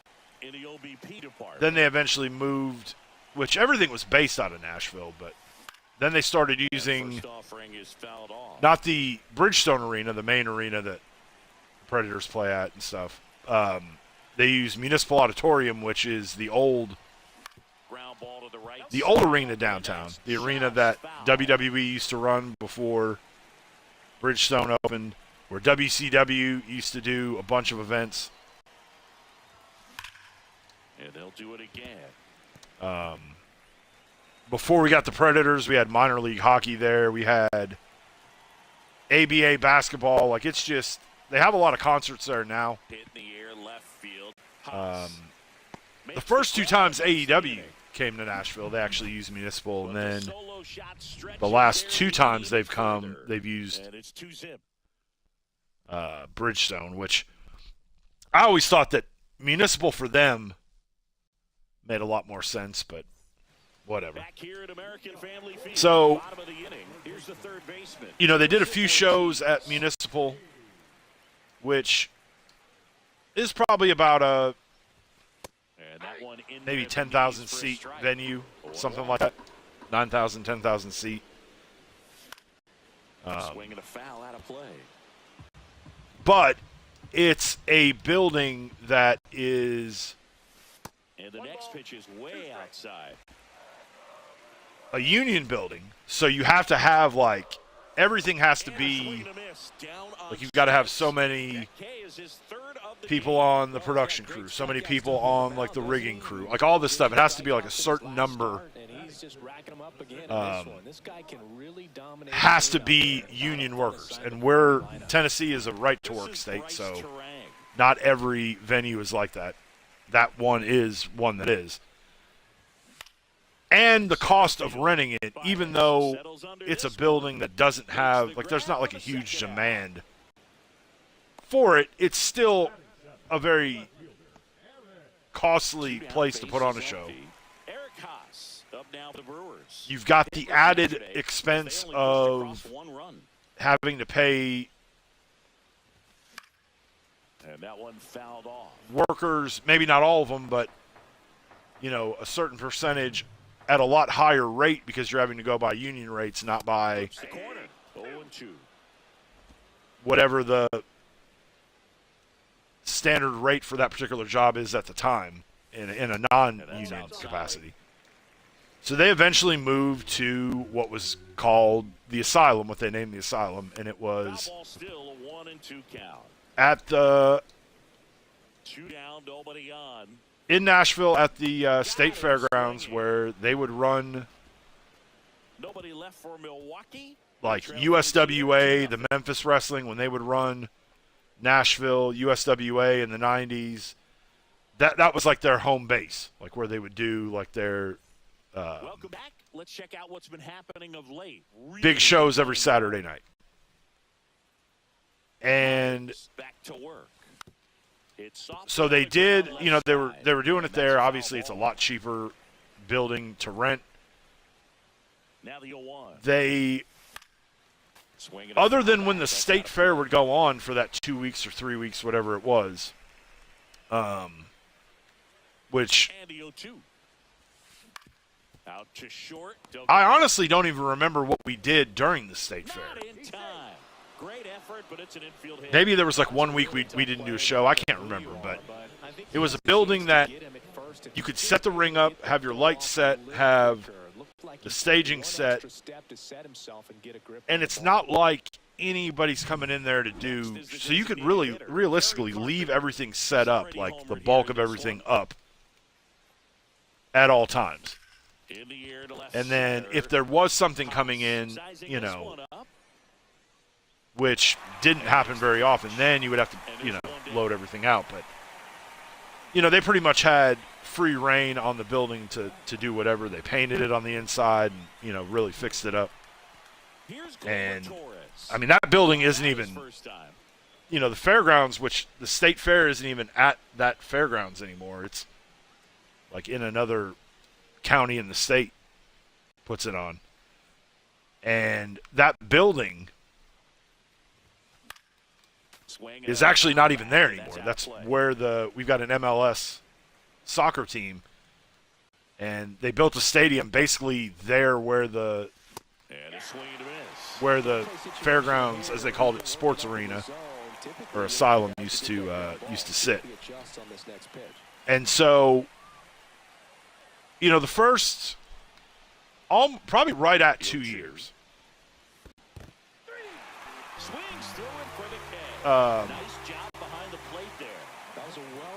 in the OBP department. Then they eventually moved, which everything was based out of Nashville, but then they started using First offering is fouled off. not the Bridgestone Arena, the main arena that Predators play at and stuff. They use Municipal Auditorium, which is the old Ground ball to the right arena downtown, the arena that WWE used to run before Bridgestone opened, where WCW used to do a bunch of events. And they'll do it again. Before we got the Predators, we had minor league hockey there. We had ABA basketball. Like, it's just, they have a lot of concerts there now. Hit in the air, left field. The first two times AEW came to Nashville, they actually used Municipal, and then the last two times they've come, they've used Bridgestone, which I always thought that Municipal for them made a lot more sense, but whatever. So, you know, they did a few shows at Municipal, which is probably about a maybe 10,000 seat venue, something like that. 9,000, 10,000 seat. Swinging a foul out of play. But it's a building that is And the next pitch is way outside. a union building, so you have to have, like, everything has to be, like, you've got to have so many people on the production crew, so many people on, like, the rigging crew, like, all this stuff. It has to be, like, a certain number. Has to be union workers, and Tennessee is a right-to-work state, so not every venue is like that. That one is one that is. And the cost of renting it, even though it's a building that doesn't have, like, there's not like a huge demand for it, it's still a very costly place to put on a show. You've got the added expense of having to pay workers, maybe not all of them, but, you know, a certain percentage at a lot higher rate because you're having to go by union rates, not by whatever the standard rate for that particular job is at the time in a non-union capacity. So they eventually moved to what was called the Asylum, what they named the Asylum, and it was at the in Nashville at the State Fairgrounds, where they would run like USWA, the Memphis Wrestling, when they would run Nashville, USWA in the 90s. That was like their home base, like where they would do like their welcome back. Let's check out what's been happening of late. Big shows every Saturday night. And back to work. So they did, you know, they were doing it there. Obviously, it's a lot cheaper building to rent. Now the 0-1. They, other than when the State Fair would go on for that 2 weeks or 3 weeks, whatever it was, which out to short. I honestly don't even remember what we did during the State Fair. Great effort, but it's an infield hit. Maybe there was like 1 week we didn't do a show. I can't remember, but it was a building that you could set the ring up, have your lights set, have the staging set, and it's not like anybody's coming in there to do, so you could really realistically leave everything set up, like the bulk of everything up at all times. And then if there was something coming in, you know, which didn't happen very often, then you would have to, you know, load everything out. But, you know, they pretty much had free reign on the building to do whatever. They painted it on the inside and, you know, really fixed it up. And, I mean, that building isn't even, you know, the fairgrounds, which the State Fair isn't even at that fairgrounds anymore. It's like in another county in the state puts it on. And that building is actually not even there anymore. That's where we've got an MLS soccer team, and they built a stadium basically there where the fairgrounds, as they called it, sports arena or Asylum used to sit. And so, you know, the first, probably right at 2 years.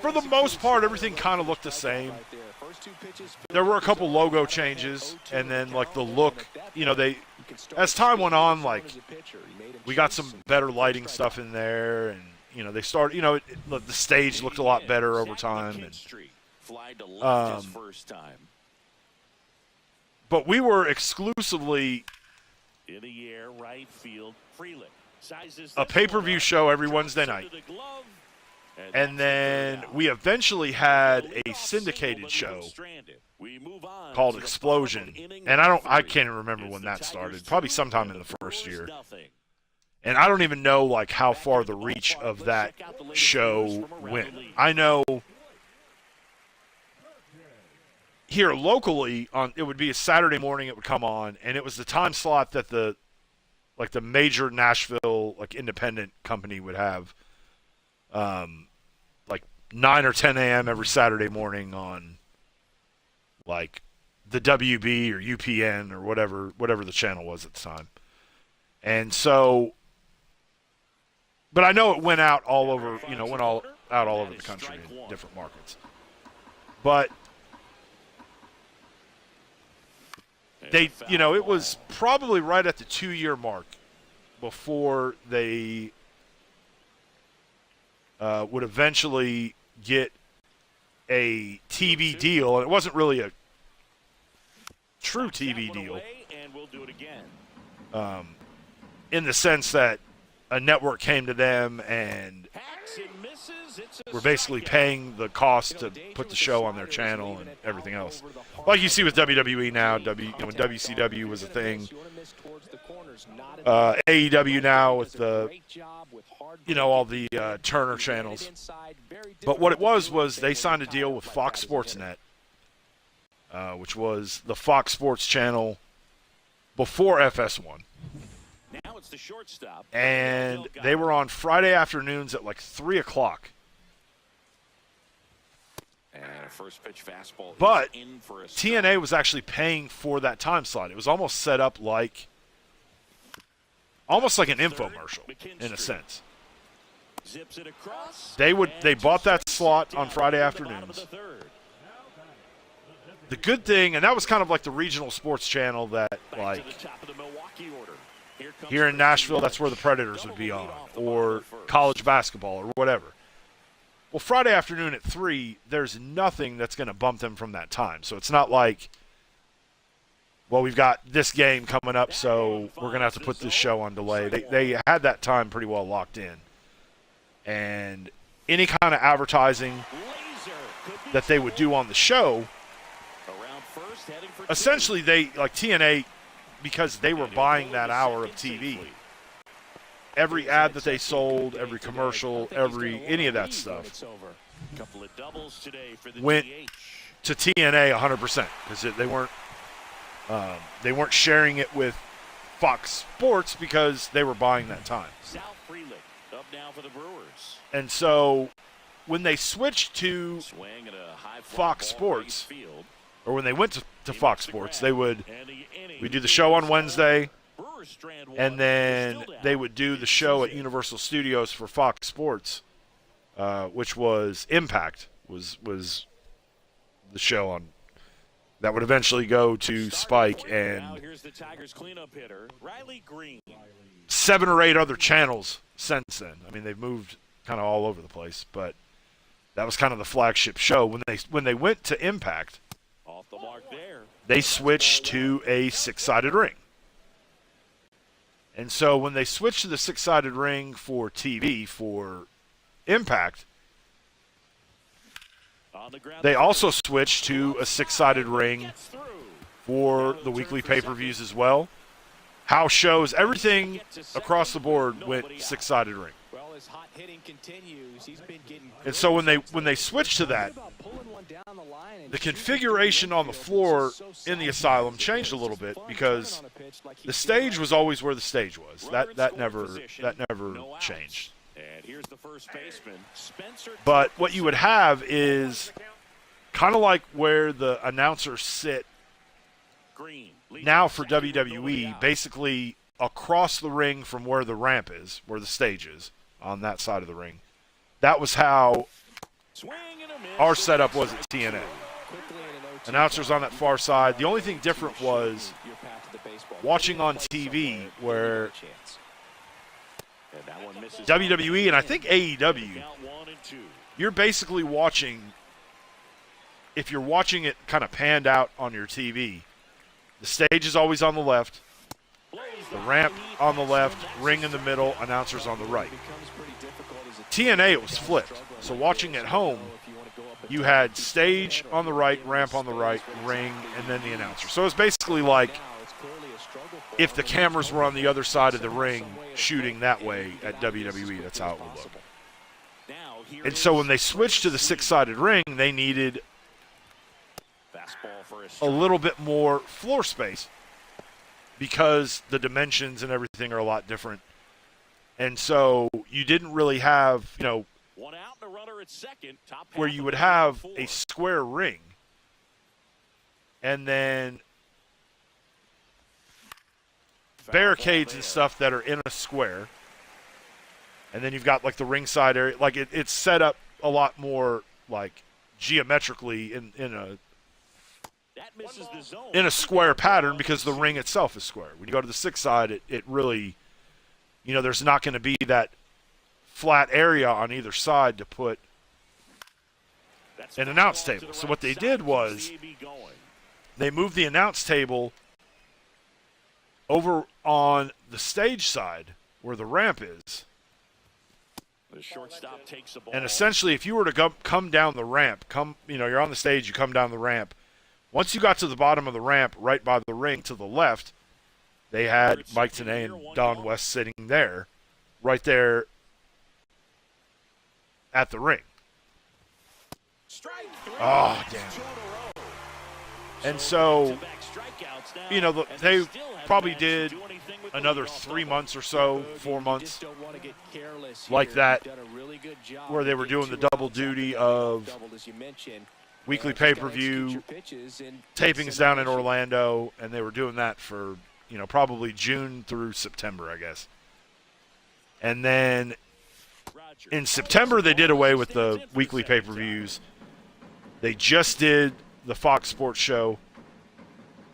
For the most part, everything kind of looked the same. there were a couple logo changes, and then like the look, you know, as time went on, like we got some better lighting stuff in there, and you know, they started, you know, the stage looked a lot better over time. But we were exclusively in the air, right field, Freeland sizes a pay-per-view show every Wednesday night. And then we eventually had a syndicated show called Explosion. And I can't even remember when that started. Probably sometime in the first year. And I don't even know like how far the reach of that show went. I know here locally it would be a Saturday morning it would come on, and it was the time slot that the major Nashville like independent company would have. Like 9 or 10 a.m. every Saturday morning on like the WB or UPN or whatever the channel was at the time. And so, but I know it went out all over, you know, all over the country in different markets. But they, you know, it was probably right at the 2-year mark before they would eventually get a TV deal, and it wasn't really a true TV deal, in the sense that a network came to them and were basically paying the cost to put the show on their channel and everything else. Like you see with WWE now, when WCW was a thing. AEW now with the, you know, all the Turner channels. But what it was they signed a deal with Fox Sports Net, which was the Fox Sports channel before FS1. Now it's the shortstop. And they were on Friday afternoons at like 3 o'clock. And a first pitch fastball. But in for a TNA was actually paying for that time slot. It was almost set up like an infomercial in a sense. Zips it across. They bought that slot on Friday afternoons. The good thing, and that was kind of like the regional sports channel that, like, here in Nashville, that's where the Predators would be on, or college basketball, or whatever. Well, Friday afternoon at 3, there's nothing that's going to bump them from that time. So it's not like, well, we've got this game coming up, so we're going to have to put this show on delay. They had that time pretty well locked in. And any kind of advertising that they would do on the show, essentially TNA, because they were buying that hour of TV, every ad that they sold, every commercial, any of that stuff went to TNA 100% because they weren't sharing it with Fox Sports because they were buying that time. Up now for the Brewers. And so when they switched to Fox Sports, or when they went to Fox Sports, we'd do the show on Wednesday, and then they would do the show at Universal Studios for Fox Sports, which was Impact, was the show on that would eventually go to Spike and 7 or 8 other channels since then. I mean, they've moved kind of all over the place, but that was kind of the flagship show. When they went to Impact, they switched to a 6-sided ring. And so when they switched to the 6-sided ring for TV for Impact, they also switched to a 6-sided ring for the weekly pay-per-views as well. House shows, everything across the board went 6-sided ring. And so when they switched to that, the configuration on the floor in the Asylum changed a little bit because the stage was always where the stage was. That never changed. But what you would have is kind of like where the announcers sit now for WWE, basically across the ring from where the ramp is, where the stage is, on that side of the ring. That was how our setup was at TNA. announcers on that far side. The only thing different was watching on TV where WWE and I think AEW, you're basically watching, if you're watching it kind of panned out on your TV, the stage is always on the left, the ramp on the left, ring in the middle, announcers on the right. TNA, it was flipped. So watching at home, you had stage on the right, ramp on the right, ring, and then the announcer. So it was basically like if the cameras were on the other side of the ring shooting that way at WWE, that's how it would look. And so when they switched to the six-sided ring, they needed a little bit more floor space because the dimensions and everything are a lot different. And so you didn't really have, where you would have a square ring and then barricades and stuff that are in a square. And then you've got like the ringside area. Like it's set up a lot more like geometrically in a square pattern because the ring itself is square. When you go to the six side, it really, there's not going to be that flat area on either side to put an announce table. So what they did was they moved the announce table over on the stage side where the ramp is. The shortstop takes the ball. And essentially, if you were to come down the ramp, you're on the stage, you come down the ramp. Once you got to the bottom of the ramp, right by the ring to the left, they had Mike Tenay and Don West sitting there, right there at the ring. Oh, damn. And so, they probably did another 3 months or so, 4 months, like that, where they were doing the double duty of weekly pay-per-view, tapings down in Orlando, and they were doing that for, probably June through September, I guess. And then in September, they did away with the weekly pay-per-views. They just did the Fox Sports show,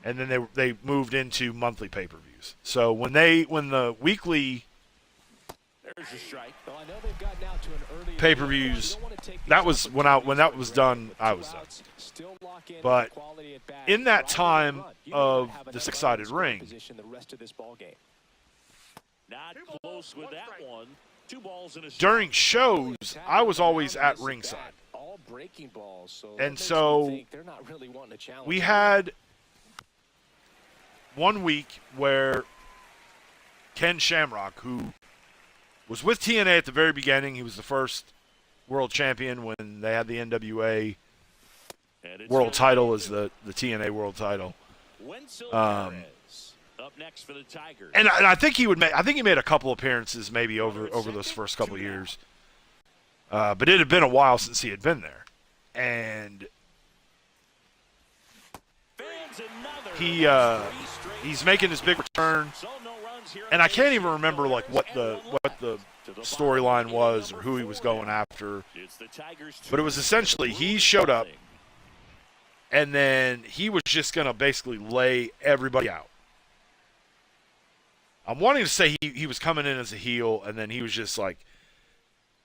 and then they moved into monthly pay-per-views. So when the weekly pay-per-views, that was when that was done, I was done. But in that time of the six-sided ring, during shows, I was always at ringside. And so we had 1 week where Ken Shamrock, who was with TNA at the very beginning, he was the first world champion when they had the NWA world title as the TNA world title. Up next for the Tigers. And I think he made a couple appearances maybe over those first couple of years. But it had been a while since he had been there. And he's making his big return. And I can't even remember like what the storyline was or who he was going after. But it was essentially he showed up and then he was just going to basically lay everybody out. I'm wanting to say he was coming in as a heel, and then he was just like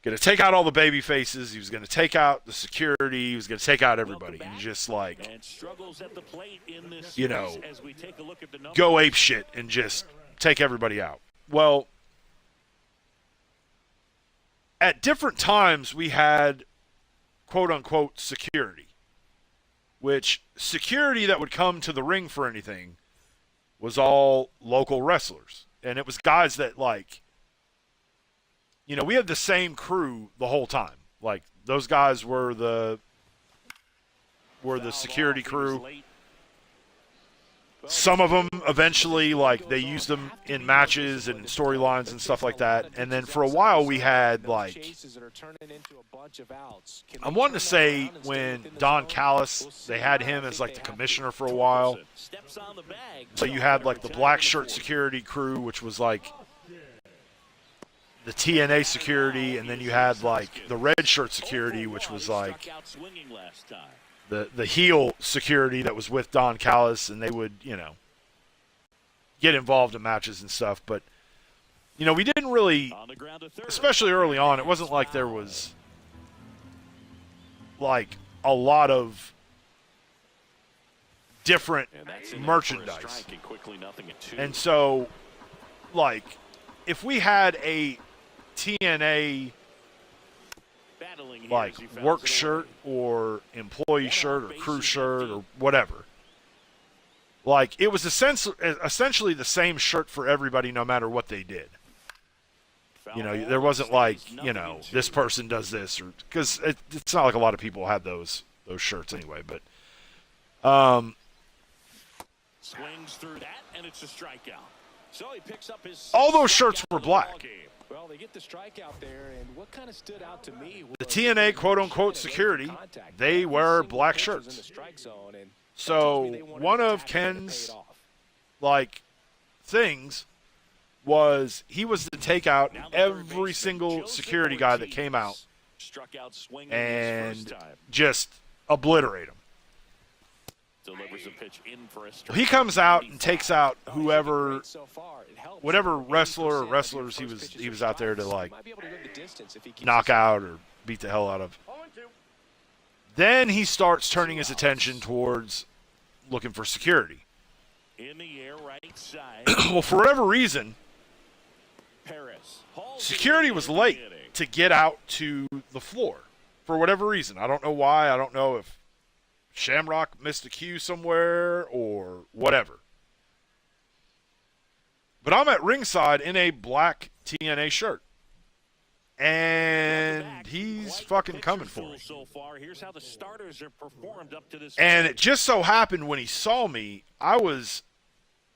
going to take out all the baby faces. He was going to take out the security. He was going to take out everybody. And just like, go ape shit and just take everybody out. Well, at different times we had quote-unquote security, which security that would come to the ring for anything was all local wrestlers. And it was guys that, like, we had the same crew the whole time. Like, those guys were the security crew. Some of them eventually, like, they used them in matches and storylines and stuff like that. And then for a while we had, like, I'm wanting to say when Don Callis, they had him as, like, the commissioner for a while. So you had, like, the black shirt security crew, which was, like, the TNA security. And then you had, like, the red shirt security, which was, like, the heel security that was with Don Callis, and they would, get involved in matches and stuff. But, we didn't really, On the ground to third. especially early on, it wasn't like there was, like, a lot of different And that's enough merchandise. for a strike, and quickly 0-2. And so, like, if we had a TNA, Battling here like, as he fouls work it shirt away. or employee shirt or crew shirt or whatever, like, it was essentially the same shirt for everybody no matter what they did. Foul ball There wasn't like, stays 0-2. this person does this, or because it's not like a lot of people had those shirts anyway. But Swings through that, and it's a strikeout. So he picks up his all those sixth shirts strikeout were of the black. ballgame. Well, they get the strikeout there, and what kind of stood out to me was The TNA quote-unquote security, they wear black shirts. So one of Ken's, like, things was he was to take out Now the third every baseman, single Joseph security guy that came out Ortiz struck out swinging his first and time. just obliterate him. Delivers a pitch in for a strike. Well, he comes out and takes out Oh, whoever, whatever wrestler or wrestlers he was out there to, like, knock out or beat the hell out of. 0-2. Then he starts turning his attention towards looking for security. In the air, right side. Well, for whatever reason, Paris hauls it security in was the late inning. to get out to the floor. For whatever reason. I don't know why. I don't know if Shamrock missed a cue somewhere or whatever. But I'm at ringside in a black TNA shirt. And he's Quite fucking picture coming for full me. So far. Here's how the starters have performed up to this And point. it just so happened when he saw me, I was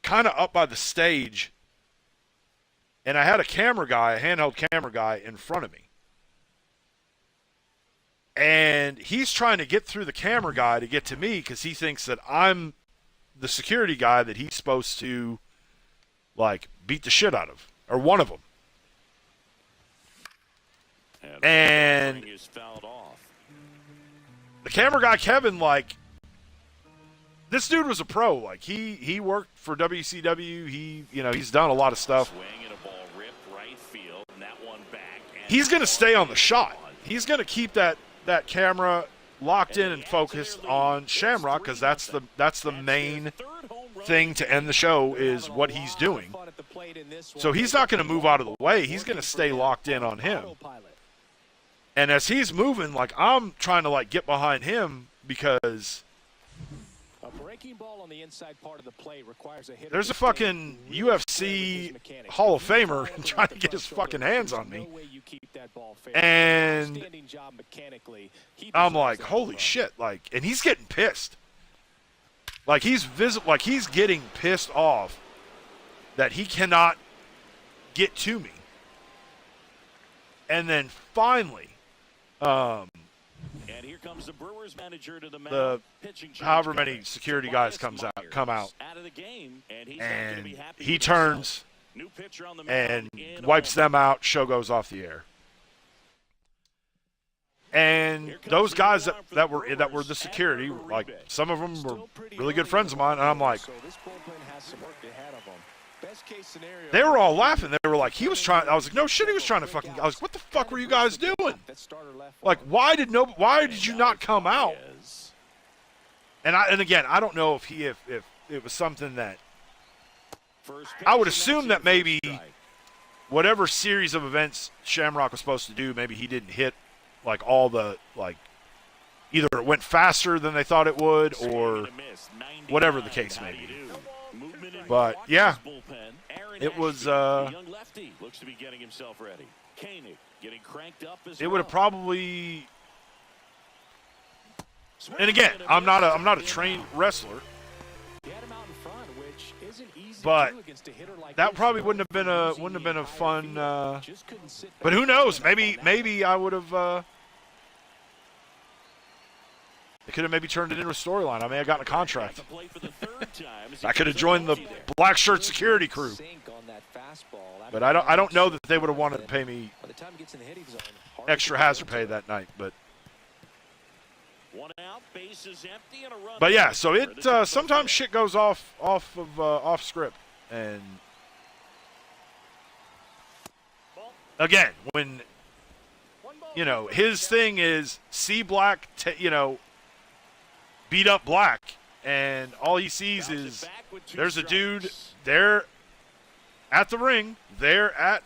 kind of up by the stage. And I had a handheld camera guy in front of me. And he's trying to get through the camera guy to get to me because he thinks that I'm the security guy that he's supposed to, like, beat the shit out of. Or one of them. And Ring is fouled off. the camera guy, Kevin, like, this dude was a pro. Like, he worked for WCW. He's done a lot of stuff. Swing and a ball ripped right field. And that one back. And He's going to stay on the shot. He's going to keep that camera locked in and focused on Shamrock because that's the main thing to end the show is what he's doing. So he's not going to move out of the way. He's going to stay locked in on him. And as he's moving, like, I'm trying to, like, get behind him because A breaking ball on the inside part of the plate requires a hitter there's to a stay fucking really clear with UFC his mechanics. Hall of If you Famer fall trying to over get the his front fucking shoulder, hands there's on me. no way you keep that ball fair. And Outstanding job mechanically. He I'm deserves like, that holy run. shit, like, and he's getting pissed. Like, he's getting pissed off that he cannot get to me. And then finally, And here comes the Brewers manager to the mound. the Pitching change however coming. many security guys come out, Out of the game, and he's not gonna and be happy he with himself. turns New pitcher on the and mound in wipes Oakland. them out. Show goes off the air. And Here comes those the guys alarm for that the were Brewers the security, at like, Uribe. some of them were Still pretty really good early friends in of the mine, and I'm ball like, game, so this bullpen has some work ahead of them. Best case scenario, they were all laughing. They were like, he was trying. I was like, no shit, he was trying to fucking. I was like, what the fuck were you guys doing? That starter left Like, for him. why did you not come out? Yes. And again, I don't know if it was something that First I would pitch, and assume that's that your maybe first strike. whatever series of events Shamrock was supposed to do, maybe he didn't hit like all the like. Either it went faster than they thought it would, or Swing and a miss, 99. whatever the case may How do you be. do? Movement in But, Washington's yeah, bullpen. Aaron it was, Ashby, the young lefty, looks to be getting himself ready. Koenig getting cranked up as it would have well. probably. Swing And again, and a I'm not a miss. trained wrestler. He had him out in front, which isn't easy But to do against a hitter like that this. probably Going wouldn't have been from a losing the entire fun. field, just couldn't sit But back who and knows? get up on Maybe that. I would have. They could have maybe turned it into a storyline. I may have gotten a contract. To play for the third time as he I could have comes joined the up there. black shirt security crew. Sink on that fastball. But I don't know that they would have wanted to pay me By the time it gets in the hitting zone, hard to extra get hazard into pay it. that night. But One out, bases empty, and a run. But yeah, so there. it sometimes shit goes off script, and again, when his thing is see black, beat up black, and all he sees is there's a dude there at the ring, there at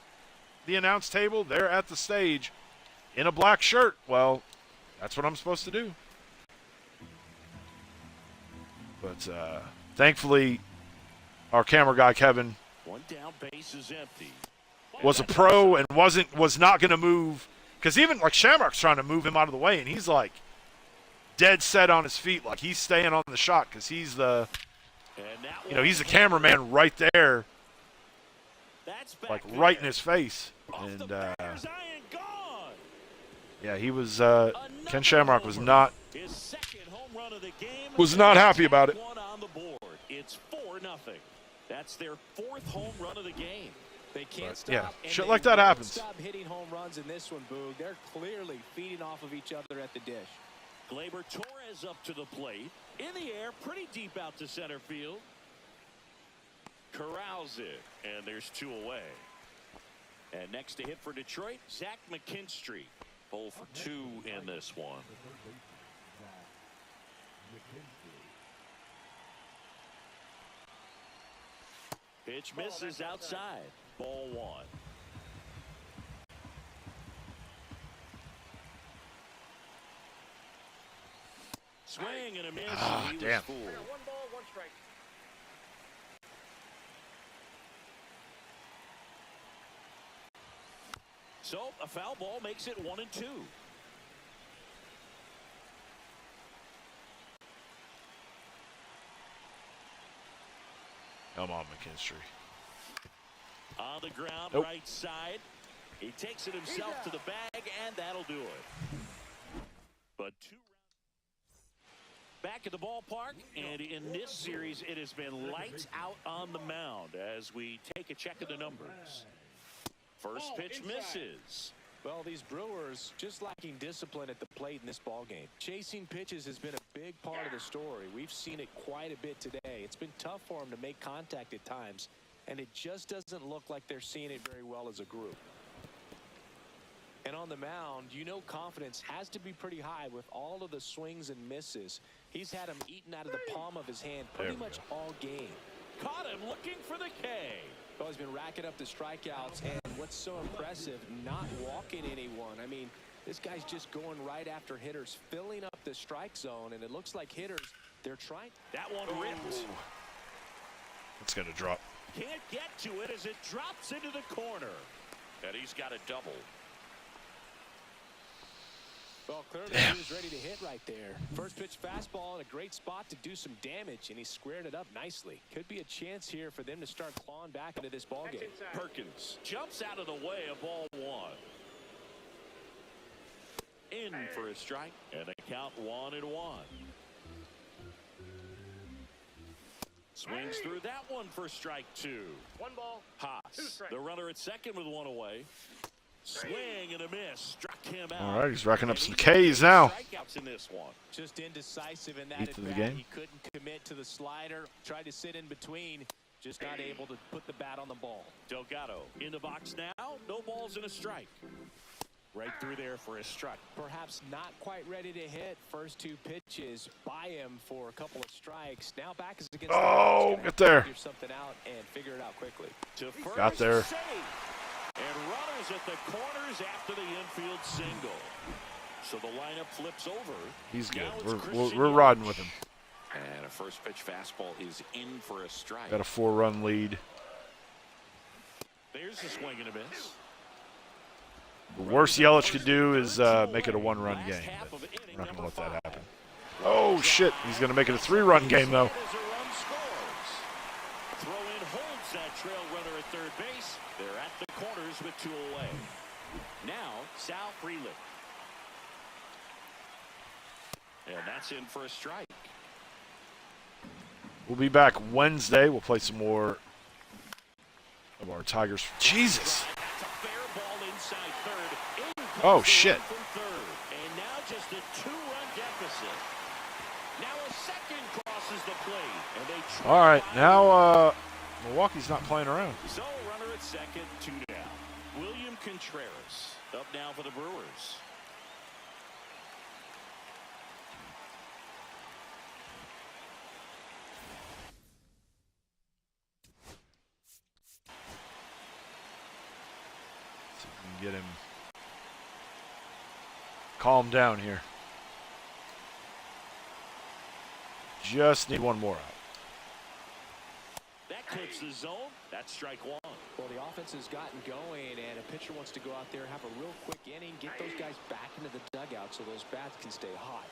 the announce table, there at the stage in a black shirt. Well, that's what I'm supposed to do. But thankfully, our camera guy Kevin One down, base is empty. was a pro and was not going to move, because even like Shamrock's trying to move him out of the way, and he's like dead set on his feet, like he's staying on the shot because he's the he's the cameraman right there, like right in his face, and yeah, he was Ken Shamrock was not happy about it. It's 4-0. That's their 4th home run of the game. They can't stop. Yeah, and shit they like that won't happens. Stop hitting home runs in this one, Boog. They're clearly feeding off of each other at the dish. Gleyber Torres up to the plate. In the air, pretty deep out to center field. Corrals it, and there's 2 away. And next to hit for Detroit, Zach McKinstry. 0 for 2 in this one. Pitch misses outside. Ball 1. Swing and a miss. He was Damn. fooled. 1 ball, 1 strike. So a foul ball makes it 1-2. Come on, McKinstry. On the ground, Nope. right side. He takes it himself to the bag, and that'll do it. But 2 rounds back at the ballpark, and in this series, it has been lights out on the mound as we take a check of the numbers. First pitch misses. Well, these Brewers just lacking discipline at the plate in this ballgame. Chasing pitches has been a big part of the story. We've seen it quite a bit today. It's been tough for them to make contact at times, and it just doesn't look like they're seeing it very well as a group. And on the mound, confidence has to be pretty high with all of the swings and misses. He's had them eaten out of the palm of his hand pretty much all game. Caught him looking for the K. Well, he's been racking up the strikeouts, and what's so impressive, not walking anyone. I mean, this guy's just going right after hitters, filling up the strike zone, and it looks like hitters, they're trying. That one ripped. It's going to drop. Can't get to it as it drops into the corner. And he's got a double. Well, clearly he was ready to hit right there. First pitch fastball in a great spot to do some damage, and he squared it up nicely. Could be a chance here for them to start clawing back into this ballgame. Perkins jumps out of the way of ball 1. In for a strike, and the count 1-1. Swings through that one for strike 2. 1 ball, 2 Haas, strikes. the runner at second with 1 away. Swing and a miss. Struck him out. All right, he's racking up some Ks now. Strikeouts in this one. Just indecisive in that 8th of the at-bat. game. He couldn't commit to the slider. Tried to sit in between. Just not able to put the bat on the ball. Delgado in the box now. No balls and a strike. Right through there for a strike. Perhaps not quite ready to hit. First 2 pitches by him for a couple of strikes. Now back is against the Oh, He's get gonna there. figure something out and figure it out quickly. To first, Got there. safe. And runners at the corners after the infield single. So the lineup flips over. He's good. Now it's We're Christian riding Yelich. with him. And a first pitch fastball is in for a strike. Got a 4-run lead. There's a swing and a miss. The worst Yelich could do is make it a 1-run game. But we're not going to let that happen. Oh, shit. He's going to make it a 3-run game, though. As a run scores. Throw in holds that trail runner at third base. They're at the corners with 2 away. Now, Sal Frelick. And that's in for a strike. We'll be back Wednesday. We'll play some more of our Tigers. Jesus. That's a fair ball inside third. In Oh, comes the shit. run from third. And now just a 2-run deficit. The second crosses the plate. And they try All right, wide. now Milwaukee's not playing around. So runner at second, 2 down. William Contreras up now for the Brewers. See if we can get him calm down here. Just need one more out. That clips the zone. That's strike one. Well, the offense has gotten going, and a pitcher wants to go out there, have a real quick inning, get those guys back into the dugout so those bats can stay hot.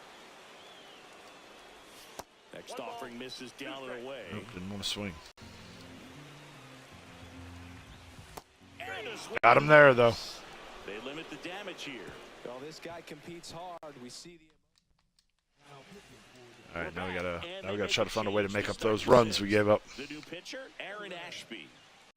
Next offering misses down and away. Nope, didn't want to swing. And a swing. Got him there, though. They limit the damage here. Well, this guy competes hard. We see the... All right, now we gotta try to find a way to make up those runs we gave up. The new pitcher, Aaron Ashby.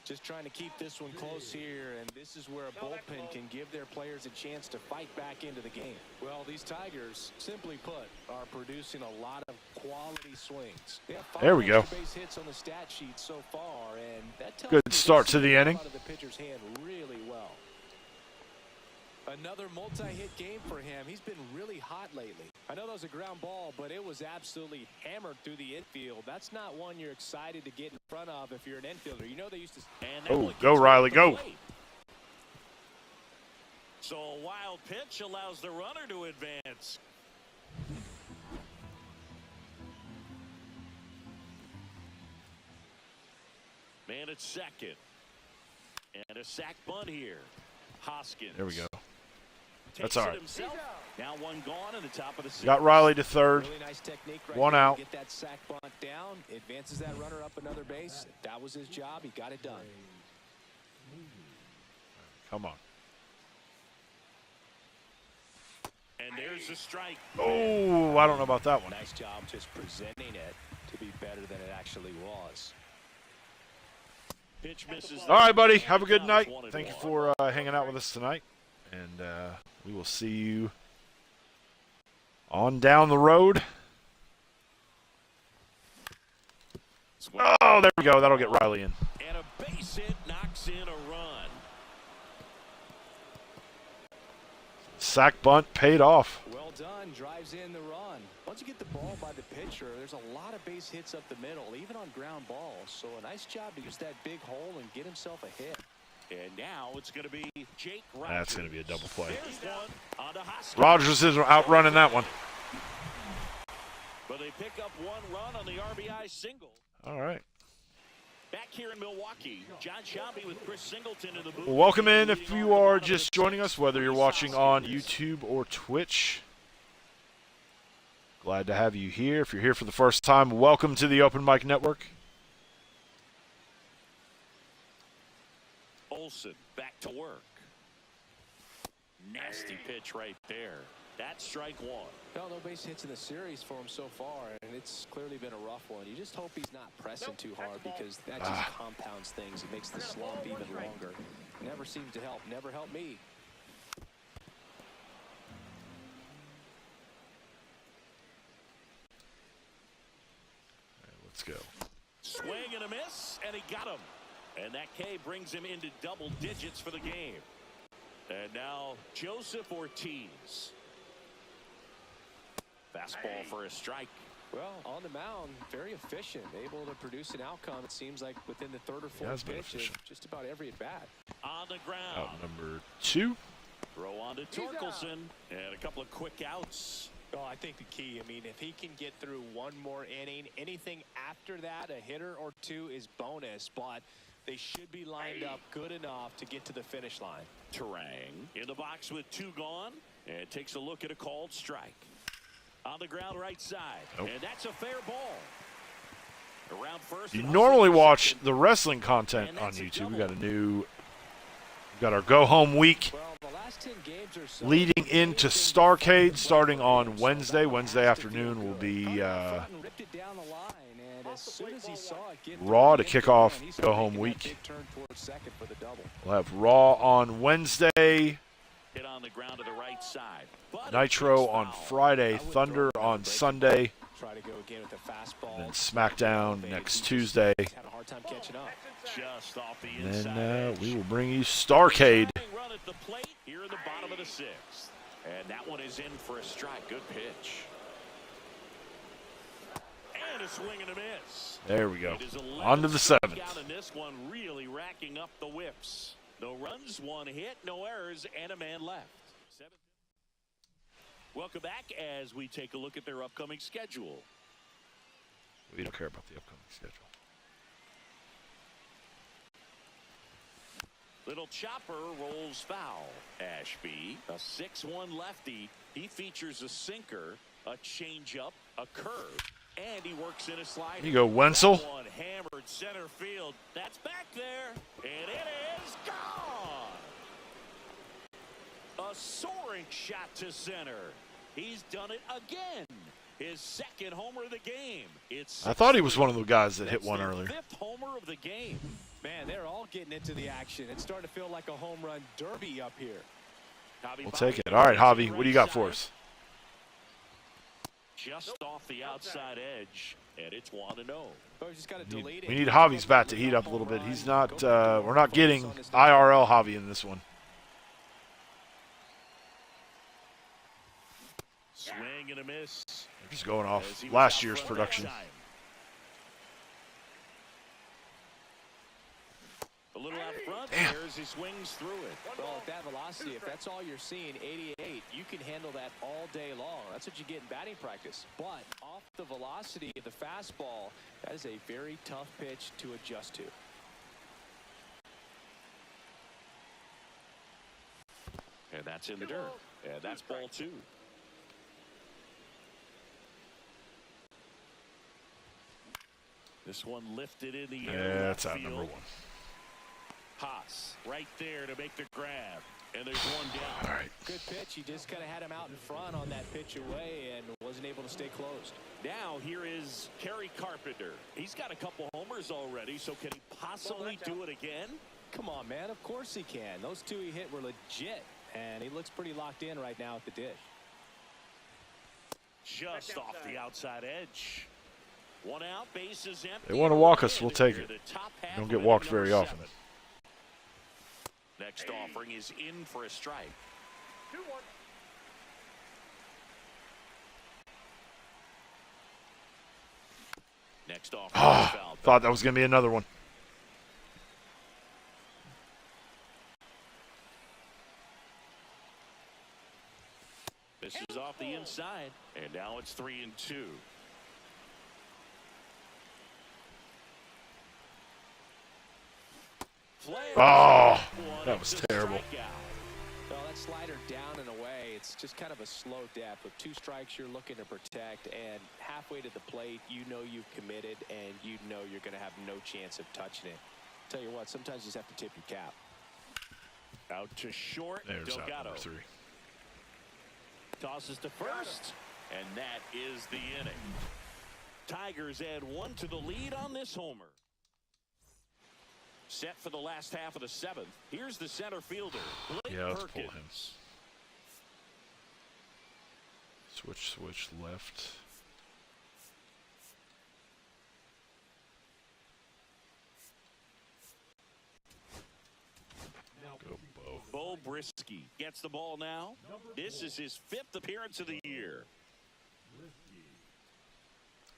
Just trying to keep this one close here, and this is where a bullpen can give their players a chance to fight back into the game. Well, these Tigers, simply put, are producing a lot of quality swings. They have 5 There we go. base hits on the stat sheet so far, and that tells Good me start they're to the seeing inning. out of the pitcher's hand really well. Another multi-hit game for him. He's been really hot lately. I know that was a ground ball, but it was absolutely hammered through the infield. That's not one you're excited to get in front of if you're an infielder. You know they used to... And that Oh, one go gets Riley, off the go. plate. So a wild pitch allows the runner to advance. Man at second. And a sac bunt here. Hoskins. There we go. Takes That's all it right. himself. Now one gone in the top of the sixth. Got Riley to third. Really nice technique right One there to out. Get that sac bunt down. Advances that runner up another base. That was his job. He got it done. Come on. And there's the strike. Oh, I don't know about that one. Nice job just presenting it to be better than it actually was. Pitch misses. All right, buddy. Have a good night. Thank you for hanging out with us tonight. And we will see you on down the road. Oh, there we go. That'll get Riley in. And a base hit knocks in a run. Sack bunt paid off. Well done. Drives in the run. Once you get the ball by the pitcher, there's a lot of base hits up the middle, even on ground balls. So a nice job to use that big hole and get himself a hit. And now it's going to be Jake Rogers. That's going to be a double play. There's one on to Hoskins. Rogers is outrunning that one. But they pick up one run on the RBI single. All right. Back here in Milwaukee, John Shelby with Chris Singleton in the booth. Well, welcome in if you are just joining us, whether you're watching on YouTube or Twitch. Glad to have you here. If you're here for the first time, welcome to the Open Mic Network. Olsen back to work. Nasty pitch right there. That's strike one. No base hits in the series for him so far, and it's clearly been a rough one. You just hope he's not pressing too hard because that just compounds things. It makes the slump even longer. Never seems to help. Never helped me. Let's go. Swing and a miss, and he got him. And that K brings him into double digits for the game. And now Joseph Ortiz. Fastball for a strike. Well, on the mound, very efficient, able to produce an outcome, it seems like, within the third or has fourth been pitch efficient. of just about every at-bat. On the ground. Out number 2. Throw on to Torkelson. And a couple of quick outs. Oh, I think the key, I mean, if he can get through one more inning, anything after that, a hitter or two is bonus, but they should be lined up good enough to get to the finish line. Terang in the box with 2 gone. And takes a look at a called strike. On the ground right side. Nope. And that's a fair ball. Around first. You and normally second. watch the wrestling content And on that's a YouTube. We double. we got our go home week Well, the last 10 games or so, leading into Starcade starting on Wednesday. Wednesday afternoon will be ripped it down the line, and as soon as he saw it get Raw through to the kick end off zone, he's go home making that week. big turn towards second for the double. We'll have Raw on Wednesday, Hit on the ground to the right side. But Nitro it's on foul. Friday, Thunder on Sunday, Try to go again with the fastball. And then SmackDown next Tuesday. Had a hard time catching up. Just off the And inside then edge. we will bring you Starcade. Run at the plate here in the bottom of the sixth. And that one is in for a strike. Good pitch. And a swing and a miss. There we go. It is 11 On to the seventh. strikeout in this one, really racking up the whiffs. No runs, one hit, no errors, and a man left. Welcome back as we take a look at their upcoming schedule. We don't care about the upcoming schedule. Little chopper rolls foul. Ashby, a 6-1 lefty. He features a sinker, a changeup, a curve, and he works in a slider. Here you go, Wenzel. That one hammered center field. That's back there, and it is gone. A soaring shot to center. He's done it again. His second homer of the game. I thought he was one of the guys that hit one their earlier. fifth homer of the game. Man, they're all getting into the action. It's starting to feel like a home run derby up here. We'll take it. All right, Javi, what do you got for us? Just off the outside edge, and it's 1-0. We need Javi's bat to heat up a little bit. He's not. We're not getting IRL Javi in this one. Swing and a miss. Just going off last year's production. A little out front, Damn. there as he swings through it. Well, at that velocity, if that's all you're seeing, 88, you can handle that all day long. That's what you get in batting practice. But off the velocity of the fastball, that is a very tough pitch to adjust to. And that's in the dirt. And that's ball 2. This one lifted in the air. Yeah, that's left out, number field. 1. Haas right there to make the grab. And there's one down. All right. Good pitch. He just kind of had him out in front on that pitch away and wasn't able to stay closed. Now here is Kerry Carpenter. He's got a couple homers already, so can he possibly do it again? Come on, man. Of course he can. Those two he hit were legit, and he looks pretty locked in right now at the dish. Just off the outside edge. One out, bases empty. They want to walk us, we'll take Here, it. the top half Don't of get inning walked number very often. 7. Next offering is in for a strike. 2-1. Next offering is Ah, fouled. thought that was going to be another one. This is off the inside, and now it's 3-2. Oh, that was terrible. Well, that slider down and away, it's just kind of a slow death. With 2 strikes, you're looking to protect, and halfway to the plate, you know you've committed, and you know you're going to have no chance of touching it. Tell you what, sometimes you just have to tip your cap. Out to short. There's out Delgado number 3. tosses to first, and that is the inning. Tigers add 1 to the lead on this homer. Set for the last half of the 7th. Here's the center fielder, Blake Yeah, let's pull him. Perkins. Switch left. Go, Bo. Bo Brisky gets the ball now. This is his 5th appearance of the year.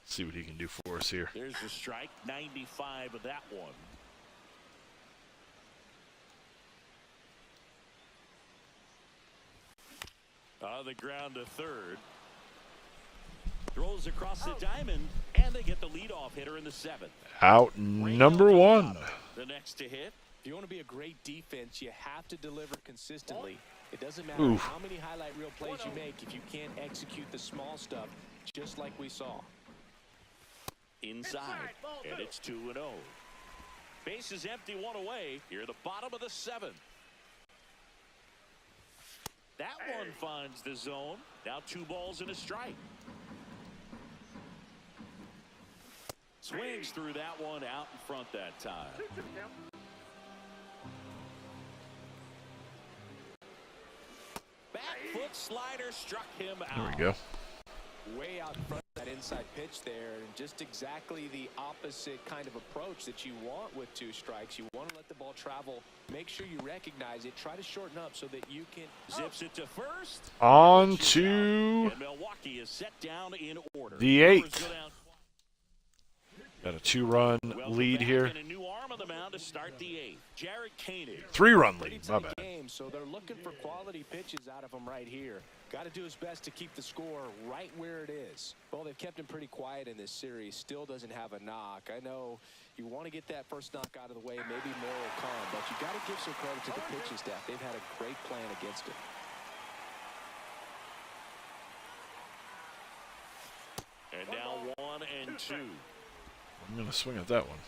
See what he can do for us here. There's the strike, 95 of that one. On the ground to third. Throws across the diamond, and they get the leadoff hitter in the 7th. Out number 1. The next to hit. If you want to be a great defense, you have to deliver consistently. It doesn't matter Oof. how many highlight reel plays you make if you can't execute the small stuff, just like we saw. Inside, and it's 2-0. Bases empty, 1 away. Here, the bottom of the 7th. That one finds the zone. Now 2 balls and a strike. Swings through that one out in front that time. Back foot slider struck him out. There we go. Way out in front of that inside pitch there, and just exactly the opposite kind of approach that you want with 2 strikes. You want to let the ball travel, make sure you recognize it, try to shorten up so that you can Zips it to first. On to And Milwaukee is set down in order. the Brewers 8th. go down. Got a 2-run Welcome lead back, here. and a new arm on the mound to start the 8th. Jared Koenig. 3-run pretty lead. My tight bad. game, so they're looking for quality pitches out of him right here. Got to do his best to keep the score right where it is. Well, they've kept him pretty quiet in this series. Still doesn't have a knock. I know you want to get that first knock out of the way. Maybe more will come, but you got to give some credit to the pitching staff. They've had a great plan against him. And now 1 and 2. I'm going to swing at that one.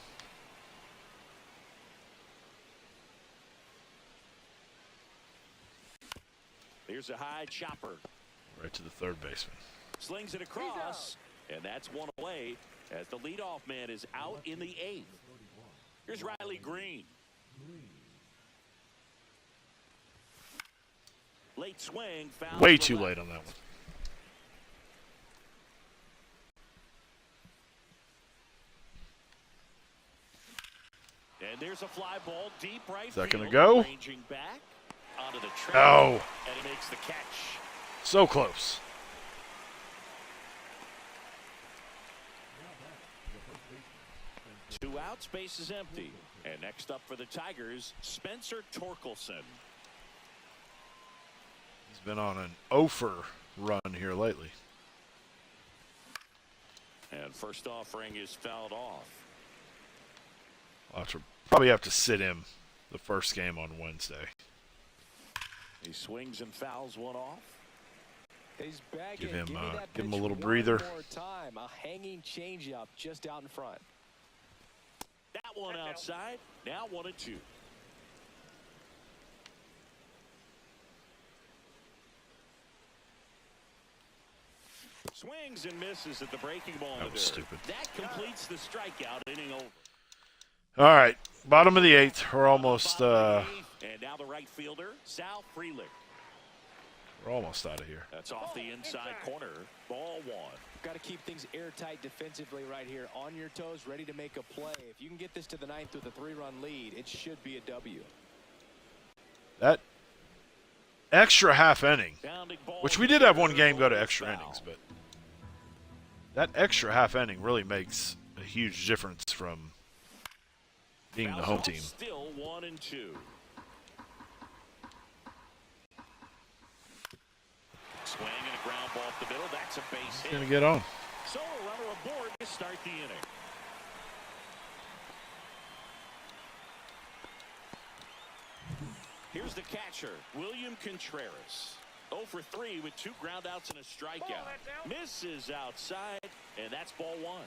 Here's a high chopper. Right to the third baseman. Slings it across, and that's 1 away as the leadoff man is out in the 8th. Here's Riley Green. Late swing, foul. Way to too left. late on that one. And there's a fly ball deep right Is that gonna field, go? ranging back onto the track. No. And he makes the catch. So close. Two outs, base is empty. And next up for the Tigers, Spencer Torkelson. He's been on an Ofer run here lately. And first offering is fouled off. I'll probably have to sit him the first game on Wednesday. He swings and fouls one off. He's bagging. Give him, me that give him pitch a little one breather. more time. A hanging changeup just out in front. That one outside. Now 1 and 2. Swings and misses at the breaking ball. That in the was dirt. stupid. That completes the strikeout inning over. All right, bottom of the 8th. We're almost And now the right fielder, Sal Frelick. out of here. That's off the inside corner. Ball 1. Got to keep things airtight defensively right here. On your toes, ready to make a play. If you can get this to the 9th with a 3-run lead, it should be a W. That extra half inning, Bounding ball which we did have one here, game go to foul. extra innings, but that extra half inning really makes a huge difference from being the Fouls home off, team. Still 1 and 2. Swing and a ground ball off the middle. That's a base hit. Gonna get on. So a runner aboard to start the inning. Here's the catcher, William Contreras. 0 for 3 with 2 groundouts and a strikeout. Misses outside, and that's ball 1.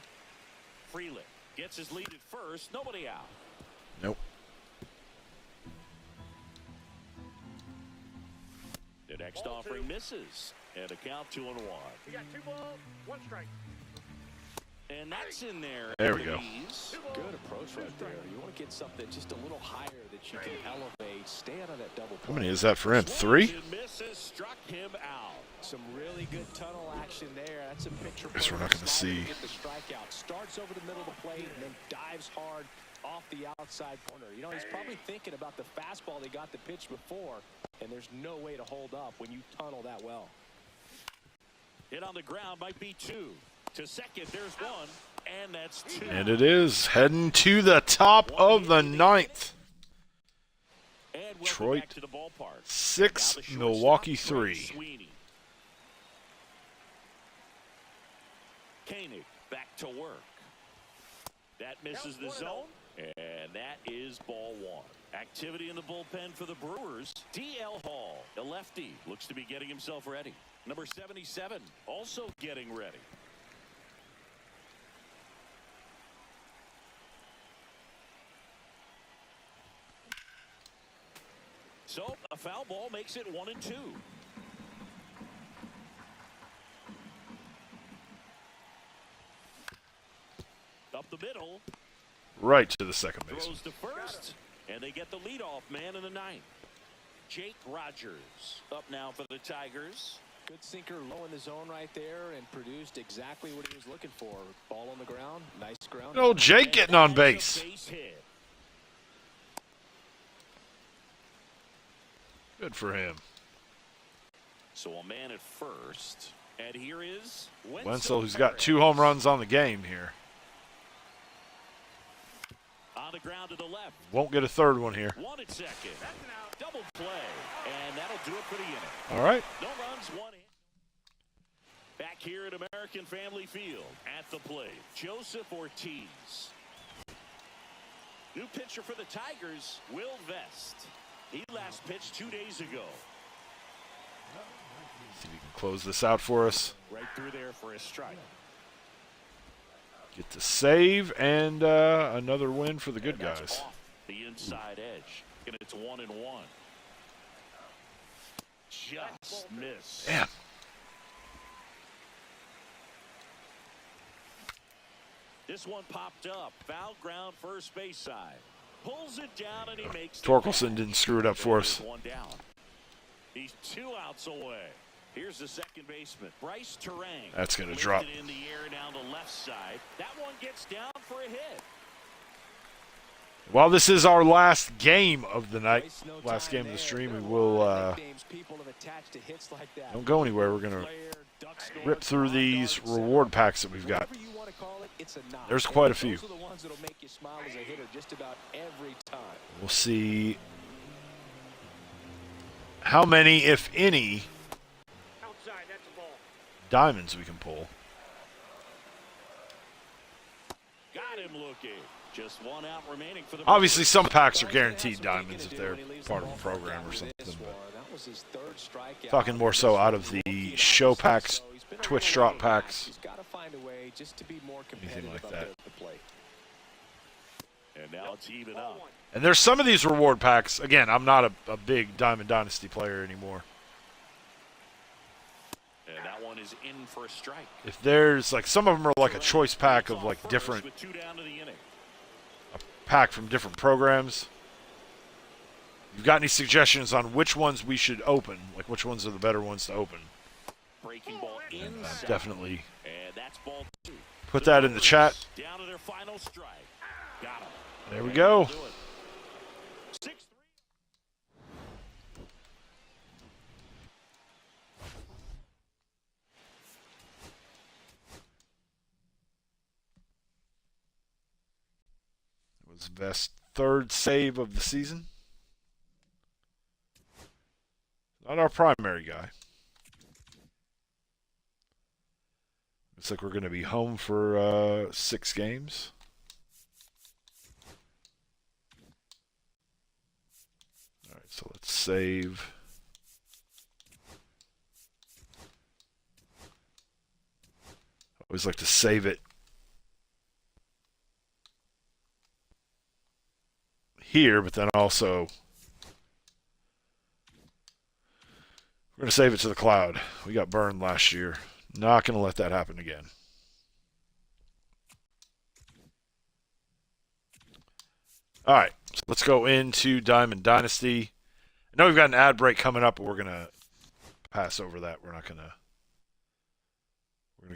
Frelick gets his lead at first. Nobody out. Nope. The next offering misses, and a count 2-1. You got 2 balls, 1 strike. And that's in there. There we go. Good approach right there. You want to get something just a little higher that you can elevate. Stay out of that double play. How many is that for him? 3? Swings and misses, struck him out. Some really good tunnel action there. That's a picture. Guess we're not gonna see. Get the strikeout. Starts over the middle of the plate and then dives hard off the outside corner. You know, he's probably thinking about the fastball they got the pitch before, and there's no way to hold up when you tunnel that well. Hit on the ground might be 2. To second, there's 1, and that's 2. And it is heading to the top of the 9th. And welcome Detroit back to the ballpark. 6, Now the shortstop, Milwaukee Trey 3. Sweeney. Koenig back to work. That misses the zone, and that is ball 1. Activity in the bullpen for the Brewers. D.L. Hall, a lefty, looks to be getting himself ready. Number 77, also getting ready. So a foul ball makes it 1 and 2. Up the middle, Right to the second baseman. throws to first, and they get the leadoff man in the 9th. Jake Rogers up now for the Tigers. Good sinker low in the zone right there and produced exactly what he was looking for. Ball on the ground, nice ground. Good old Jake getting on base. Hit. Good for him. So a man at first. And here is Wenzel, who's got 2 home runs on the game here. On the ground to the left. Won't get a third one here. One at second. Double play. And that'll do it for the inning. All right. No runs, 1 hit. Back here at American Family Field at the plate, Joseph Ortiz. New pitcher for the Tigers, Will Vest. He last pitched 2 days ago. See if he can close this out for us. Right through there for a strike. Get the save and another win for the good That's guys. off the inside edge. And it's 1-1. Just missed. Damn. This one popped up. Foul ground first base side. Pulls it down and he makes Torkelson didn't screw it up for us. One down. He's 2 outs away. Here's the second baseman, Bryce Terang. That's going to drop. In the air down the left side. That one gets down for a hit. While this is our last game of the night, last game of the stream, we will don't go anywhere. We're going to rip through these reward packs that we've got. There's quite a few. We'll see how many, if any, diamonds we can pull. Got him looking. Just 1 out remaining for the. Obviously, some packs are guaranteed diamonds if they're part of a program or something. But talking more so out of the show packs, Twitch drop packs, anything like that. And now it's even up. And there's some of these reward packs. Again, I'm not a big Diamond Dynasty player anymore. And that one is in for a strike. If there's like some of them are like a choice pack of like different. With 2 down to the inning. Pack from different programs. You've got any suggestions on which ones we should open? Like which ones are the better ones to open? Breaking ball inside. Definitely And that's ball 2. put that in the chat. Down to their final strike. Got him. There we go. 6-3. Was Vest's 3rd save of the season. Not our primary guy. Looks like we're going to be home for 6 games. All right, so let's save. I always like to save it here, but then also we're going to save it to the cloud. We got burned last year. Not going to let that happen again. All right, so let's go into Diamond Dynasty. I know we've got an ad break coming up, but we're going to pass over that. We're going to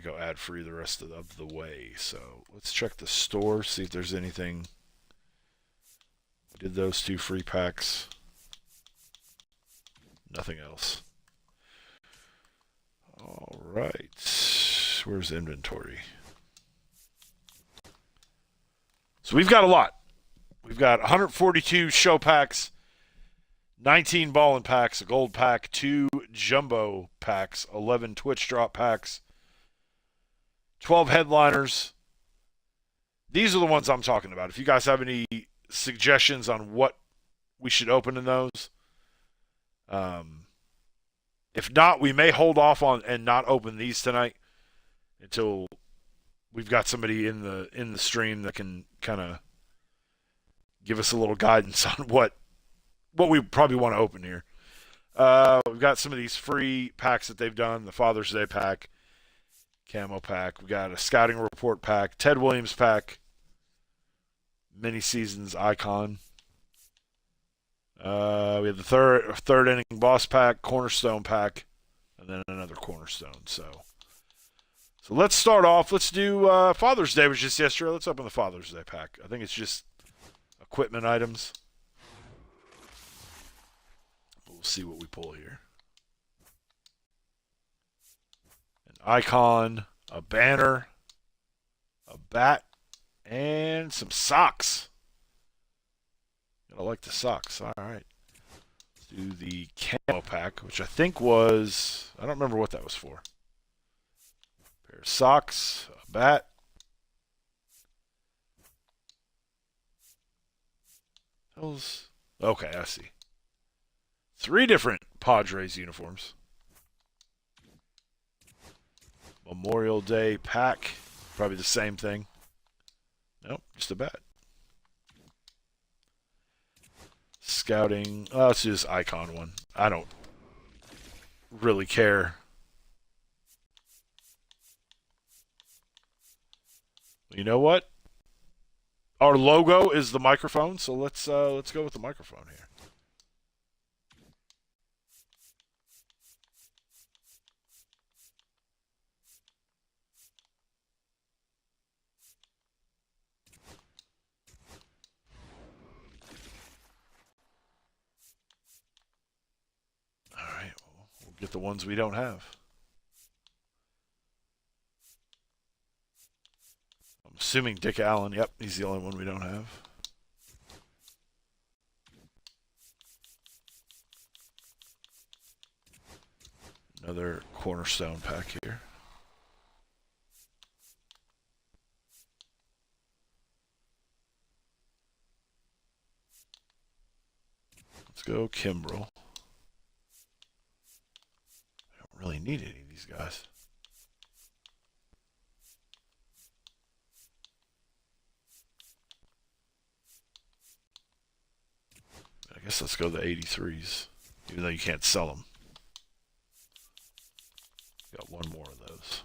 go ad free the rest of the way. So let's check the store, see if there's anything. Did those 2 free packs. Nothing else. All right. Where's inventory? So we've got a lot. We've got 142 show packs, 19 ballin' packs, a gold pack, 2 jumbo packs, 11 Twitch drop packs, 12 headliners. These are the ones I'm talking about. If you guys have any suggestions on what we should open in those, if not, we may hold off on and not open these tonight until we've got somebody in the stream that can kind of give us a little guidance on what we probably want to open here. We've got some of these free packs that they've done, the Father's Day pack, camo pack. We got a scouting report pack, Ted Williams pack, mini seasons icon. We have the third inning boss pack, cornerstone pack, and then another cornerstone. So let's start off. Let's do Father's Day was just yesterday. Let's open the Father's Day pack. I think it's just equipment items. We'll see what we pull here. An icon, a banner, a bat, and some socks. I like the socks. All right. Let's do the camo pack, which I think was, I don't remember what that was for. A pair of socks, a bat. Okay, I see. 3 different Padres uniforms. Memorial Day pack. Probably the same thing. Nope, just a bat. Scouting. Let's do this icon one. I don't really care. You know what? Our logo is the microphone, so let's go with the microphone here. We'll get the ones we don't have. I'm assuming Dick Allen. Yep, he's the only one we don't have. Another cornerstone pack here. Let's go Kimbrel. Really need any of these guys. I guess let's go the 83s, even though you can't sell them. Got one more of those.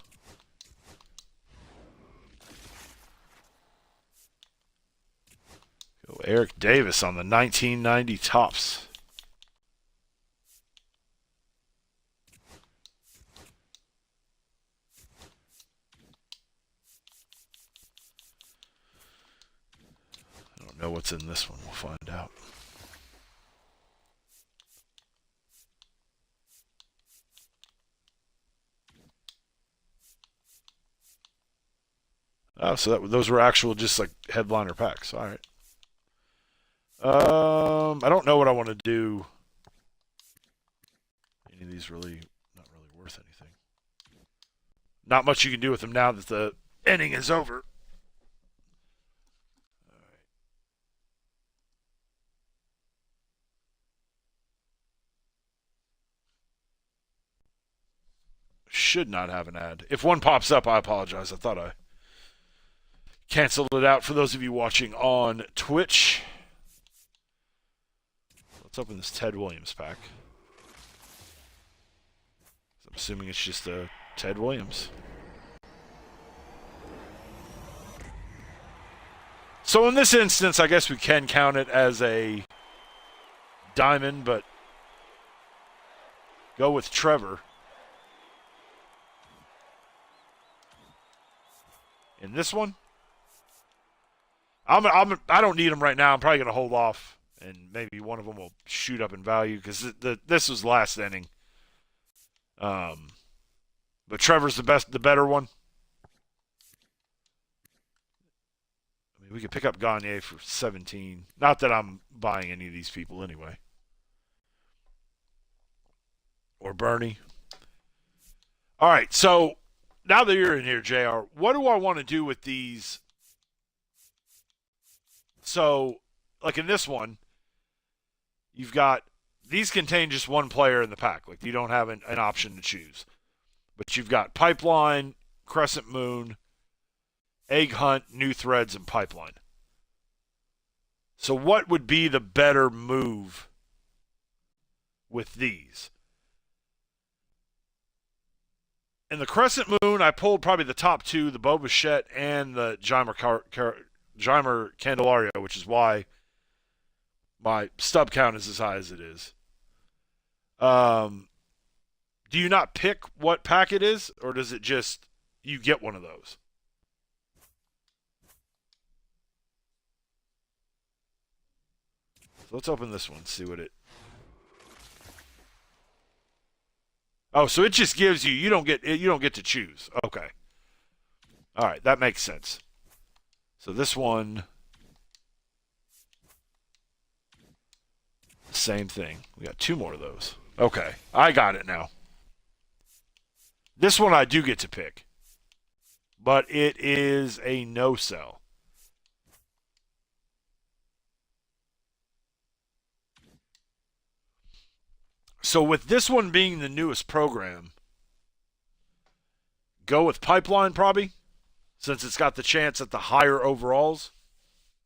Go Eric Davis on the 1990 Topps. Know what's in this one. We'll find out. Oh, so those were actual just like headliner packs. All right. I don't know what I want to do. Any of these really not really worth anything. Not much you can do with them now that the inning is over. Should not have an ad. If one pops up, I apologize. I thought I canceled it out for those of you watching on Twitch. Let's open this Ted Williams pack. I'm assuming it's just a Ted Williams. So in this instance, I guess we can count it as a diamond, but go with Trevor. In this one, I don't need them right now. I'm probably going to hold off, and maybe one of them will shoot up in value because this was last inning. But Trevor's the better one. I mean, we could pick up Gagne for 17. Not that I'm buying any of these people anyway. Or Bernie. All right, so now that you're in here, JR, what do I want to do with these? So, like in this one, you've got, these contain just one player in the pack. Like, you don't have an option to choose. But you've got Pipeline, Crescent Moon, Egg Hunt, New Threads, and Pipeline. So what would be the better move with these? In the Crescent Moon, I pulled probably the top two, the Bo Bichette and the Jeimer Candelario, which is why my stub count is as high as it is. Do you not pick what pack it is, or does it just you get one of those? So let's open this one, see what it. Oh, so it just gives you don't get to choose. Okay. All right, that makes sense. So this one, same thing. We got 2 more of those. Okay, I got it now. This one I do get to pick, but it is a no-sell. So with this one being the newest program, go with Pipeline probably, since it's got the chance at the higher overalls,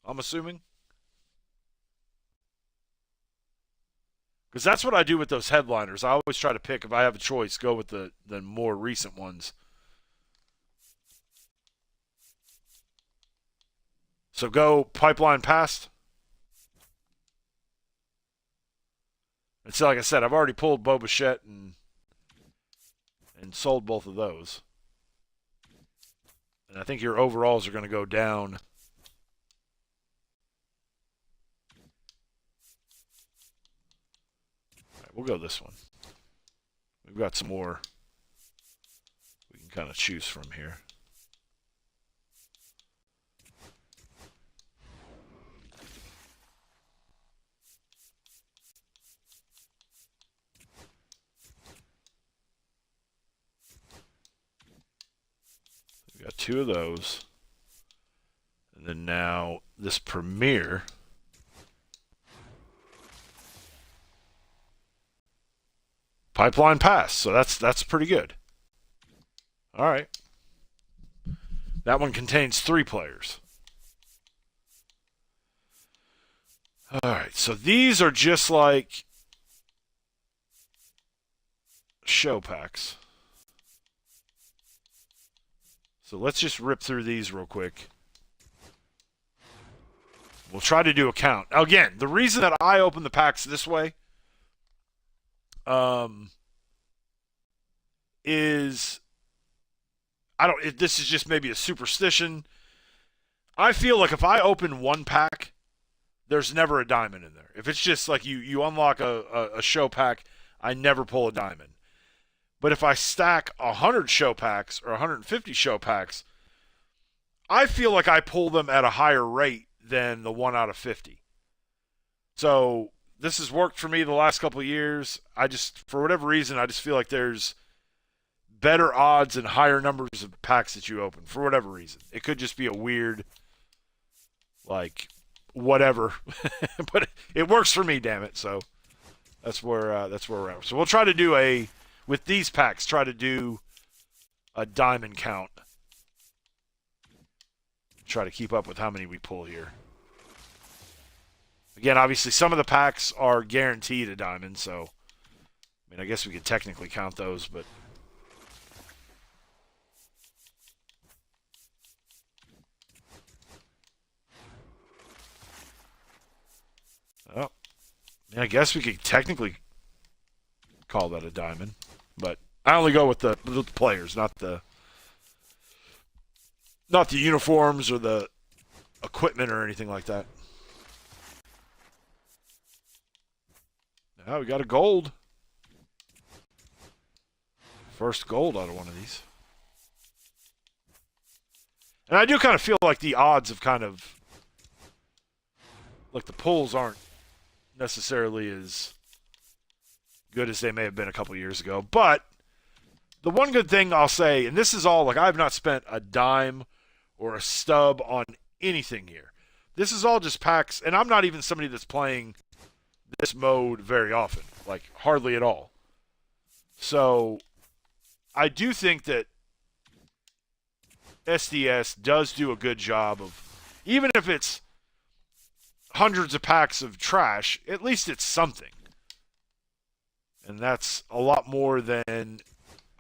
I'm assuming. Because that's what I do with those headliners. I always try to pick, if I have a choice, go with the more recent ones. So go Pipeline past. And so, like I said, I've already pulled Bo Bichette and sold both of those. And I think your overalls are going to go down. All right, we'll go this one. We've got some more we can kind of choose from here. We got 2 of those. And then now this Premier. Pipeline pass. So that's pretty good. All right. That one contains 3 players. All right. So these are just like show packs. So let's just rip through these real quick. We'll try to do a count. Now, again, the reason that I open the packs this way is this is just maybe a superstition. I feel like if I open one pack, there's never a diamond in there. If it's just like you unlock a show pack, I never pull a diamond. But if I stack 100 show packs or 150 show packs, I feel like I pull them at a higher rate than the 1 out of 50. So this has worked for me the last couple of years. For whatever reason, I just feel like there's better odds and higher numbers of packs that you open for whatever reason. It could just be a weird, like, whatever. But it works for me, damn it. So that's where we're at. So we'll try to do with these packs, try to do a diamond count. Try to keep up with how many we pull here. Again, obviously, some of the packs are guaranteed a diamond, so I mean, I guess we could technically count those, but oh, yeah, I guess we could technically call that a diamond, but I only go with the players, not the uniforms or the equipment or anything like that. Now we got a gold. First gold out of one of these. And I do kind of feel like the odds have kind of, like, the pulls aren't necessarily as good as they may have been a couple years ago. But the one good thing I'll say, and this is all, like, I've not spent a dime or a stub on anything here. This is all just packs, and I'm not even somebody that's playing this mode very often, like hardly at all. So I do think that SDS does do a good job of, even if it's hundreds of packs of trash, at least it's something. And that's a lot more than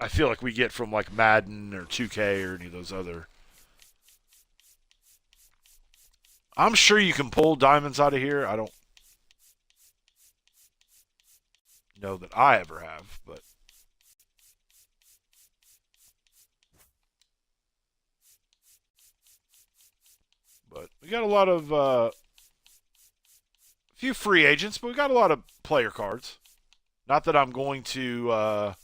I feel like we get from like Madden or 2K or any of those other. I'm sure you can pull diamonds out of here. I don't know that I ever have, but we got a lot of a few free agents, but we got a lot of player cards. Not that I'm going to. I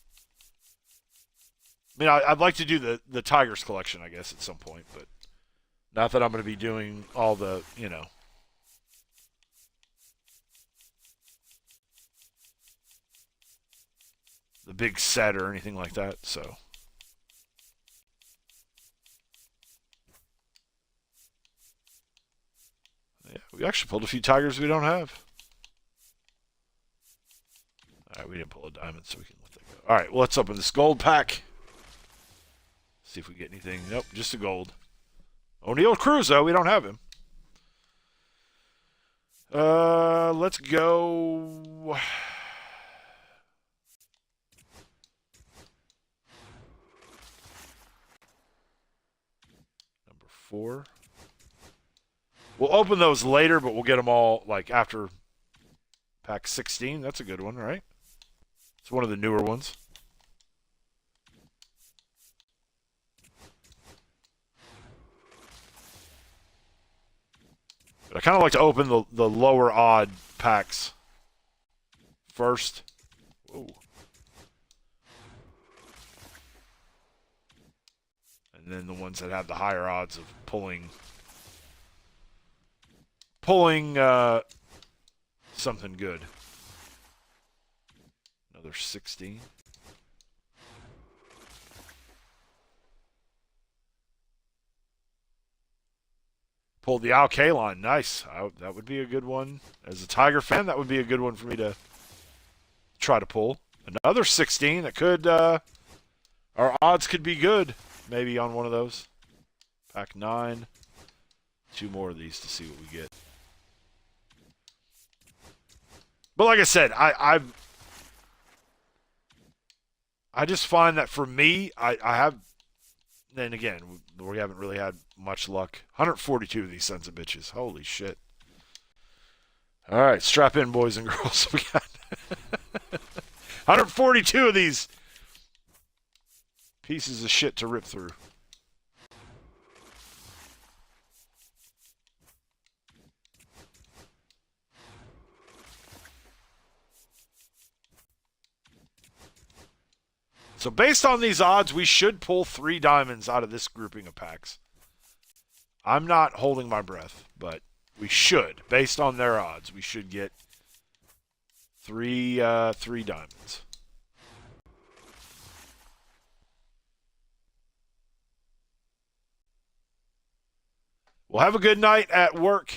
mean, I'd like to do the Tigers collection, I guess, at some point, but not that I'm going to be doing all the, the big set or anything like that. So. Yeah, we actually pulled a few Tigers we don't have. All right, we didn't pull a diamond, so we can let that go. All right, well, let's open this gold pack. See if we get anything. Nope, just a gold. O'Neal Cruz, though, we don't have him. Let's go. Number 4. We'll open those later, but we'll get them all like after pack 16. That's a good one, right? It's one of the newer ones. But I kind of like to open the lower odd packs first. Whoa. And then the ones that have the higher odds of pulling something good. Another 16. Pulled the Al Kaline. Nice. That would be a good one. As a Tiger fan, that would be a good one for me to try to pull. Another 16. That could, our odds could be good. Maybe on one of those. Pack 9. 2 more of these to see what we get. But like I said, I just find that for me, I have, then again, we haven't really had much luck. 142 of these sons of bitches. Holy shit. All right, strap in, boys and girls. We got 142 of these pieces of shit to rip through. So based on these odds, we should pull 3 diamonds out of this grouping of packs. I'm not holding my breath, but we should. Based on their odds, we should get 3 diamonds. Well, have a good night at work.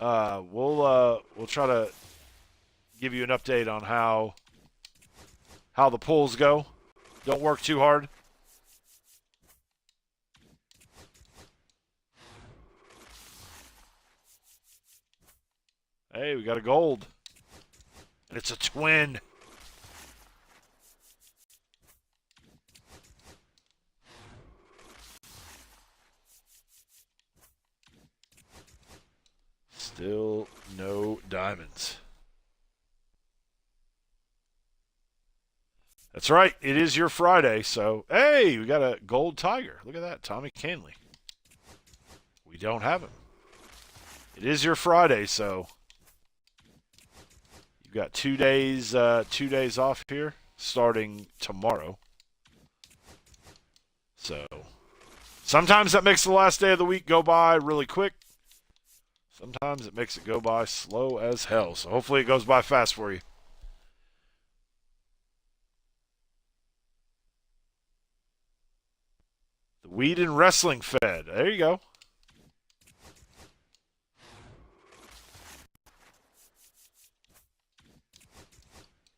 We'll try to give you an update on how the pulls go. Don't work too hard. Hey, we got a gold. And it's a twin. Still no diamonds. That's right. It is your Friday, so hey, we got a gold Tiger. Look at that, Tommy Canley. We don't have him. It is your Friday, so you've got 2 days off here, starting tomorrow. So sometimes that makes the last day of the week go by really quick. Sometimes it makes it go by slow as hell. So hopefully it goes by fast for you. The Weed and Wrestling Fed. There you go.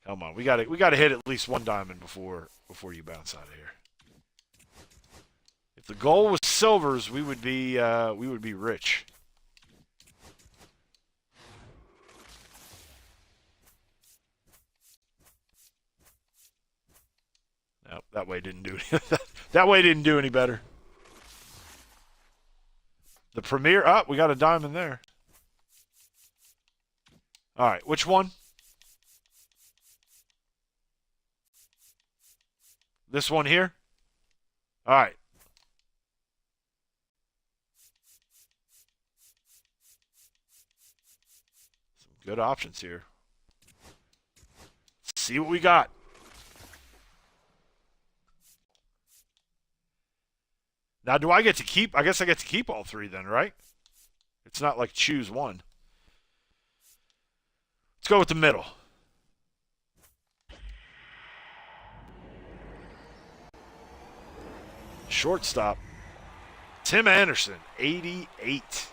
Come on, we got to hit at least 1 diamond before you bounce out of here. If the goal was silvers, we would be rich. No, that way didn't do that way didn't do any better. The Premier, we got a diamond there. All right, which one? This one here? All right. Good options here. Let's see what we got. Now, do I get to keep? I guess I get to keep all three then, right? It's not like choose one. Let's go with the middle. Shortstop. Tim Anderson, 88.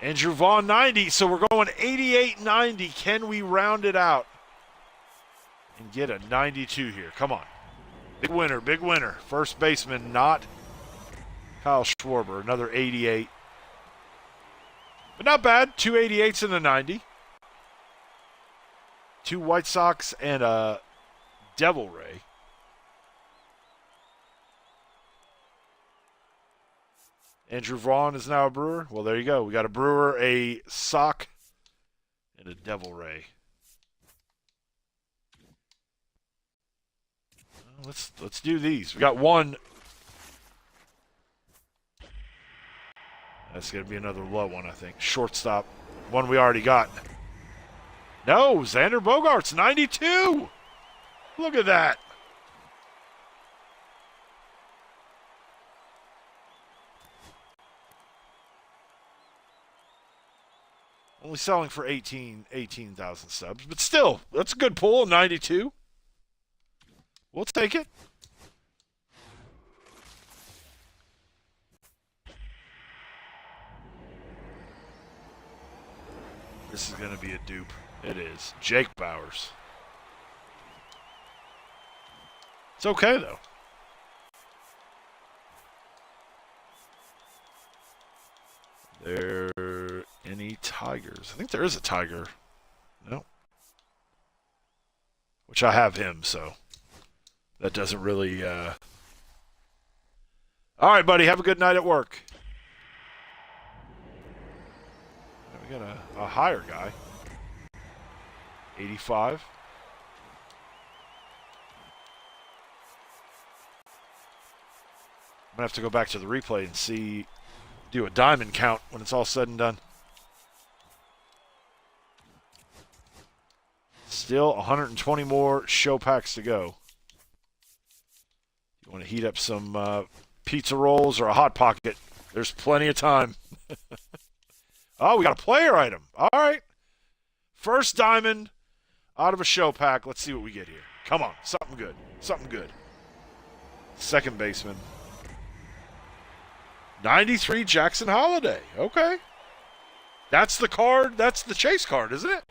Andrew Vaughn, 90. So we're going 88-90. Can we round it out and get a 92 here? Come on. Big winner, big winner. First baseman, not Kyle Schwarber. Another 88. But not bad. 2 88s and a 90. 2 White Sox and a Devil Ray. Andrew Vaughn is now a Brewer. Well, there you go. We got a Brewer, a Sock, and a Devil Ray. Let's do these. We got one. That's going to be another low one, I think. Shortstop. One we already got. No, Xander Bogaerts, 92. Look at that. Only selling for 18,000 subs. But still, that's a good pull, 92. We'll take it. This is going to be a dupe. It is. Jake Bauers. It's okay, though. There any Tigers? I think there is a Tiger. No. Which I have him, so that doesn't really... All right, buddy. Have a good night at work. We got a higher guy. 85. I'm going to have to go back to the replay and see, do a diamond count when it's all said and done. Still 120 more show packs to go. You want to heat up some pizza rolls or a Hot Pocket? There's plenty of time. Oh, we got a player item. All right. First diamond out of a show pack. Let's see what we get here. Come on. Something good. Something good. Second baseman. 93 Jackson Holliday. Okay. That's the card. That's the chase card, isn't it?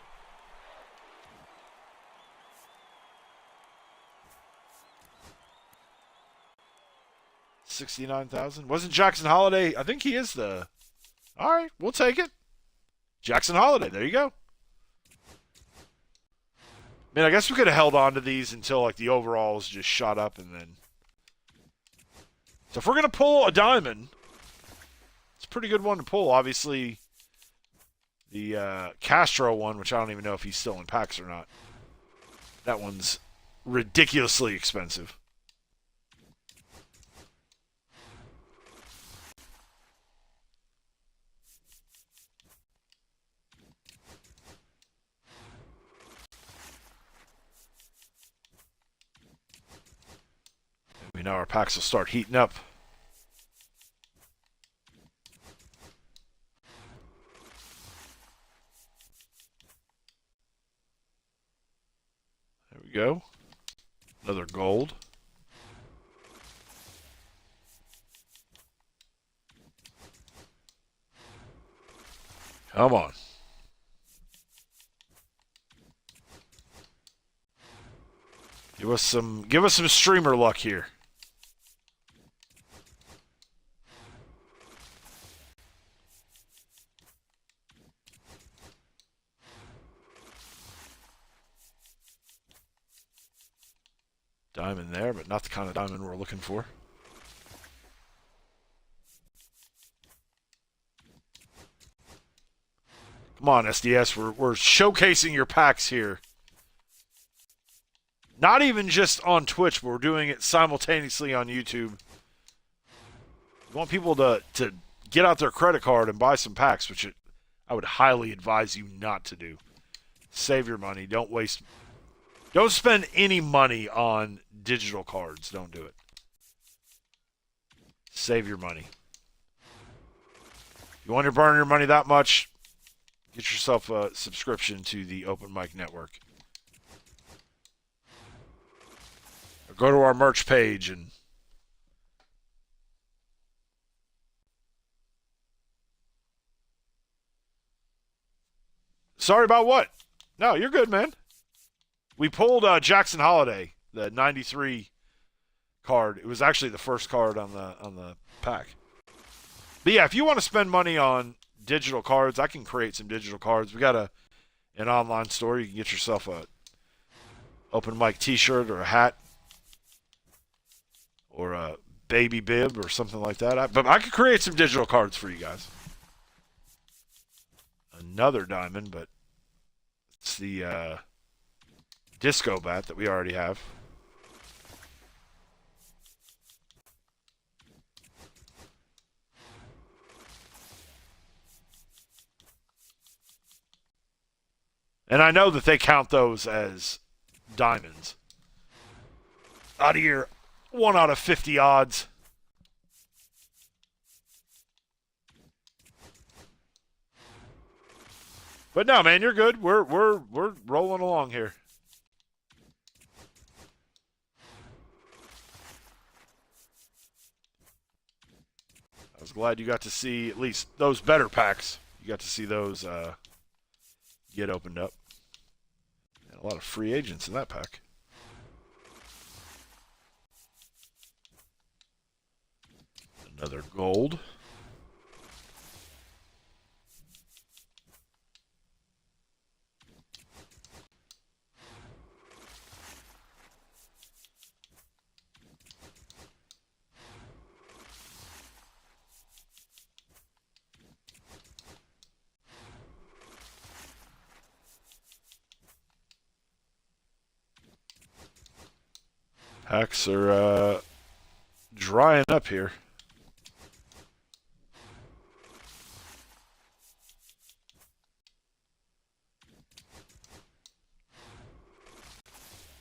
$69,000. Wasn't Jackson Holliday? I think he is the... All right. We'll take it. Jackson Holliday. There you go. I mean, I guess we could have held on to these until like the overalls just shot up and then. So if we're going to pull a diamond, it's a pretty good one to pull. Obviously, the Castro one, which I don't even know if he's still in packs or not. That one's ridiculously expensive. We know our packs will start heating up. There we go. Another gold. Come on. Give us some streamer luck here. Diamond there, but not the kind of diamond we're looking for. Come on, SDS. We're showcasing your packs here. Not even just on Twitch, but we're doing it simultaneously on YouTube. We want people to get out their credit card and buy some packs, which I would highly advise you not to do. Save your money. Don't spend any money on digital cards. Don't do it. Save your money. If you want to burn your money that much, get yourself a subscription to the Open Mic Network. Or go to our merch page and sorry about what? No, you're good, man. We pulled Jackson Holiday, the 93 card. It was actually the first card on the pack. But yeah, if you want to spend money on digital cards, I can create some digital cards. We got an online store. You can get yourself a Open Mic t-shirt or a hat or a baby bib or something like that. But I could create some digital cards for you guys. Another diamond, but it's the disco bat that we already have. And I know that they count those as diamonds. Out of your 1 out of 50 odds. But no, man, you're good. We're rolling along here. I was glad you got to see at least those better packs. You got to see those get opened up. And a lot of free agents in that pack. Another gold. Packs are drying up here.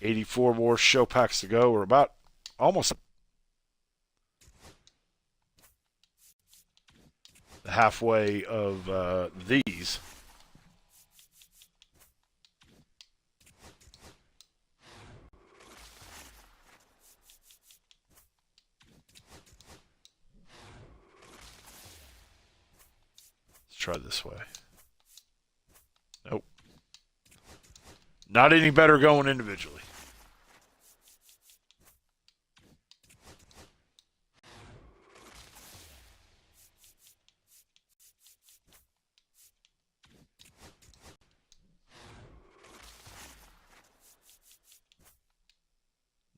$84 more show packs to go. We're about almost halfway of these. Try this way. Nope. Not any better going individually.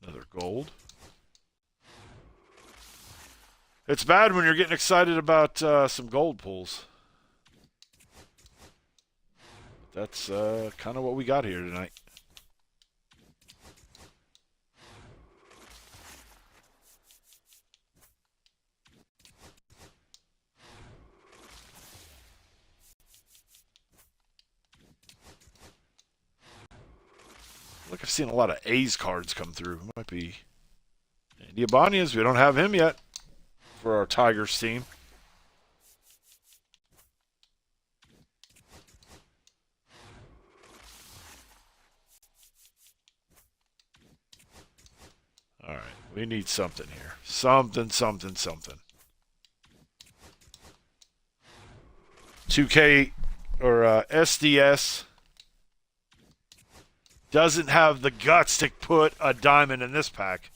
Another gold. It's bad when you're getting excited about some gold pulls. That's kind of what we got here tonight. Look, I've seen a lot of A's cards come through. Might be Andy Ibanez. We don't have him yet for our Tigers team. All right, we need something here. Something. 2K or SDS doesn't have the guts to put a diamond in this pack.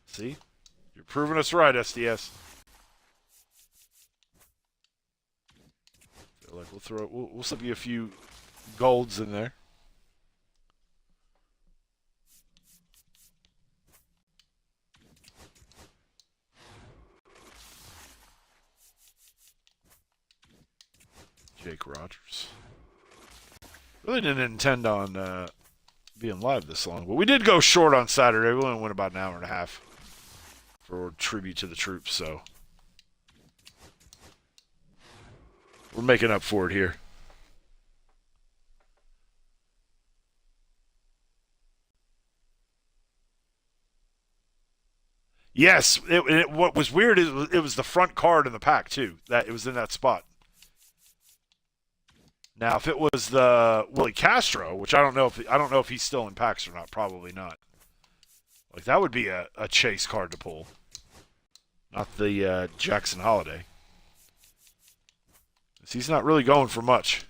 See? You're proving us right, SDS. Feel like we'll slip you a few golds in there. Jake Rogers. Really didn't intend on being live this long. But we did go short on Saturday. We only went about an hour and a half for tribute to the troops, so we're making up for it here. Yes, what was weird is it was the front card in the pack too. That it was in that spot. Now, if it was the Willie Castro, which I don't know if he's still in packs or not, probably not. Like that would be a chase card to pull, not the Jackson Holiday. He's not really going for much.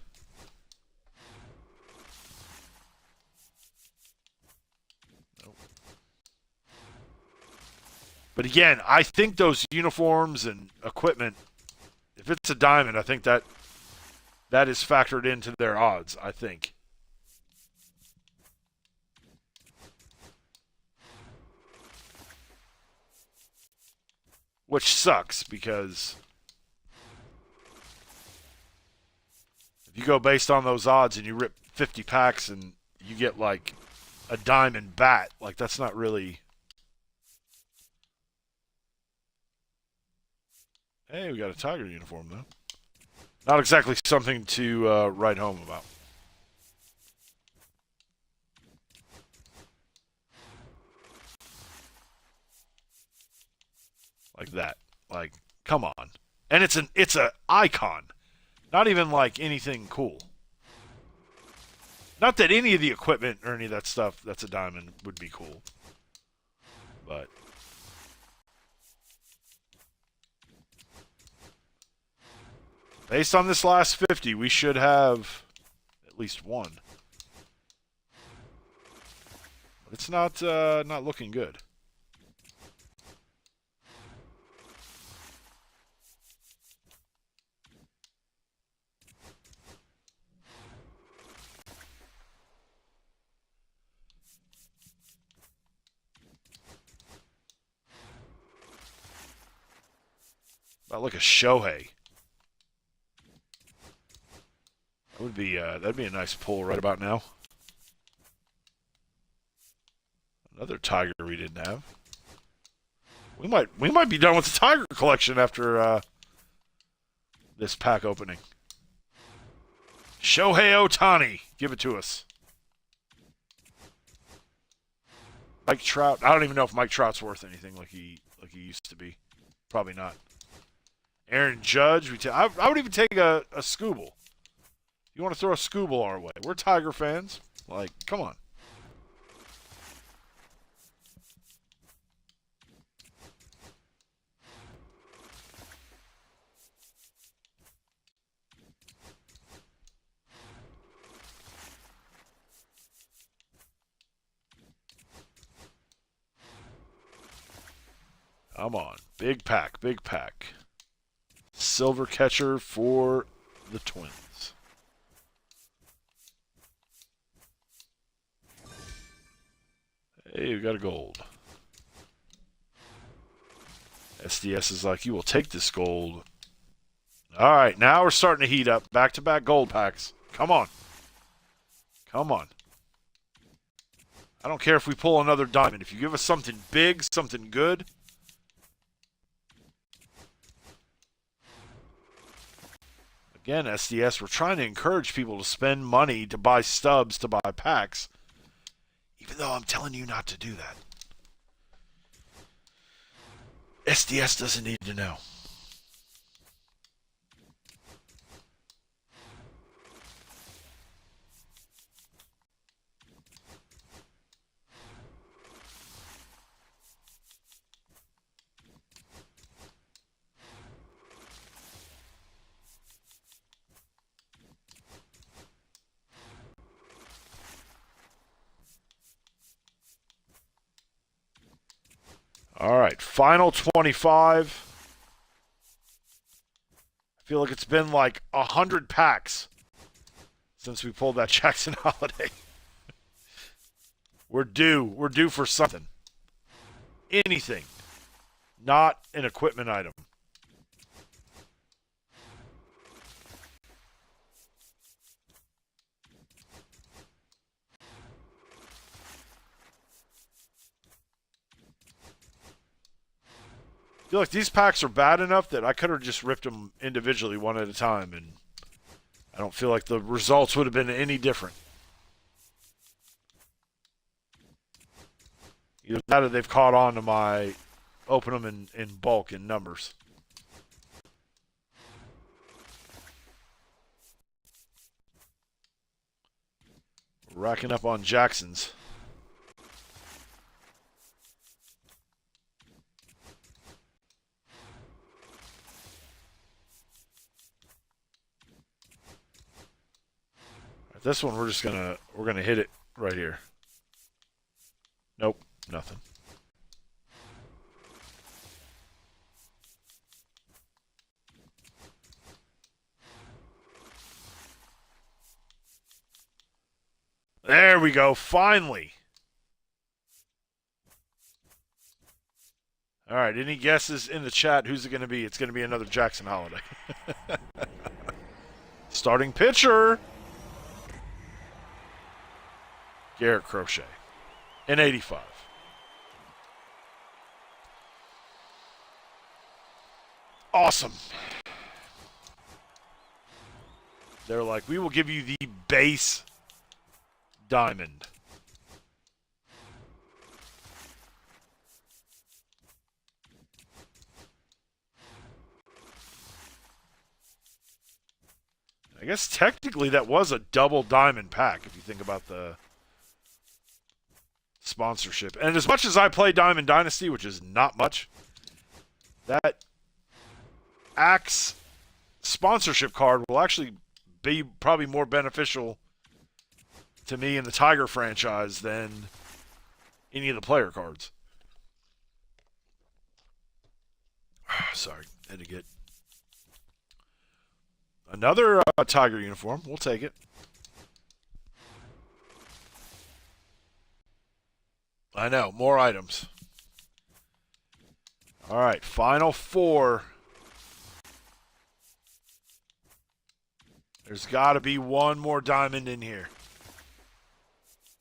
But again, I think those uniforms and equipment, if it's a diamond, I think that is factored into their odds, I think. Which sucks because if you go based on those odds and you rip 50 packs and you get like a diamond bat, like that's not really... Hey, we got a Tiger uniform, though. Not exactly something to write home about. Like that. Like, come on. And it's an icon. Not even like anything cool. Not that any of the equipment or any of that stuff that's a diamond would be cool. But... based on this last 50, we should have at least one. But it's not looking good. About like a Shohei. That would be that'd be a nice pull right about now. Another Tiger we didn't have. We might be done with the Tiger collection after this pack opening. Shohei Ohtani, give it to us. Mike Trout. I don't even know if Mike Trout's worth anything like he used to be. Probably not. Aaron Judge. I would even take a Scooble. You want to throw a Scooble our way? We're Tiger fans. Like, come on. Come on. Big pack, big pack. Silver catcher for the Twins. Hey, we got a gold. SDS is like, you will take this gold. All right, now we're starting to heat up. Back-to-back gold packs. Come on. Come on. I don't care if we pull another diamond. If you give us something big, something good. Again, SDS, we're trying to encourage people to spend money to buy stubs, to buy packs. Even though I'm telling you not to do that. SDS doesn't need to know. All right, final 25. I feel like it's been like 100 packs since we pulled that Jackson Holiday. We're due for something. Anything. Not an equipment item. I feel like these packs are bad enough that I could have just ripped them individually one at a time, and I don't feel like the results would have been any different. Either that or they've caught on to my open them in bulk in numbers. Racking up on Jackson's. This one we're gonna hit it right here. Nope, nothing. There we go, finally. All right, any guesses in the chat? Who's it going to be? It's going to be another Jackson Holiday. Starting pitcher. Garrett Crochet. In 85. Awesome. They're like, we will give you the base diamond. I guess technically that was a double diamond pack if you think about the sponsorship. And as much as I play Diamond Dynasty, which is not much, that Axe sponsorship card will actually be probably more beneficial to me in the Tiger franchise than any of the player cards. Sorry, had to get another Tiger uniform. We'll take it. I know, more items. All right, final four. There's got to be one more diamond in here.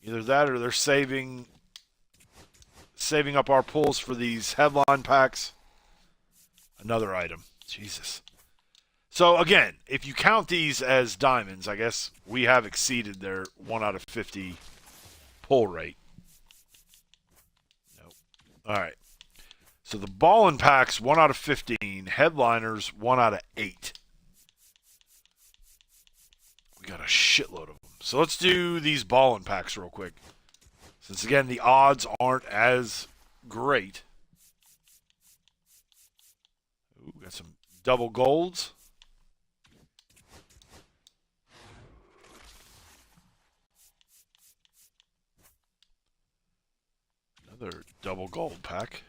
Either that or they're saving up our pulls for these headline packs. Another item. Jesus. So, again, if you count these as diamonds, I guess we have exceeded their 1 out of 50 pull rate. Nope. All right. So the ballin' packs, 1 out of 15. Headliners, 1 out of 8. We got a shitload of them. So let's do these ballin' packs real quick. Since, again, the odds aren't as great. Ooh, got some double golds. Another double gold pack.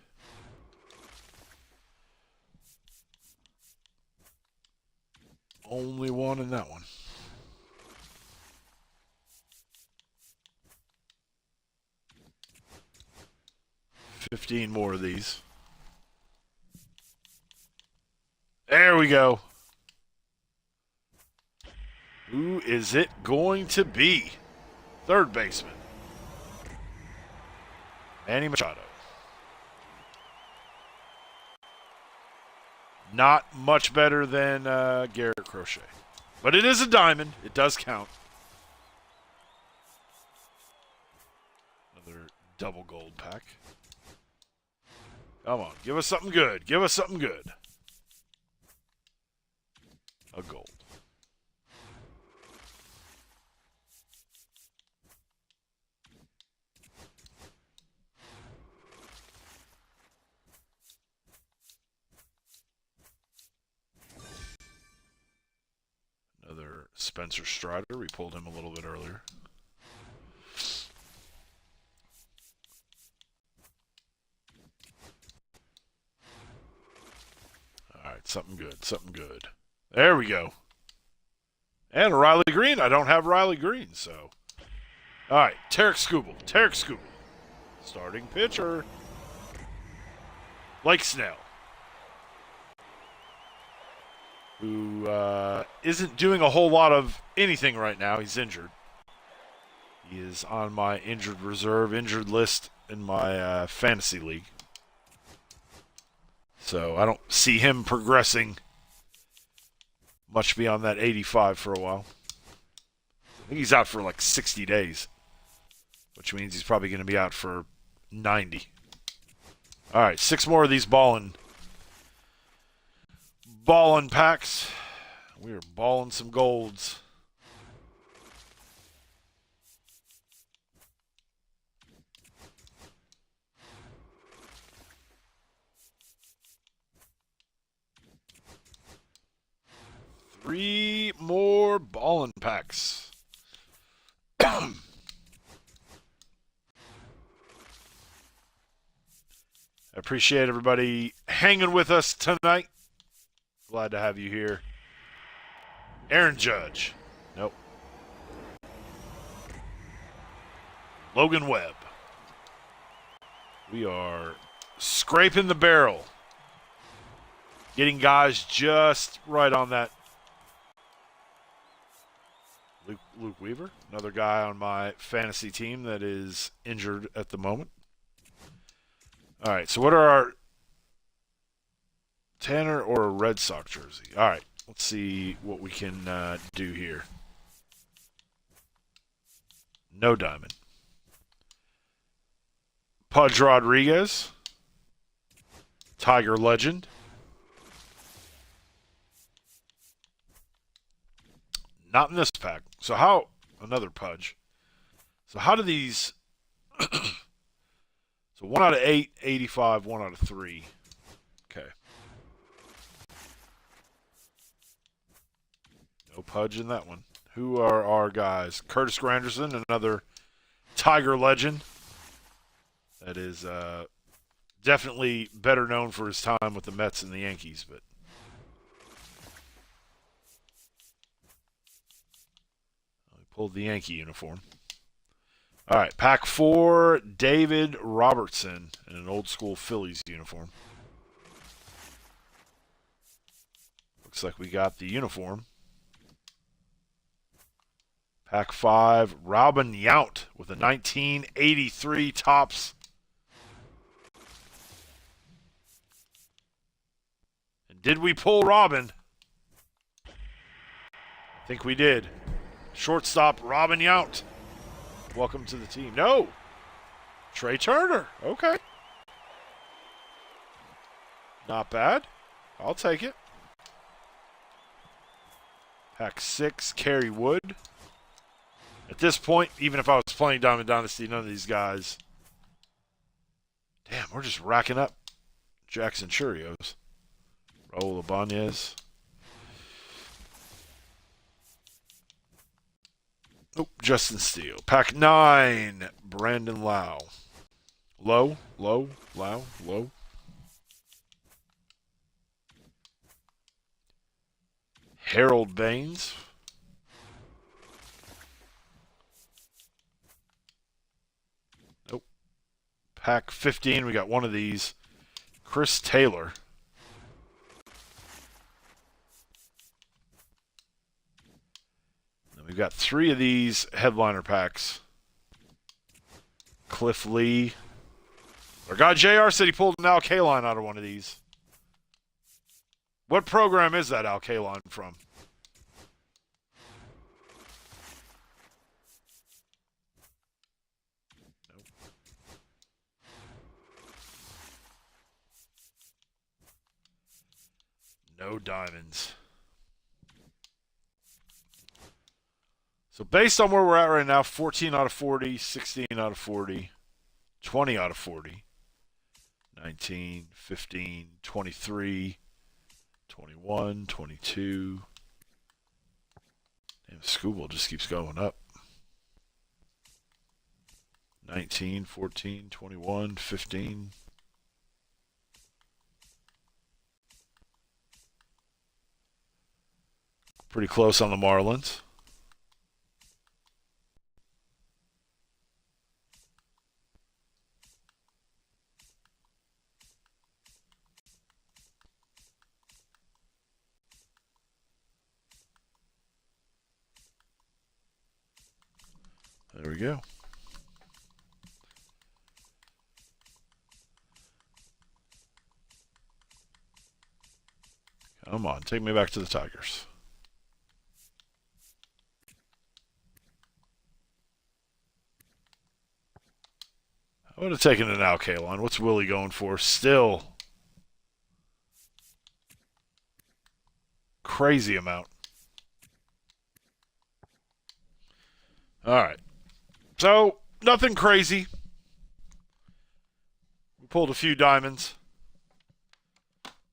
Only one in that one. $15 more of these. There we go. Who is it going to be? Third baseman. Manny Machado. Not much better than Garrett Crochet. But it is a diamond. It does count. Another double gold pack. Come on. Give us something good. Give us something good. A gold. Another Spencer Strider. We pulled him a little bit earlier. All right, something good, something good. There we go. And Riley Green. I don't have Riley Green, so. All right, Tarek Skubal. Tarek Skubal. Starting pitcher. Blake Snell. Who isn't doing a whole lot of anything right now. He's injured. He is on my injured reserve, injured list in my fantasy league. So I don't see him progressing much beyond that 85 for a while. I think he's out for like 60 days, which means he's probably going to be out for 90. All right, 6 more of these ballin' packs. We are balling some golds. Three more ballin' packs. I appreciate everybody hanging with us tonight. Glad to have you here. Aaron Judge. Nope. Logan Webb. We are scraping the barrel. Getting guys just right on that. Luke Weaver, another guy on my fantasy team that is injured at the moment. All right, so what are our Tanner or a Red Sox jersey? All right, let's see what we can do here. No diamond. Pudge Rodriguez, Tiger Legend. Not in this pack. So how, another Pudge. So how do these, so 1 out of 8, 85, 1 out of 3. Okay. No Pudge in that one. Who are our guys? Curtis Granderson, another Tiger legend. That is definitely better known for his time with the Mets and the Yankees, but he pulled the Yankee uniform. All right, pack 4, David Robertson in an old school Phillies uniform. Looks like we got the uniform. Pack 5, Robin Yount with a 1983 Topps. And did we pull Robin? I think we did. Shortstop, Robin Yount. Welcome to the team. No. Trey Turner. Okay. Not bad. I'll take it. Pack 6, Kerry Wood. At this point, even if I was playing Diamond Dynasty, none of these guys. Damn, we're just racking up Jackson Churios. Raul Ibanez. Oh, Justin Steele. Pack 9, Brandon Lau. Low. Harold Baines. Nope. Pack 15, we got one of these. Chris Taylor. And we've got 3 of these headliner packs. Cliff Lee. Our guy JR said he pulled an Al Kaline out of one of these. What program is that Al Kaline from? Nope. No diamonds. So based on where we're at right now, 14 out of 40, 16 out of 40, 20 out of 40, 19, 15, 23, 21, 22. Damn, Scooble just keeps going up. 19, 14, 21, 15. Pretty close on the Marlins. There we go. Come on, take me back to the Tigers. I would have taken it now, Kalon. What's Willie going for? Still. Crazy amount. All right. So, nothing crazy. We pulled a few diamonds.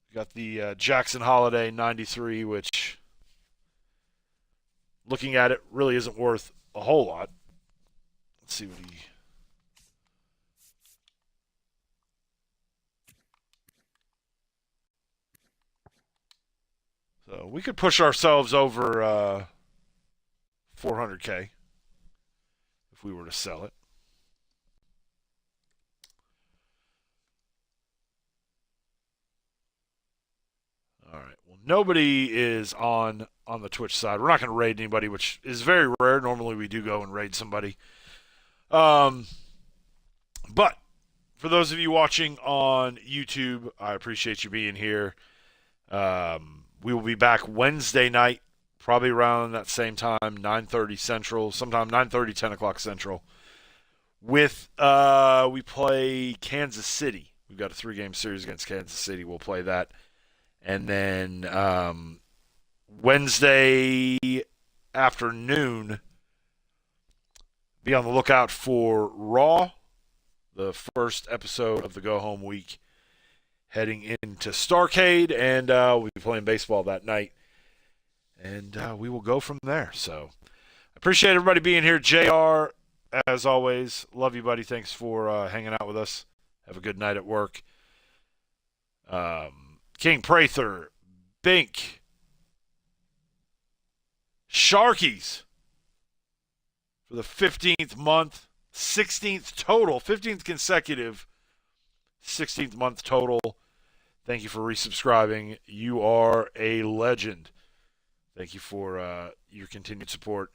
We got the Jackson Holiday 93, which, looking at it, really isn't worth a whole lot. Let's see what he... So we could push ourselves over 400K if we were to sell it. All right. Well, nobody is on the Twitch side. We're not going to raid anybody, which is very rare. Normally we do go and raid somebody. But for those of you watching on YouTube, I appreciate you being here. We will be back Wednesday night, probably around that same time, 9:30 Central, sometime 9:30, 10 o'clock Central. With we play Kansas City. We've got a 3-game series against Kansas City. We'll play that. And then Wednesday afternoon, be on the lookout for Raw, the first episode of the Go Home Week, heading into Starcade, and we'll be playing baseball that night. And we will go from there. So I appreciate everybody being here. JR, as always, love you, buddy. Thanks for hanging out with us. Have a good night at work. King Prather, Bink, Sharkies for the 15th month, 16th total, 15th consecutive, 16th month total. Thank you for resubscribing. You are a legend. Thank you for your continued support.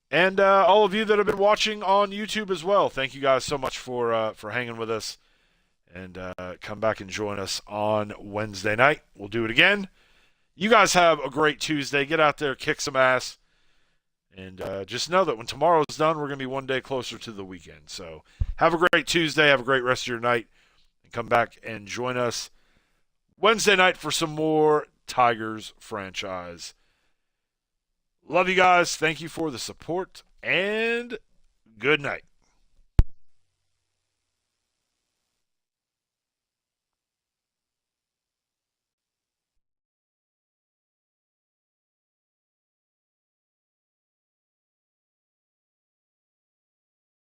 And all of you that have been watching on YouTube as well, thank you guys so much for hanging with us. And come back and join us on Wednesday night. We'll do it again. You guys have a great Tuesday. Get out there, kick some ass. And just know that when tomorrow's done, we're going to be one day closer to the weekend. So have a great Tuesday. Have a great rest of your night. And come back and join us Wednesday night for some more Tigers franchise. Love you guys. Thank you for the support. And good night.